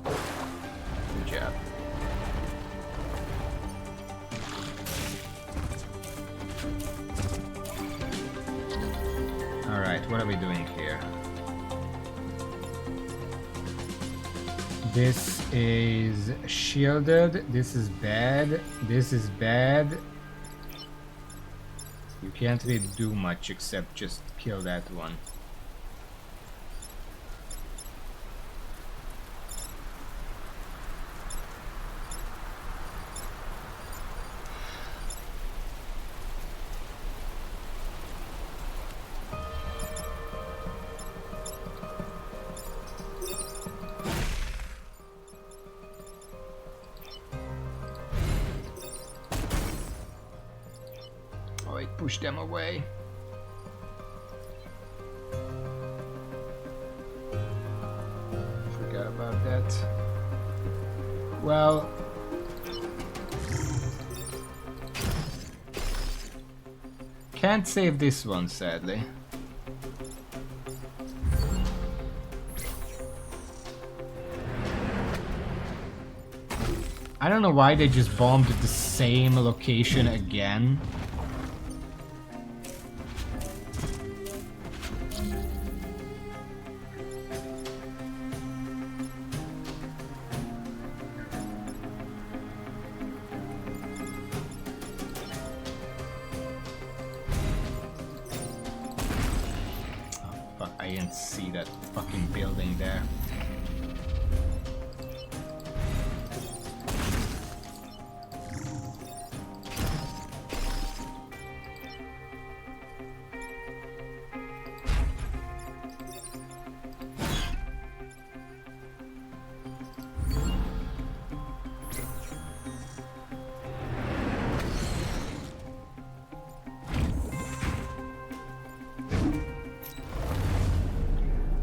Good job. Alright, what are we doing here? This is shielded, this is bad, this is bad. You can't really do much except just kill that one. Push them away. Forgot about that. Well, can't save this one, sadly. I don't know why they just bombed the same location again. I didn't see that fucking building there.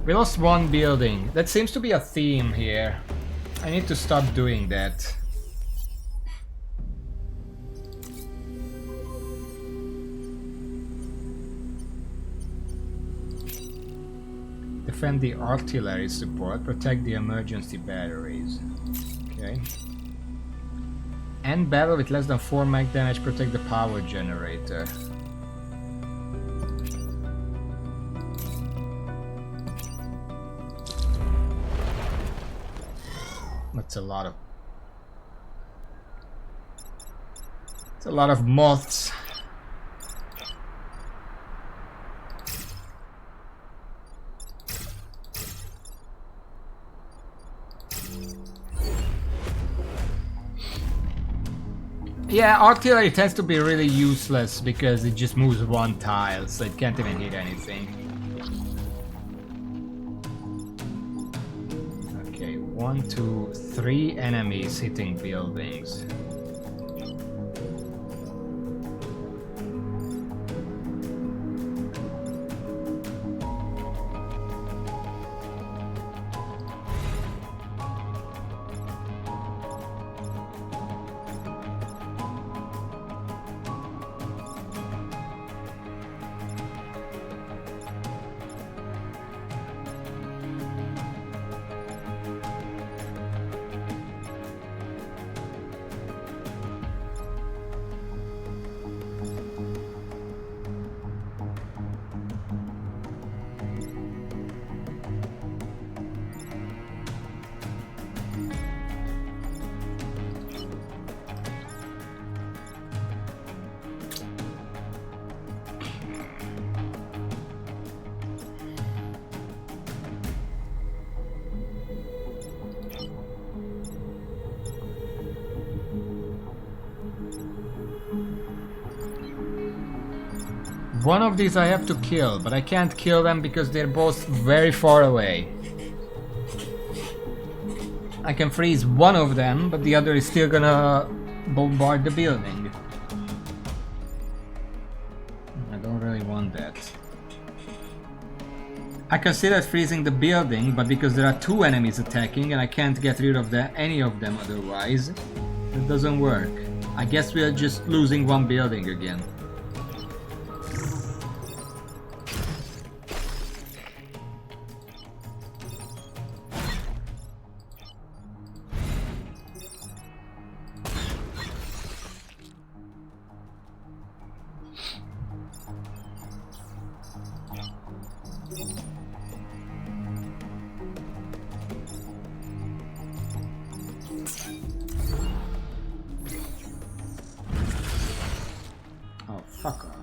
We lost one building. That seems to be a theme here. I need to stop doing that. Defend the artillery support, protect the emergency batteries. Okay. End battle with less than 4 mag damage, protect the power generator. That's a lot of... It's a lot of moths. Yeah, artillery tends to be really useless because it just moves one tile, so it can't even hit anything. Okay, 1, 2, 3 enemies hitting buildings. One of these I have to kill, but I can't kill them because they're both very far away. I can freeze one of them, but the other is still gonna bombard the building. I don't really want that. I considered freezing the building, but because there are two enemies attacking and I can't get rid of any of them otherwise, it doesn't work. I guess we are just losing one building again. Fuck off.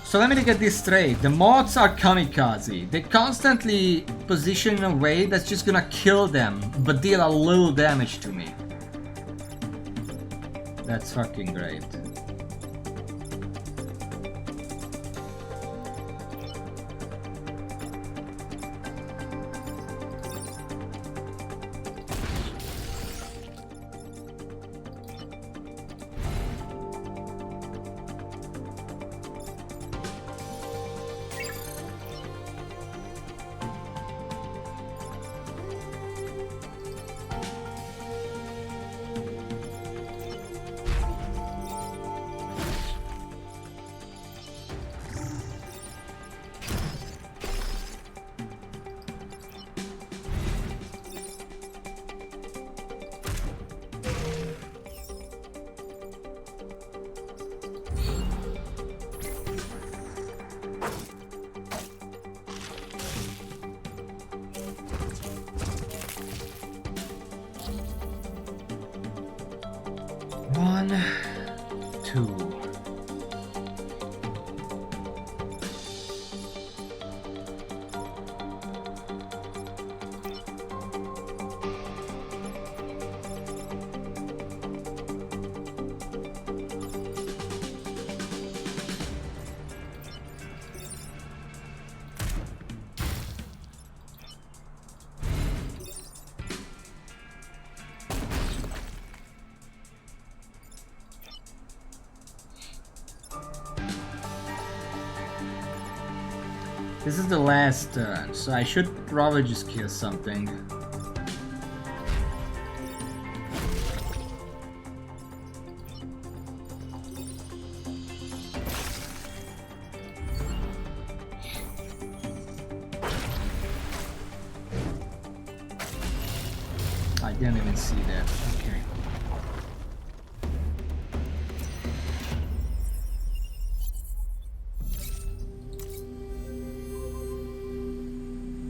So let me get this straight. The mods are kamikaze. They constantly position in a way that's just gonna kill them, but deal a little damage to me. That's fucking great. One, two. This is the last turn, so I should probably just kill something. I didn't even see that. Okay.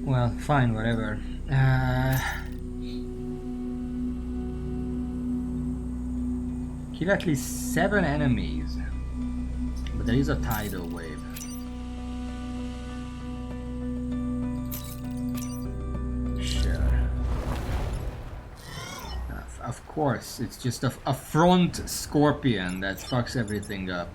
Well, fine, whatever. Kill at least 7 enemies. But there is a tidal wave. Sure. Of course, it's just a front scorpion that fucks everything up.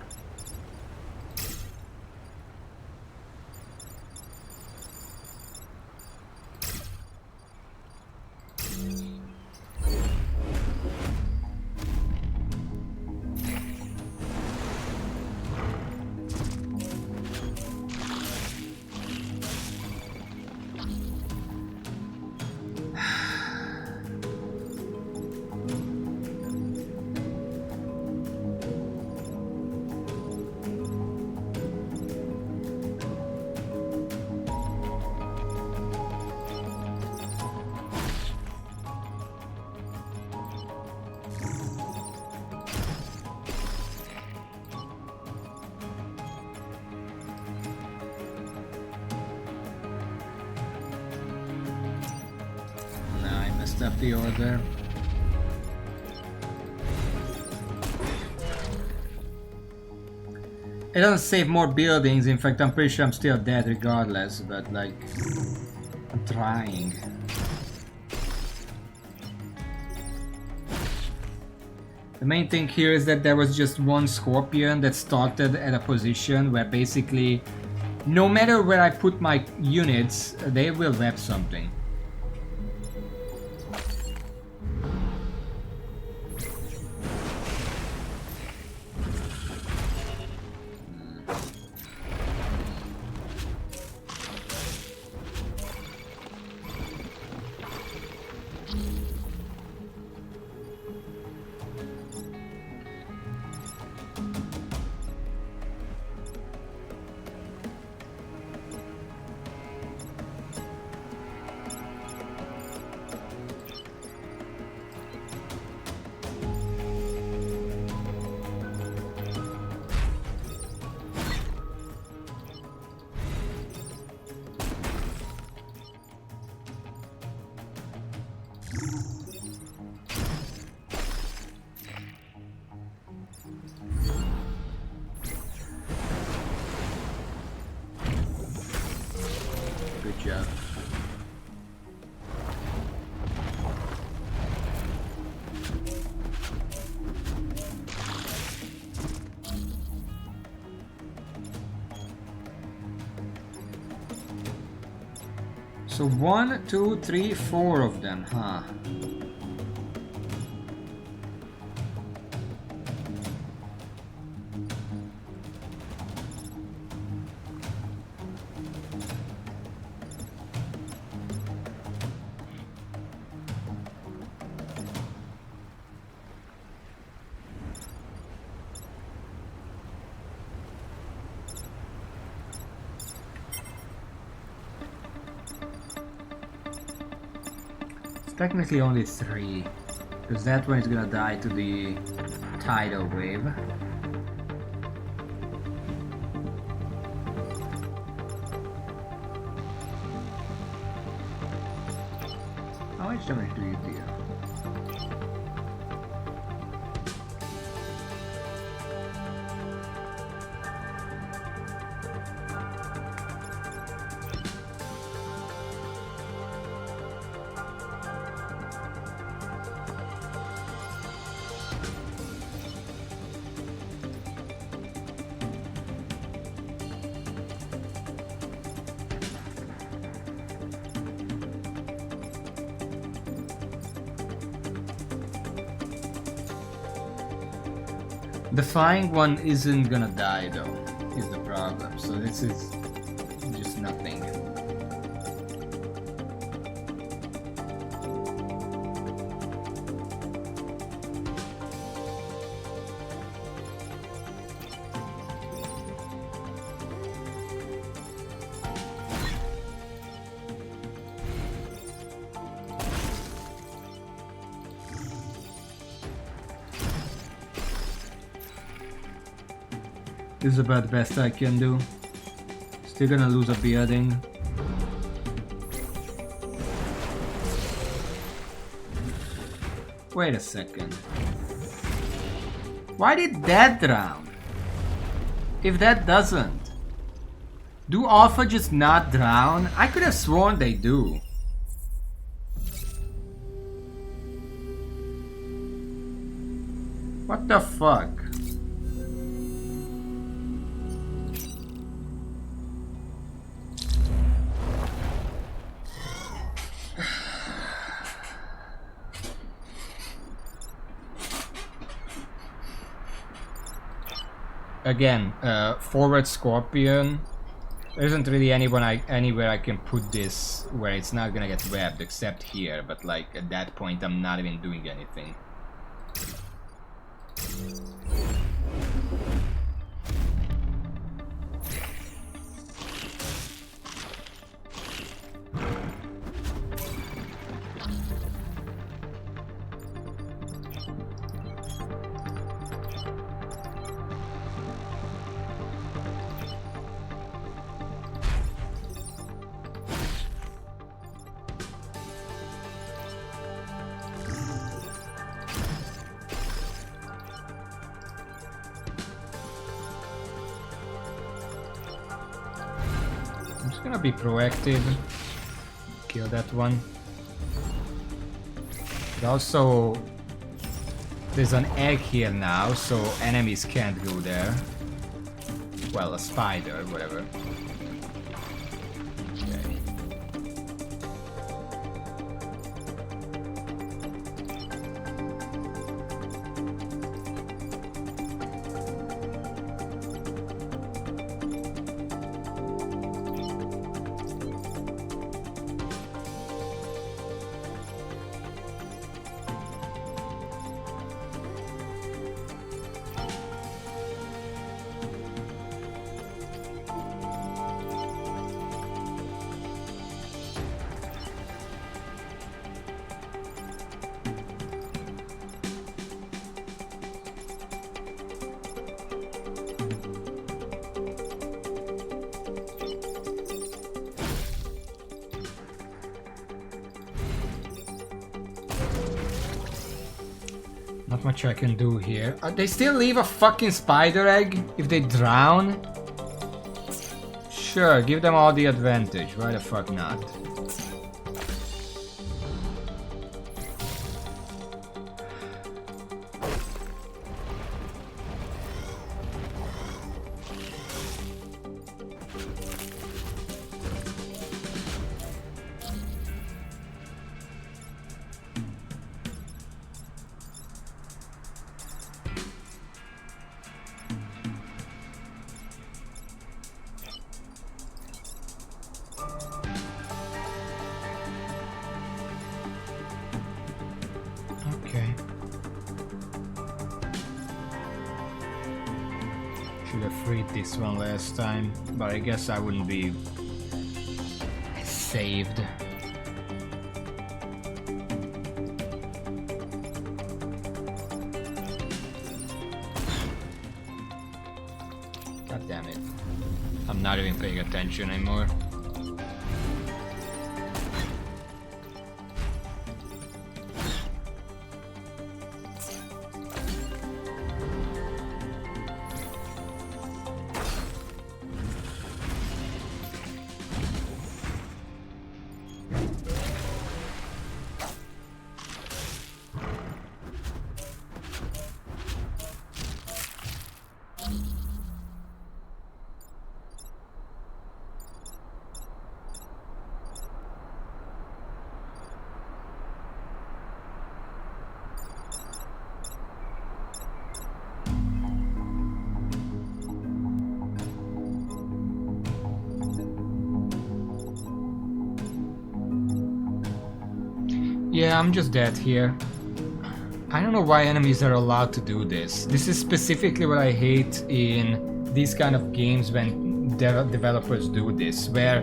messed up the order. It doesn't save more buildings, in fact I'm pretty sure I'm still dead regardless, but like, I'm trying. The main thing here is that there was just one Scorpion that started at a position where basically, no matter where I put my units, they will web something. Good job. So 1, 2, 3, 4 of them, huh? Technically only 3, because that one is gonna die to the tidal wave. How much damage do you deal? The flying one isn't gonna die though, is the problem. So this is just nothing. This is about the best I can do. Still gonna lose a building. Wait a second. Why did that drown? If that doesn't. Do Alpha just not drown? I could have sworn they do. What the fuck? Again, forward Scorpion. There isn't really anywhere I can put this where it's not gonna get webbed except here, but like at that point I'm not even doing anything. gonna be proactive. Kill that one. But also, there's an egg here now, so enemies can't go there. Well, a spider, whatever. Okay. Not much I can do here. They still leave a fucking spider egg if they drown? Sure, give them all the advantage. Why the fuck not? Should have freed this one last time, but I guess I wouldn't be saved. God damn it. I'm not even paying attention anymore. Yeah, I'm just dead here. I don't know why enemies are allowed to do this. This is specifically what I hate in these kind of games when developers do this, where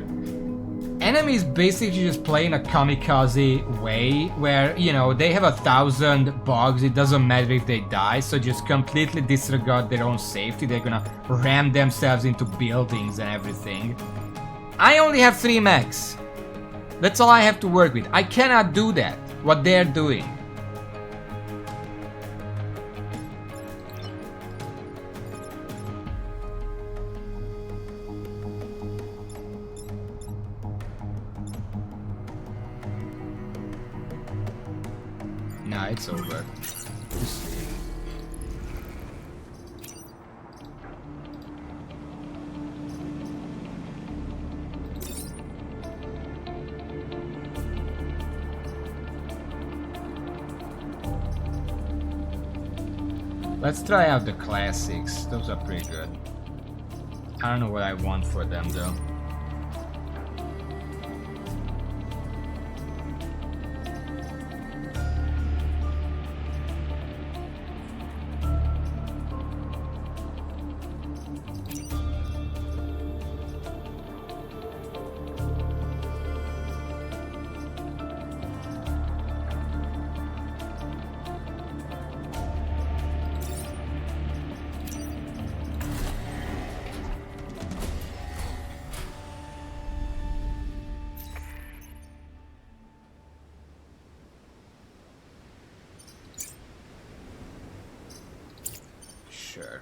enemies basically just play in a kamikaze way, where, you know, they have 1,000 bugs, it doesn't matter if they die, so just completely disregard their own safety. They're gonna ram themselves into buildings and everything. I only have 3 mechs. That's all I have to work with. I cannot do that, what they're doing. Nah, it's over. Let's try out the classics. Those are pretty good. I don't know what I want for them though. Sure.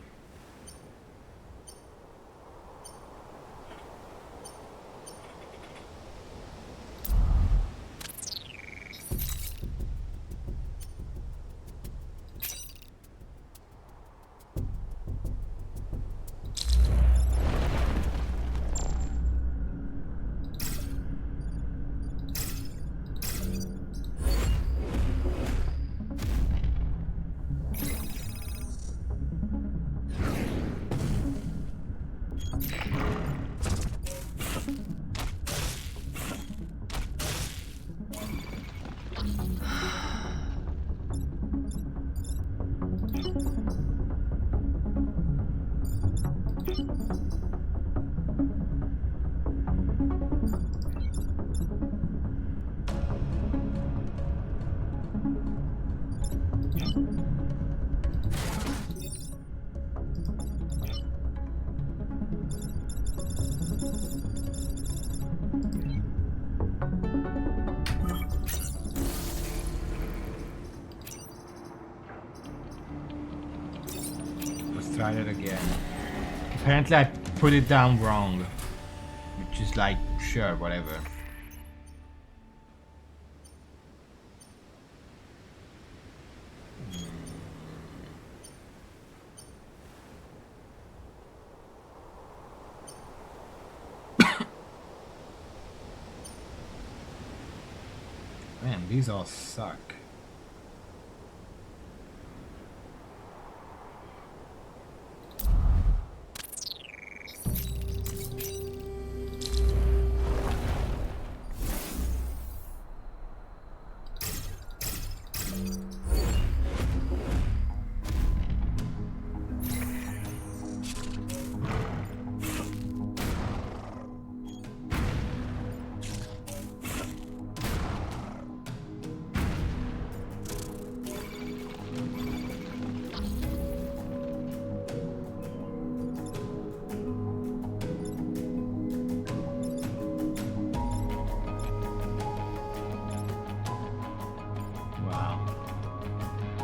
try that again. Apparently I put it down wrong. Which is like, sure, whatever. Man, these all suck.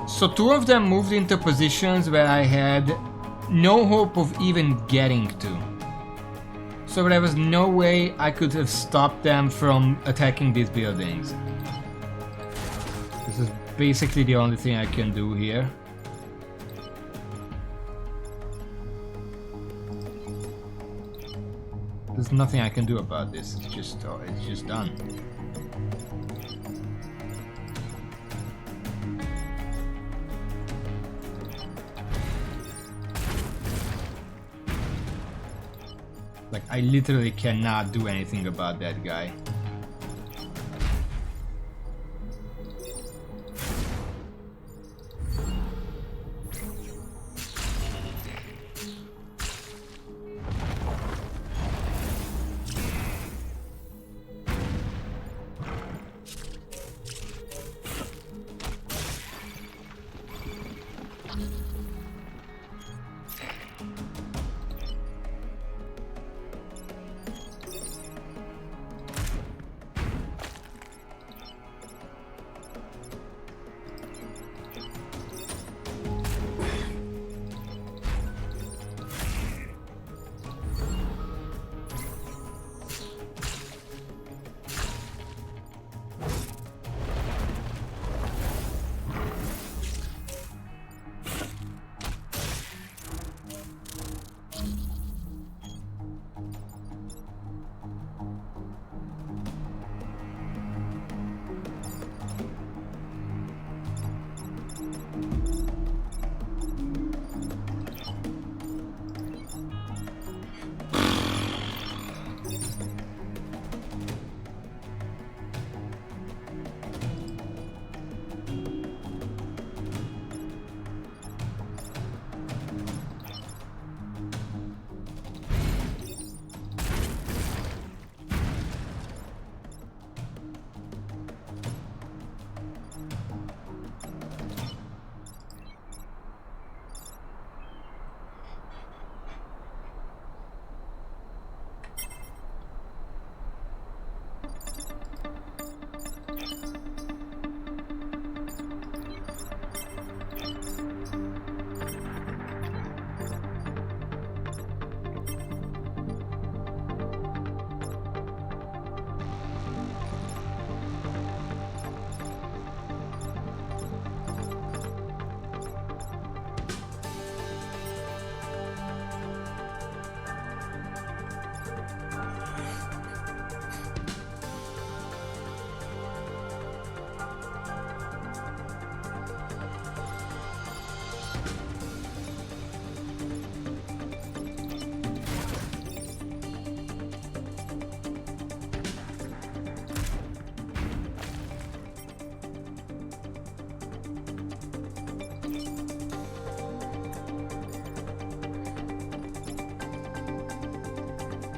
So two of them moved into positions where I had no hope of even getting to. So there was no way I could have stopped them from attacking these buildings. This is basically the only thing I can do here. There's nothing I can do about this. It's just done. Like, I literally cannot do anything about that guy.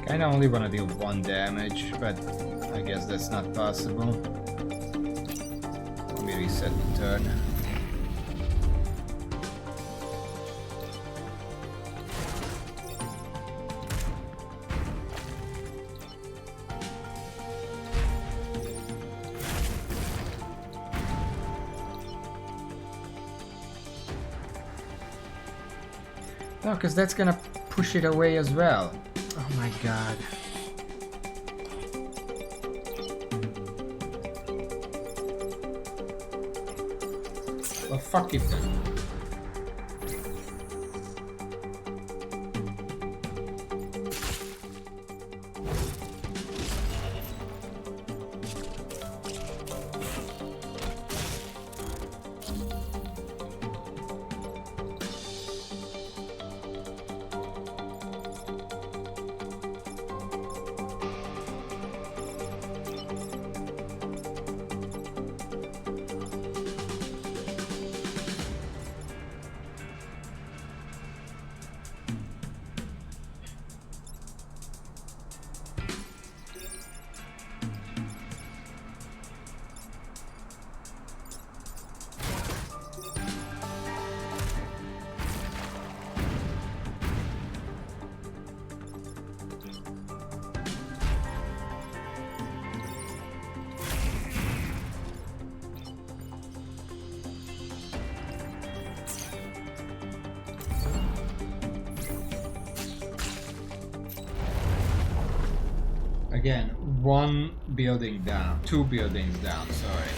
Kinda only wanna deal 1 damage, but I guess that's not possible. Let me reset the turn. No, because that's gonna push it away as well. Oh my god. Well, fuck it then. Again, one building down, two buildings down, sorry.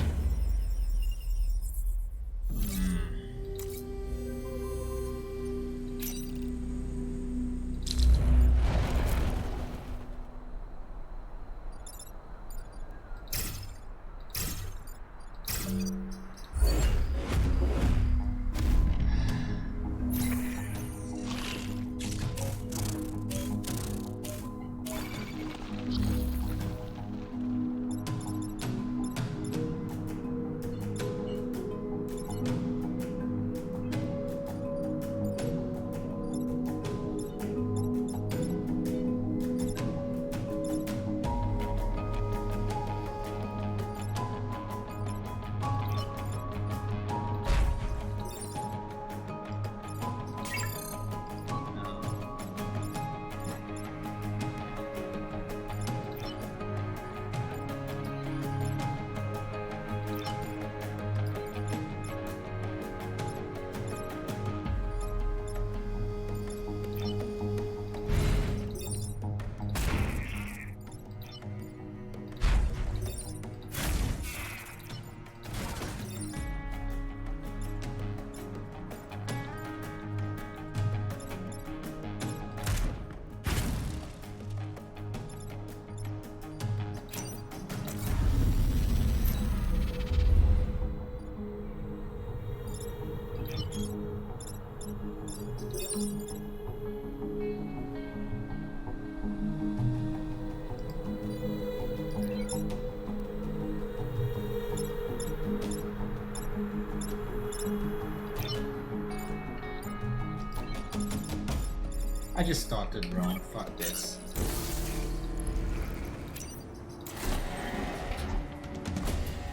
I just started wrong, fuck this.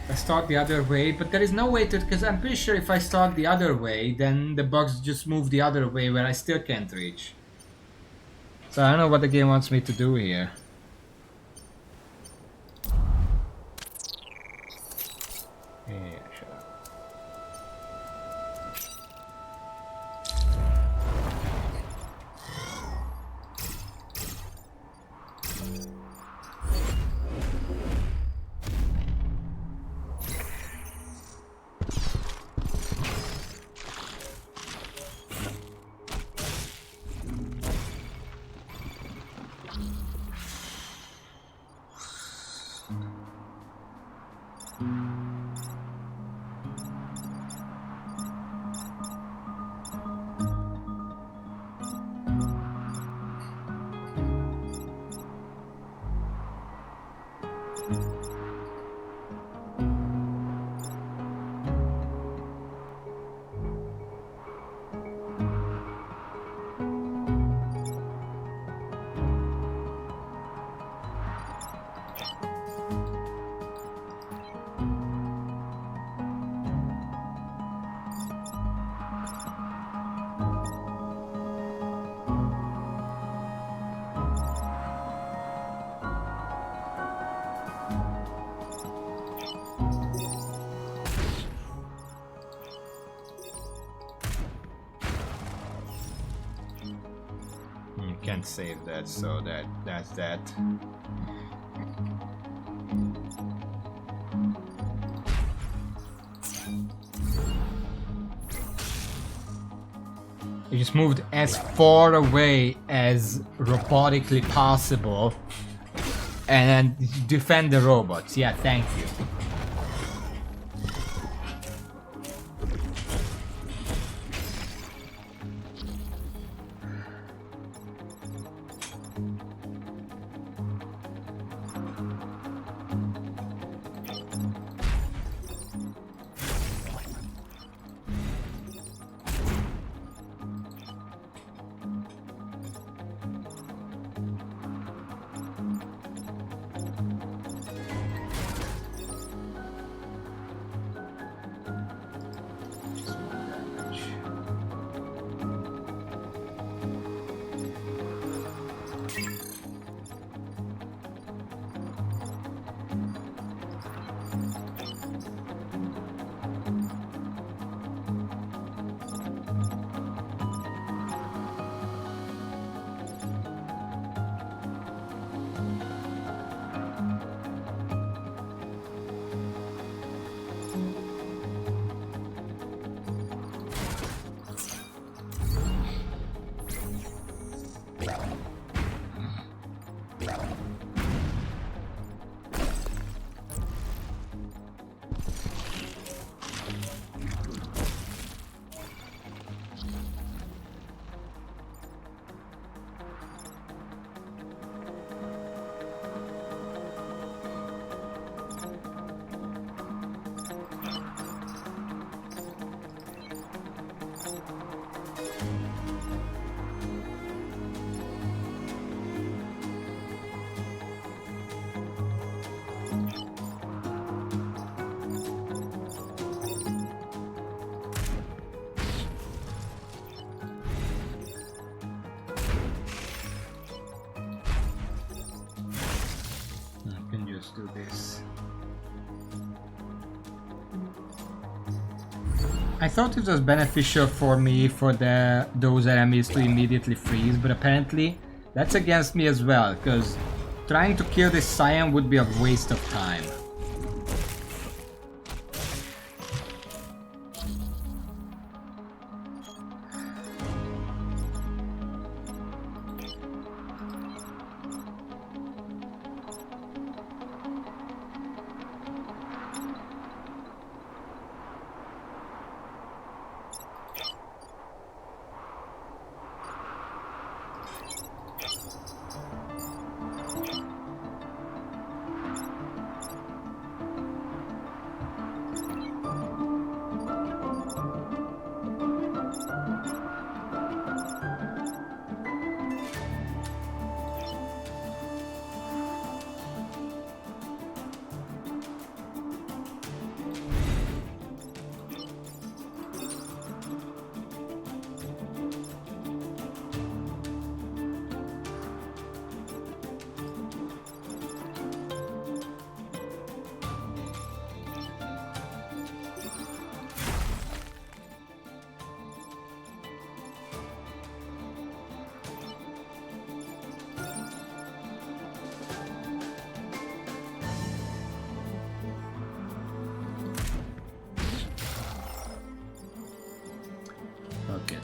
I start the other way, but there is no way to, because I'm pretty sure if I start the other way, then the bugs just move the other way where I still can't reach. So I don't know what the game wants me to do here. Yeah, shut up. can't save that, so that's that. I just moved as far away as robotically possible and defend the robots. Yeah, thank you. Do this. I thought it was beneficial for me for those enemies to immediately freeze, but apparently that's against me as well, because trying to kill this Cyan would be a waste of time. Okay.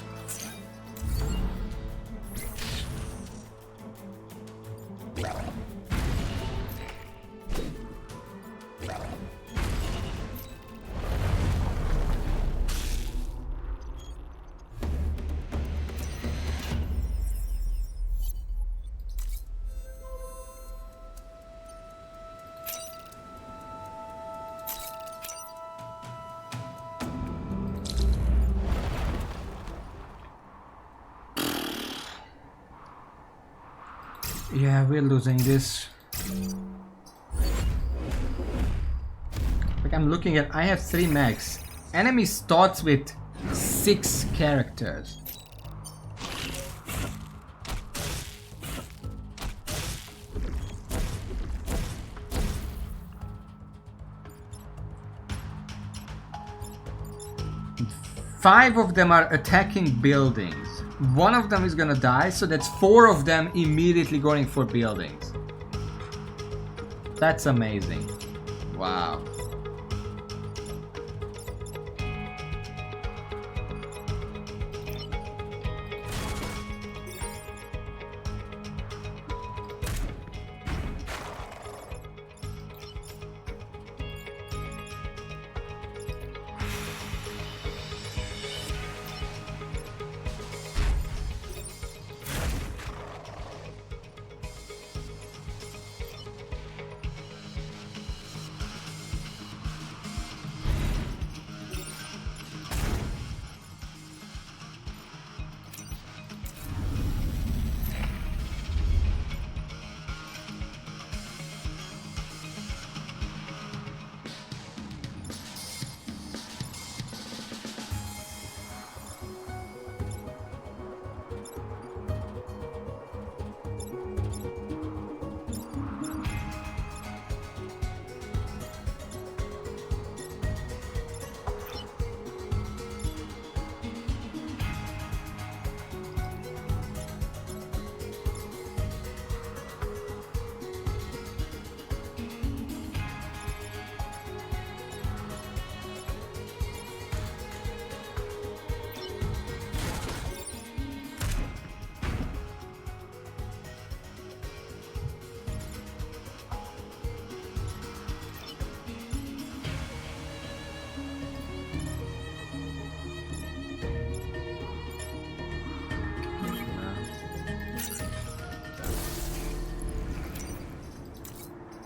Yeah, we're losing this. Like I'm looking at, I have 3 mechs. Enemy starts with 6 characters. Five of them are attacking buildings. one of them is gonna die, so that's 4 of them immediately going for buildings. That's amazing. Wow.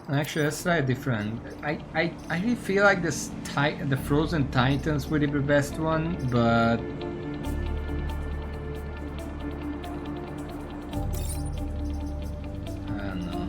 Actually, let's try different. I really feel like the Frozen Titans would be the best one, but I don't know.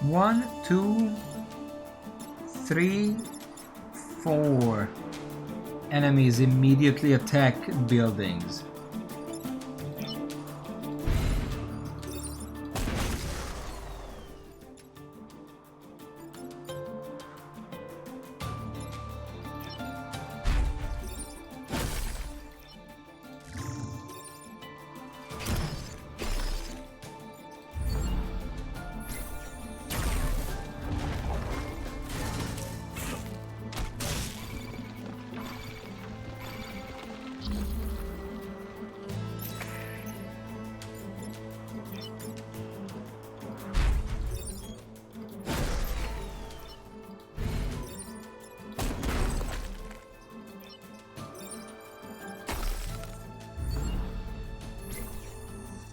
One, two, three, 4 enemies immediately attack buildings.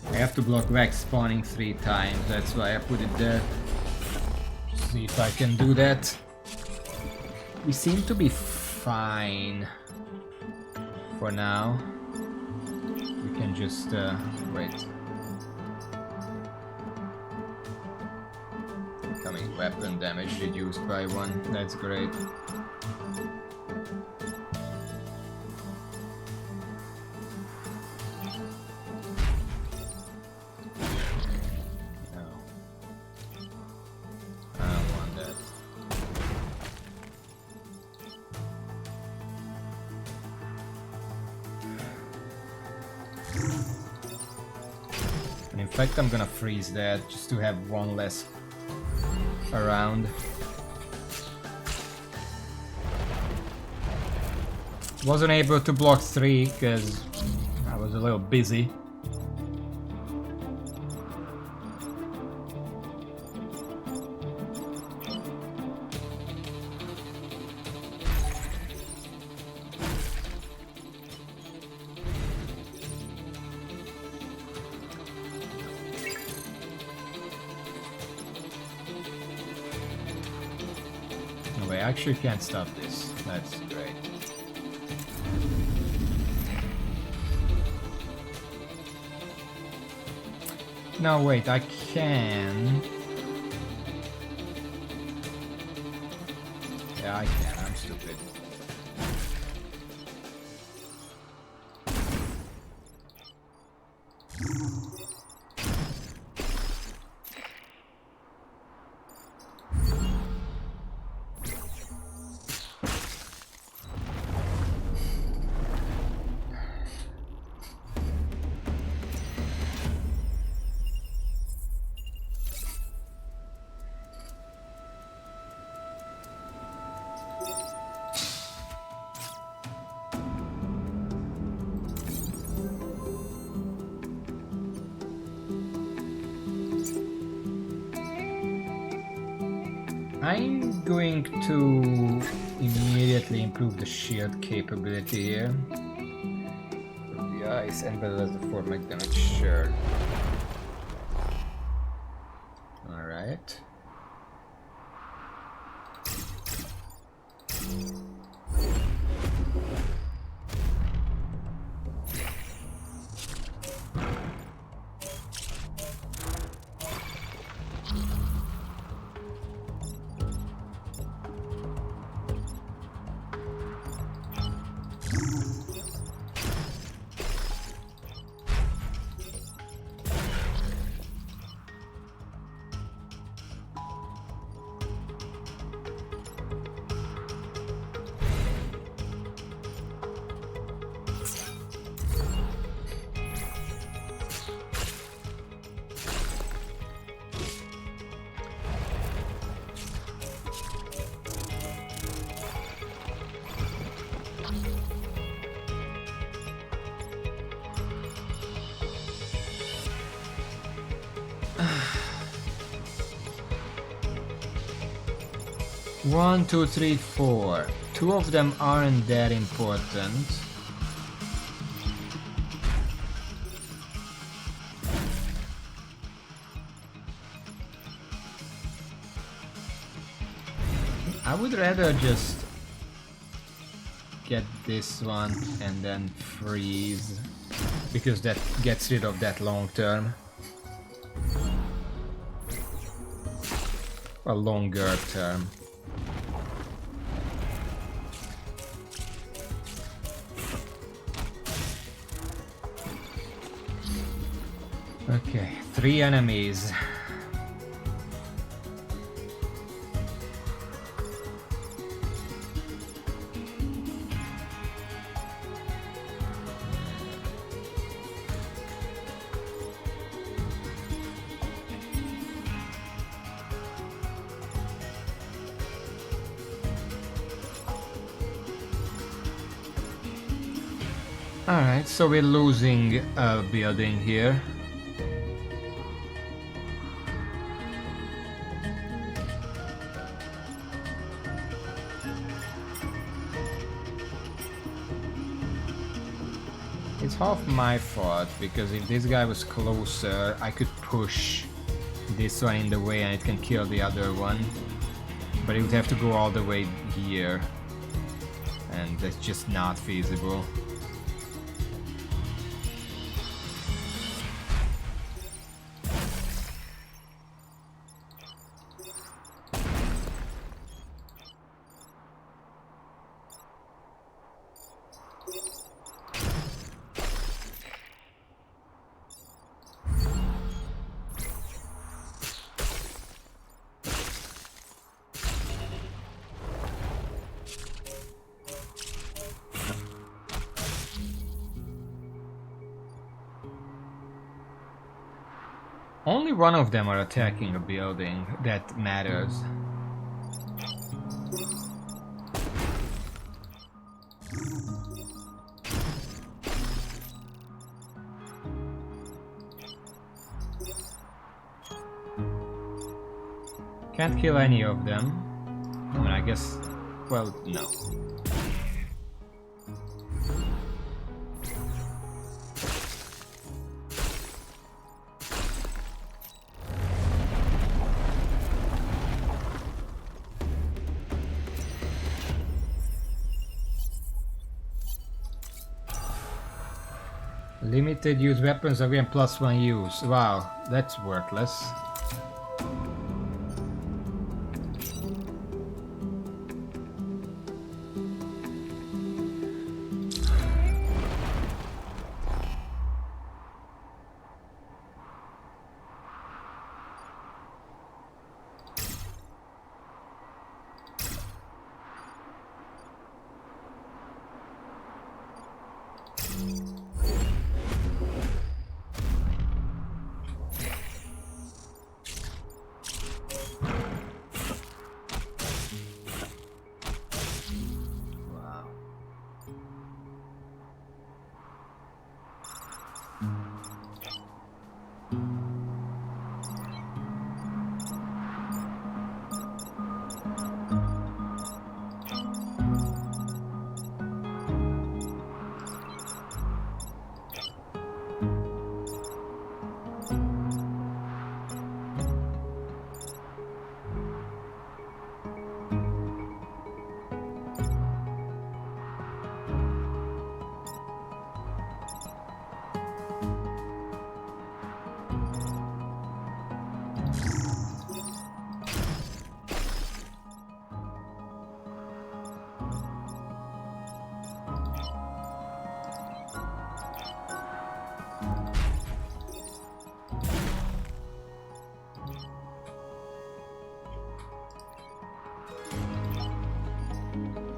I have to block Vex spawning 3 times, that's why I put it there. See if I can do that. We seem to be fine for now. We can just wait. Incoming weapon damage reduced by 1, that's great. fact, I'm gonna freeze that just to have one less around. Wasn't able to block 3 because I was a little busy. No way, I actually can't stop this. That's great. No, wait, I can. Yeah, I can. I'm stupid. I'm going to immediately improve the shield capability here. The ice and as the format damage, sure. Alright. One, two, three, four. Two of them aren't that important. I would rather just get this one and then freeze, because that gets rid of that long term. A longer term. Okay, 3 enemies. Alright, so we're losing a building here. It's half my fault, because if this guy was closer, I could push this one in the way and it can kill the other one. But it would have to go all the way here, and that's just not feasible. Only one of them are attacking a building. That matters. Can't kill any of them. I mean, I guess... well, no. Limited use weapons again +1 use. Wow, that's worthless.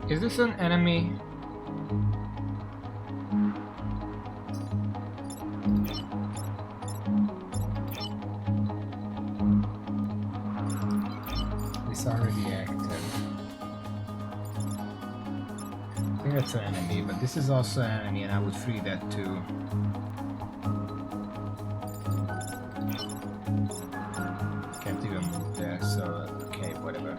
Is this an enemy? This already active. I think that's an enemy, but this is also an enemy and I would free that too. Can't even move there, so okay, whatever.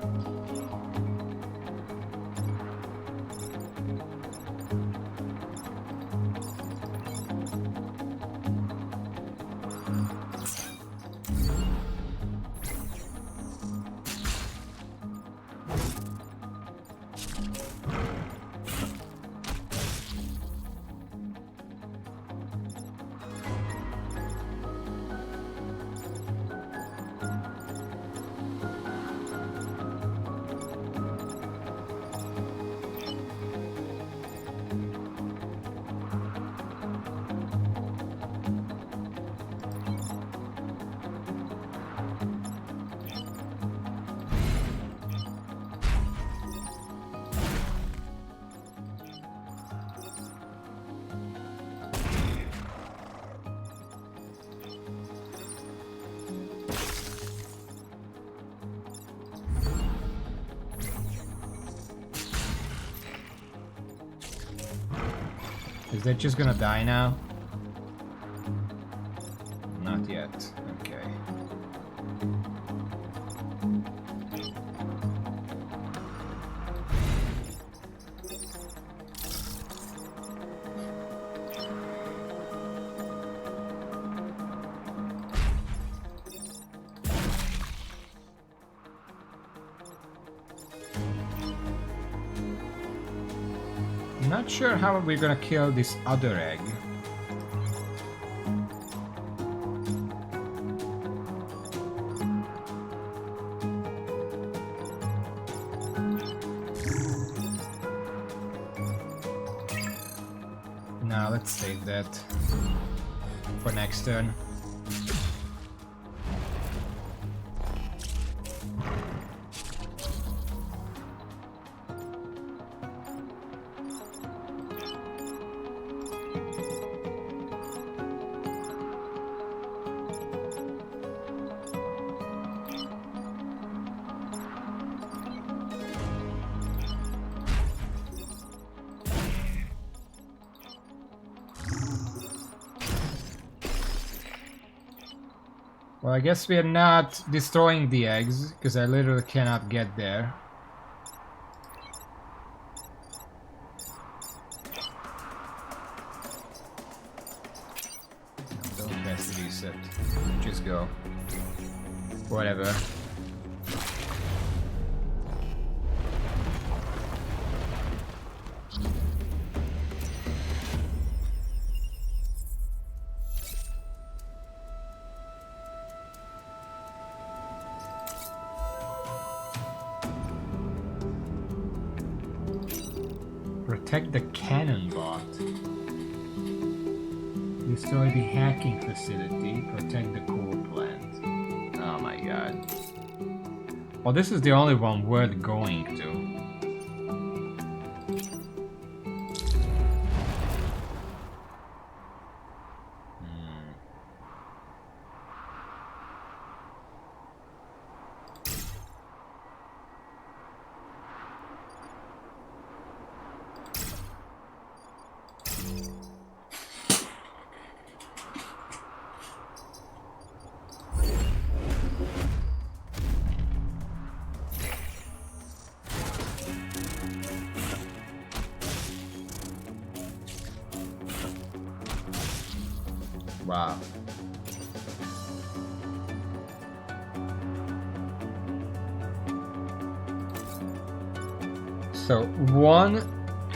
Is that just gonna die now? Not yet. Okay. Not sure how we're gonna kill this other egg. Now let's save that for next turn. Well, I guess we are not destroying the eggs, because I literally cannot get there. Don't press reset. Just go. Whatever. Protect the cannon bot. Destroy the hacking facility. Protect the coal plant. Oh my god. Well, this is the only one worth going to. Wow. So 1,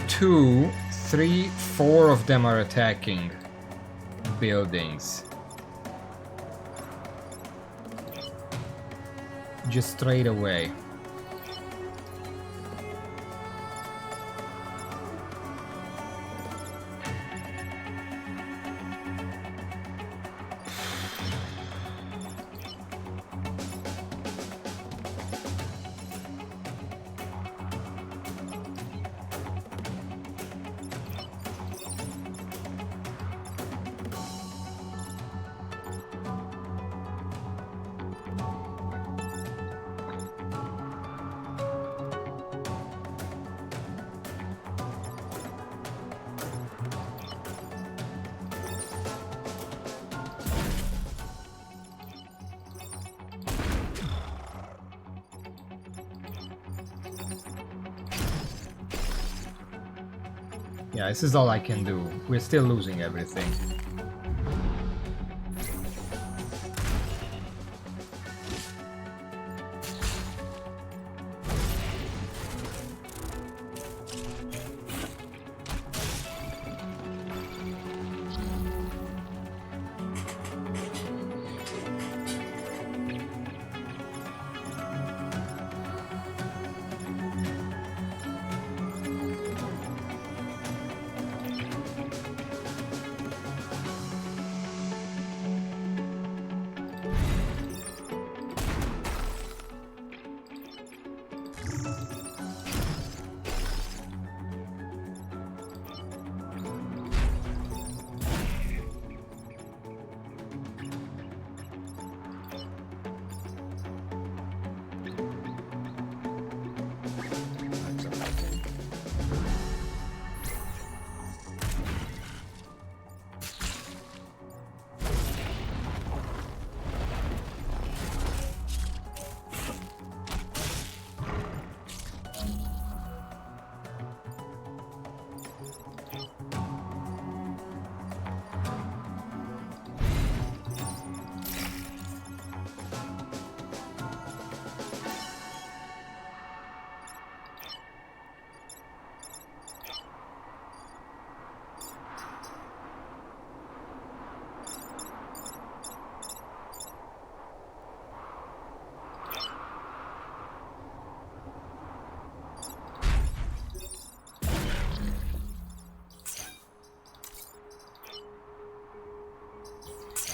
2, 3, 4 of them are attacking buildings. Just straight away. Yeah, this is all I can do. We're still losing everything.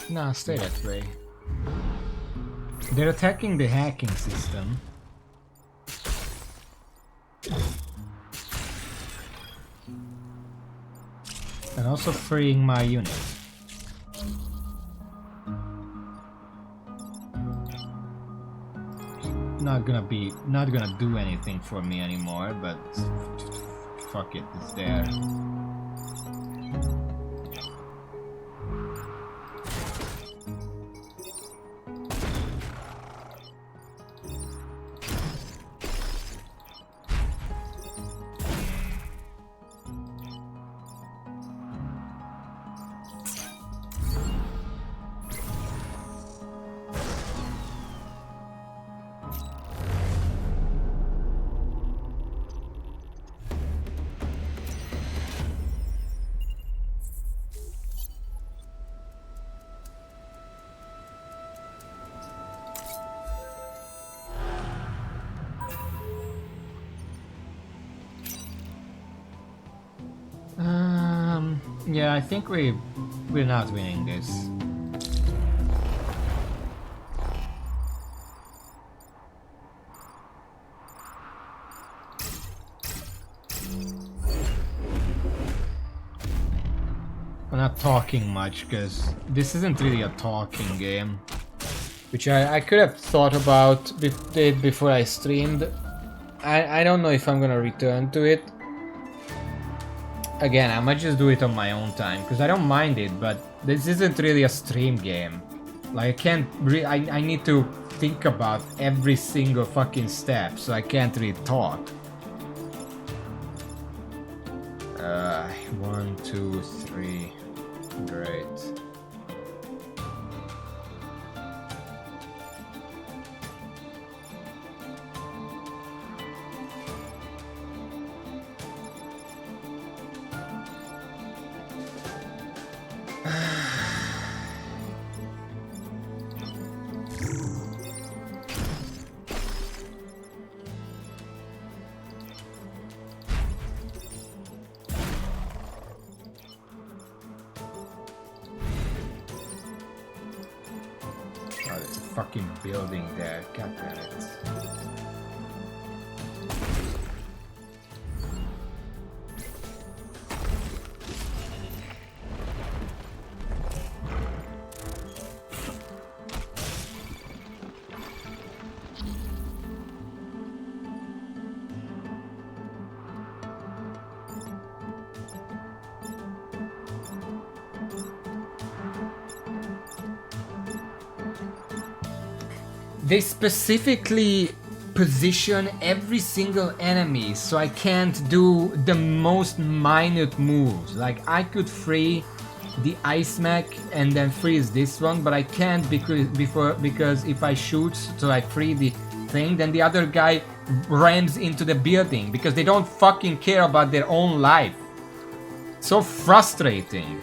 Nah, stay that way. They're attacking the hacking system. And also freeing my unit. Not gonna do anything for me anymore, but fuck it, it's there. Yeah, I think we're not winning this. I'm not talking much because this isn't really a talking game, which I could have thought about it before I streamed. I don't know if I'm gonna return to it. Again, I might just do it on my own time because I don't mind it, but this isn't really a stream game. Like I can't I need to think about every single fucking step, so I can't really talk. 1, 2, 3. Great. Fucking building there, god damn it. They specifically position every single enemy so I can't do the most minute moves. Like I could free the ice mech and then freeze this one, but I can't because if I shoot so I free the thing, then the other guy rams into the building because they don't fucking care about their own life. So frustrating.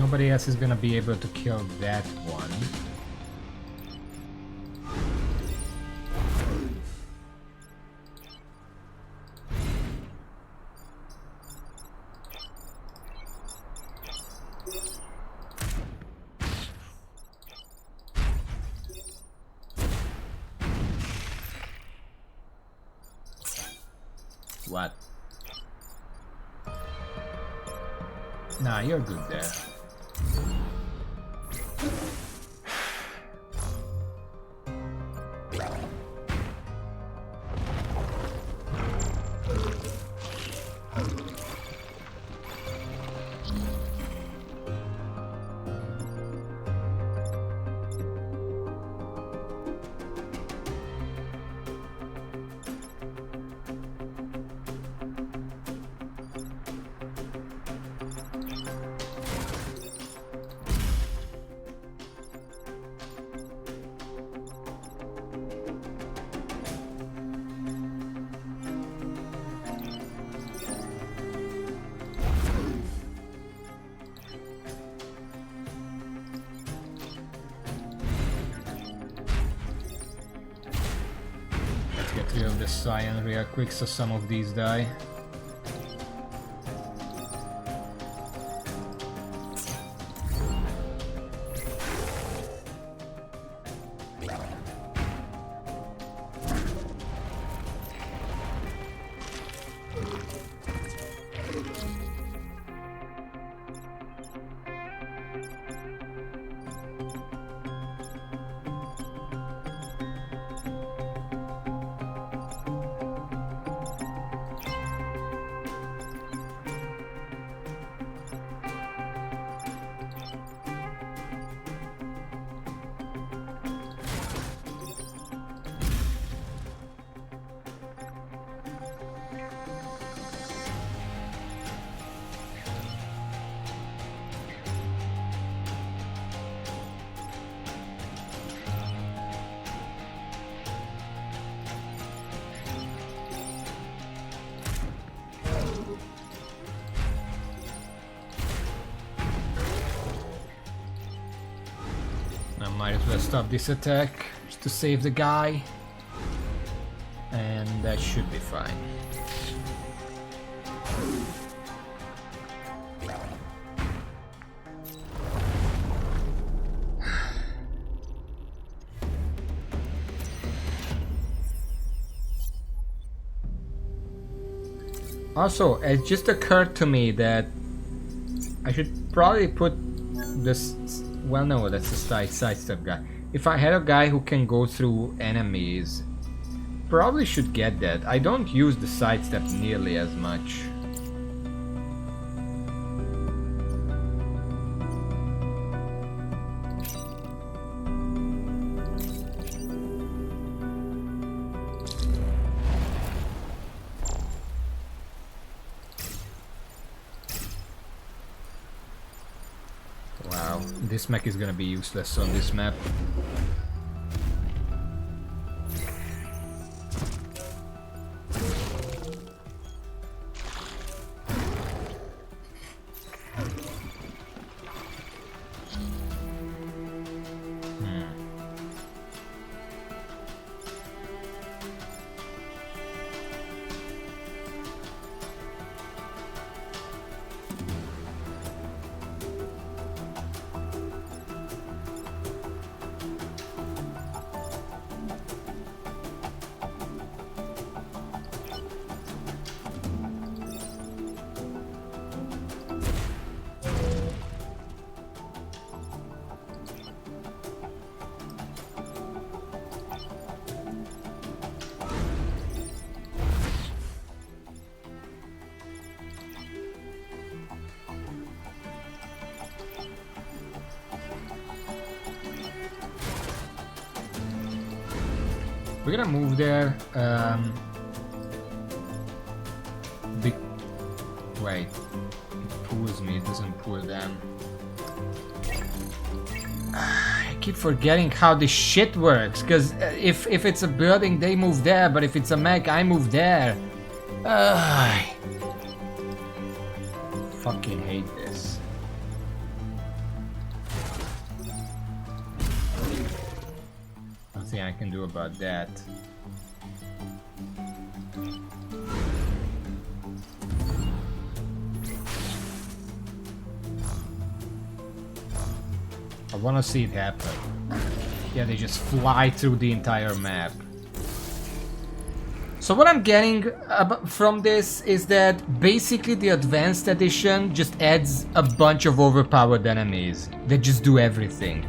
Nobody else is gonna be able to kill that one. What? Nah, you're good there. Rid of the cyan real quick so some of these die. Might as well stop this attack just to save the guy, and that should be fine. Also, it just occurred to me that I should probably put this. Well, no, that's a sidestep guy. If I had a guy who can go through enemies, probably should get that. I don't use the sidestep nearly as much. This mech is gonna be useless on this map. We're gonna move there. Wait, it pulls me, it doesn't pull them. I keep forgetting how this shit works, because if it's a building, they move there, but if it's a mech, I move there. Fucking hate this. nothing I can do about that. I wanna see it happen. Yeah, they just fly through the entire map. So what I'm getting from this is that basically the Advanced Edition just adds a bunch of overpowered enemies that just do everything.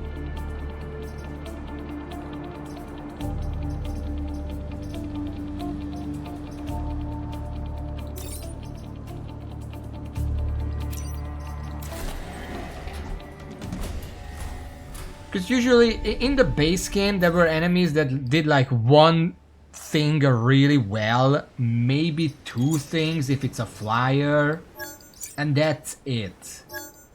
Because usually in the base game there were enemies that did like one thing really well, maybe two things if it's a flyer, and that's it.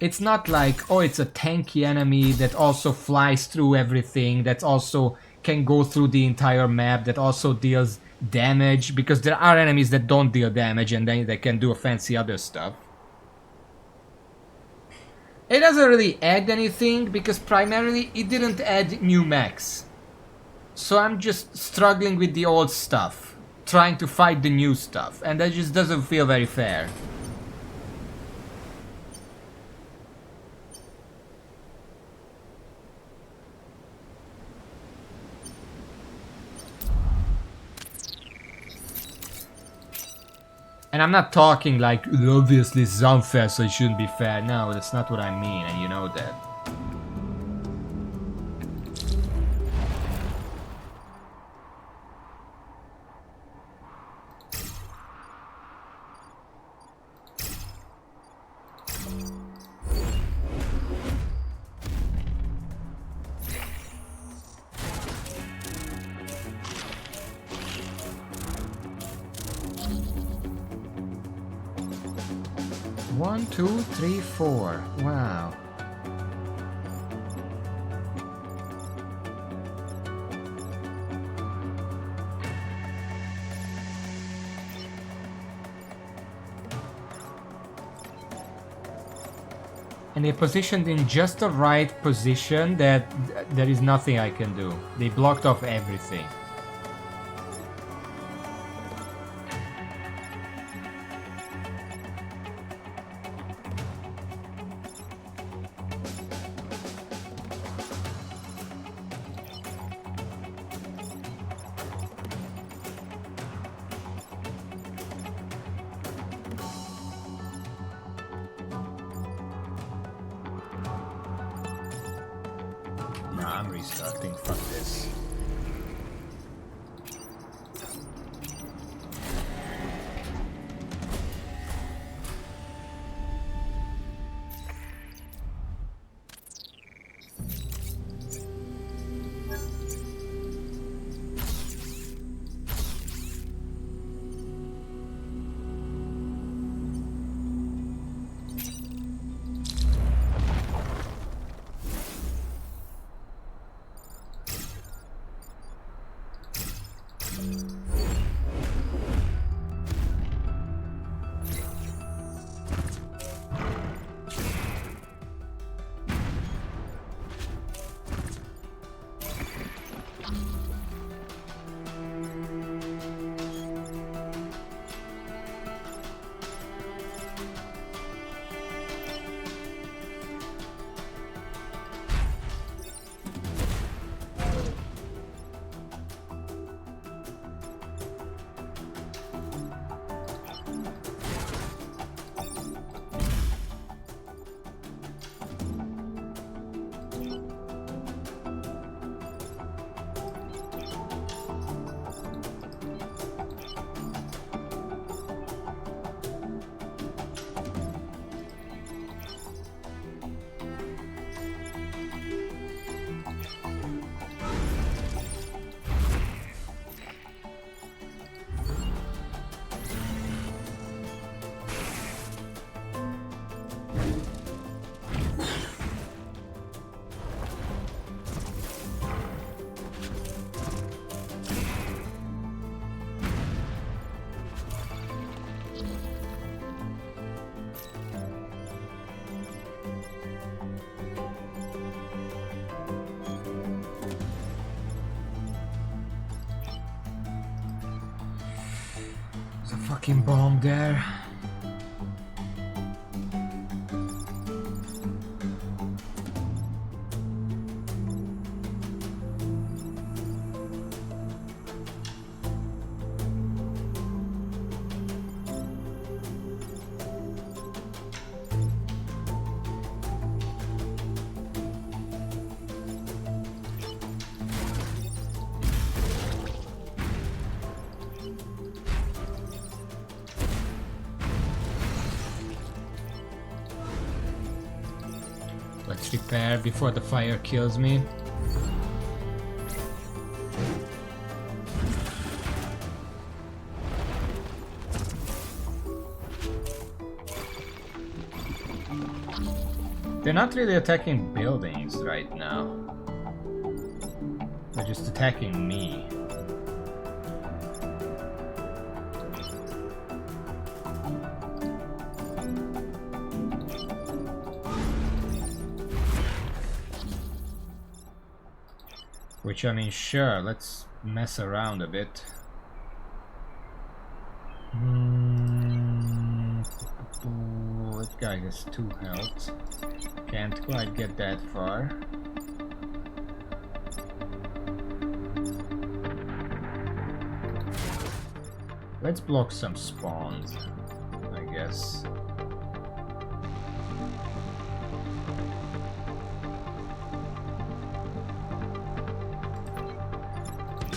It's not like, oh, it's a tanky enemy that also flies through everything, that also can go through the entire map, that also deals damage, because there are enemies that don't deal damage and then they can do fancy other stuff. It doesn't really add anything, because primarily it didn't add new mechs. So I'm just struggling with the old stuff, trying to fight the new stuff, and that just doesn't feel very fair. And I'm not talking like, obviously it's unfair so it shouldn't be fair. No, that's not what I mean, and you know that. One, two, three, four. Wow. And they're positioned in just the right position that there is nothing I can do. They blocked off everything. Nah, I'm restarting. Fuck this. fucking bomb there. Let's repair before the fire kills me. They're not really attacking buildings right now. They're just attacking me. Which, I mean, sure, let's mess around a bit. That guy has 2 health. Can't quite get that far. Let's block some spawns, I guess.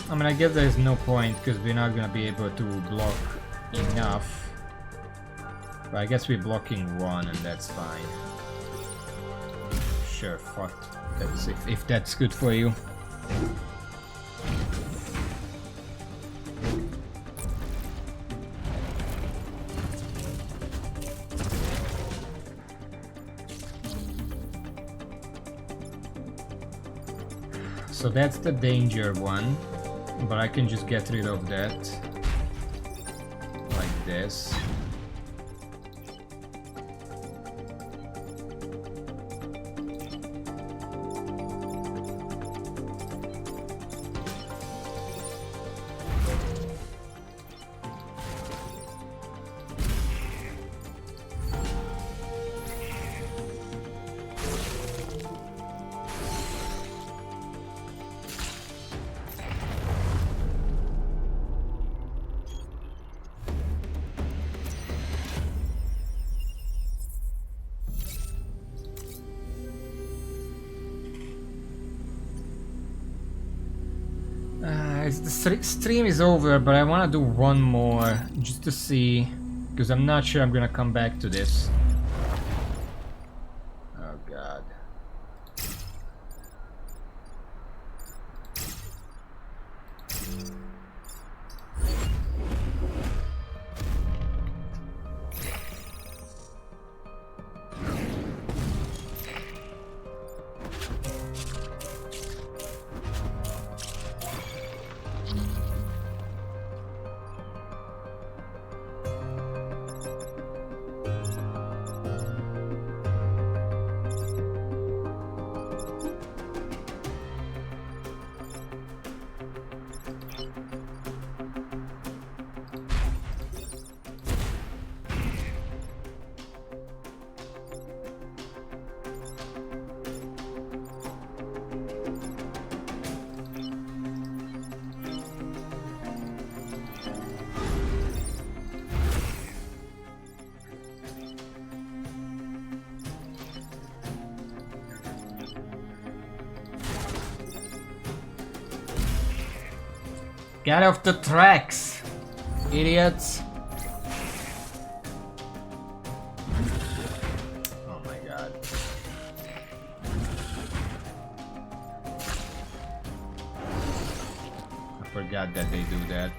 I mean, I guess there's no point because we're not gonna be able to block enough. But I guess we're blocking 1 and that's fine. Sure, fuck. That's if that's good for you. So that's the danger one. But I can just get rid of that like this. The stream is over, but I want to do one more just to see, because I'm not sure I'm gonna come back to this. Oh god. Get off the tracks, idiots! Oh my god. I forgot that they do that.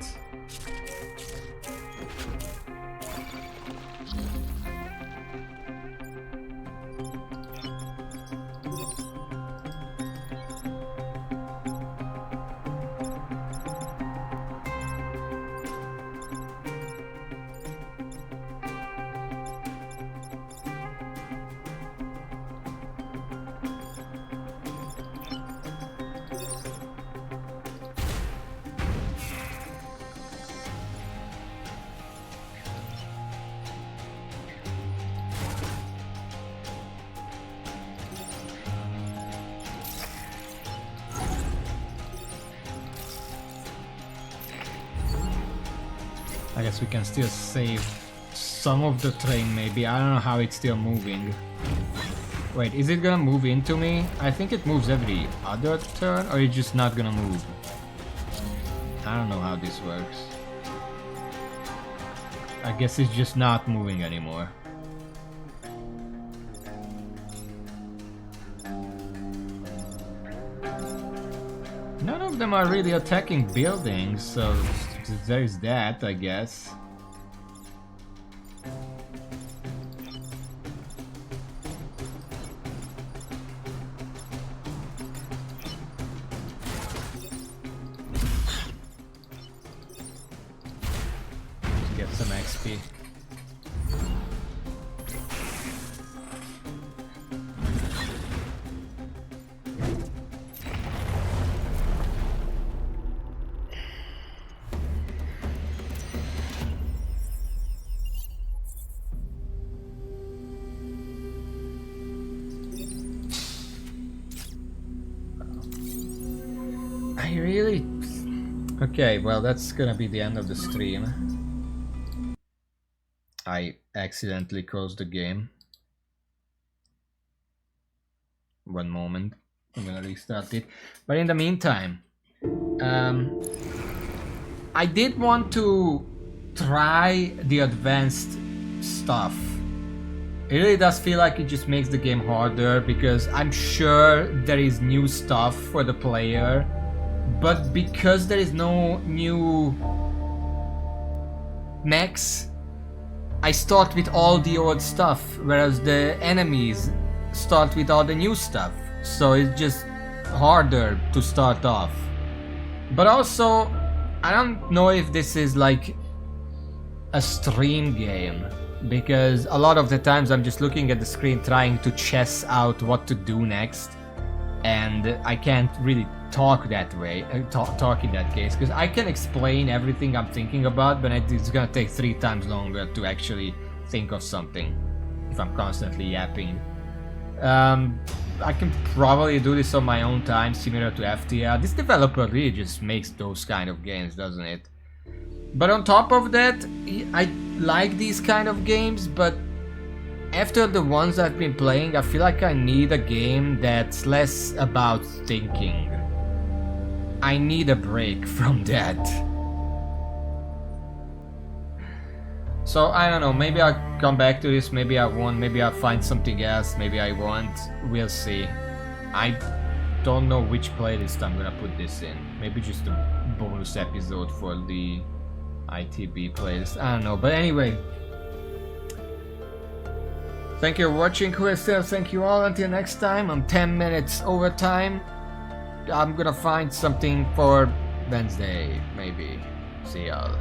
I guess we can still save some of the train maybe. I don't know how it's still moving. Wait, is it gonna move into me? I think it moves every other turn, or it's just not gonna move. I don't know how this works. I guess it's just not moving anymore. None of them are really attacking buildings, so there's that, I guess. Get some XP. I really... Okay, well that's gonna be the end of the stream. I accidentally closed the game. One moment, I'm gonna restart it. But in the meantime, I did want to try the advanced stuff. It really does feel like it just makes the game harder, because I'm sure there is new stuff for the player, but because there is no new mechs, I start with all the old stuff, whereas the enemies start with all the new stuff. So it's just harder to start off. But also, I don't know if this is like a stream game, because a lot of the times I'm just looking at the screen trying to chess out what to do next, and I can't really talk that way, talk in that case, because I can explain everything I'm thinking about, but it's gonna take 3 times longer to actually think of something if I'm constantly yapping. I can probably do this on my own time, similar to FTL. This developer really just makes those kind of games, doesn't it? But on top of that, I like these kind of games, but after the ones I've been playing, I feel like I need a game that's less about thinking. I need a break from that. So I don't know, maybe I'll come back to this, maybe I won't, maybe I'll find something else, maybe I won't, we'll see. I don't know which playlist I'm gonna put this in. Maybe just a bonus episode for the ITB playlist, I don't know, but anyway. Thank you for watching, QSL, thank you all, until next time. I'm 10 minutes over time. I'm gonna find something for Wednesday, maybe. See y'all.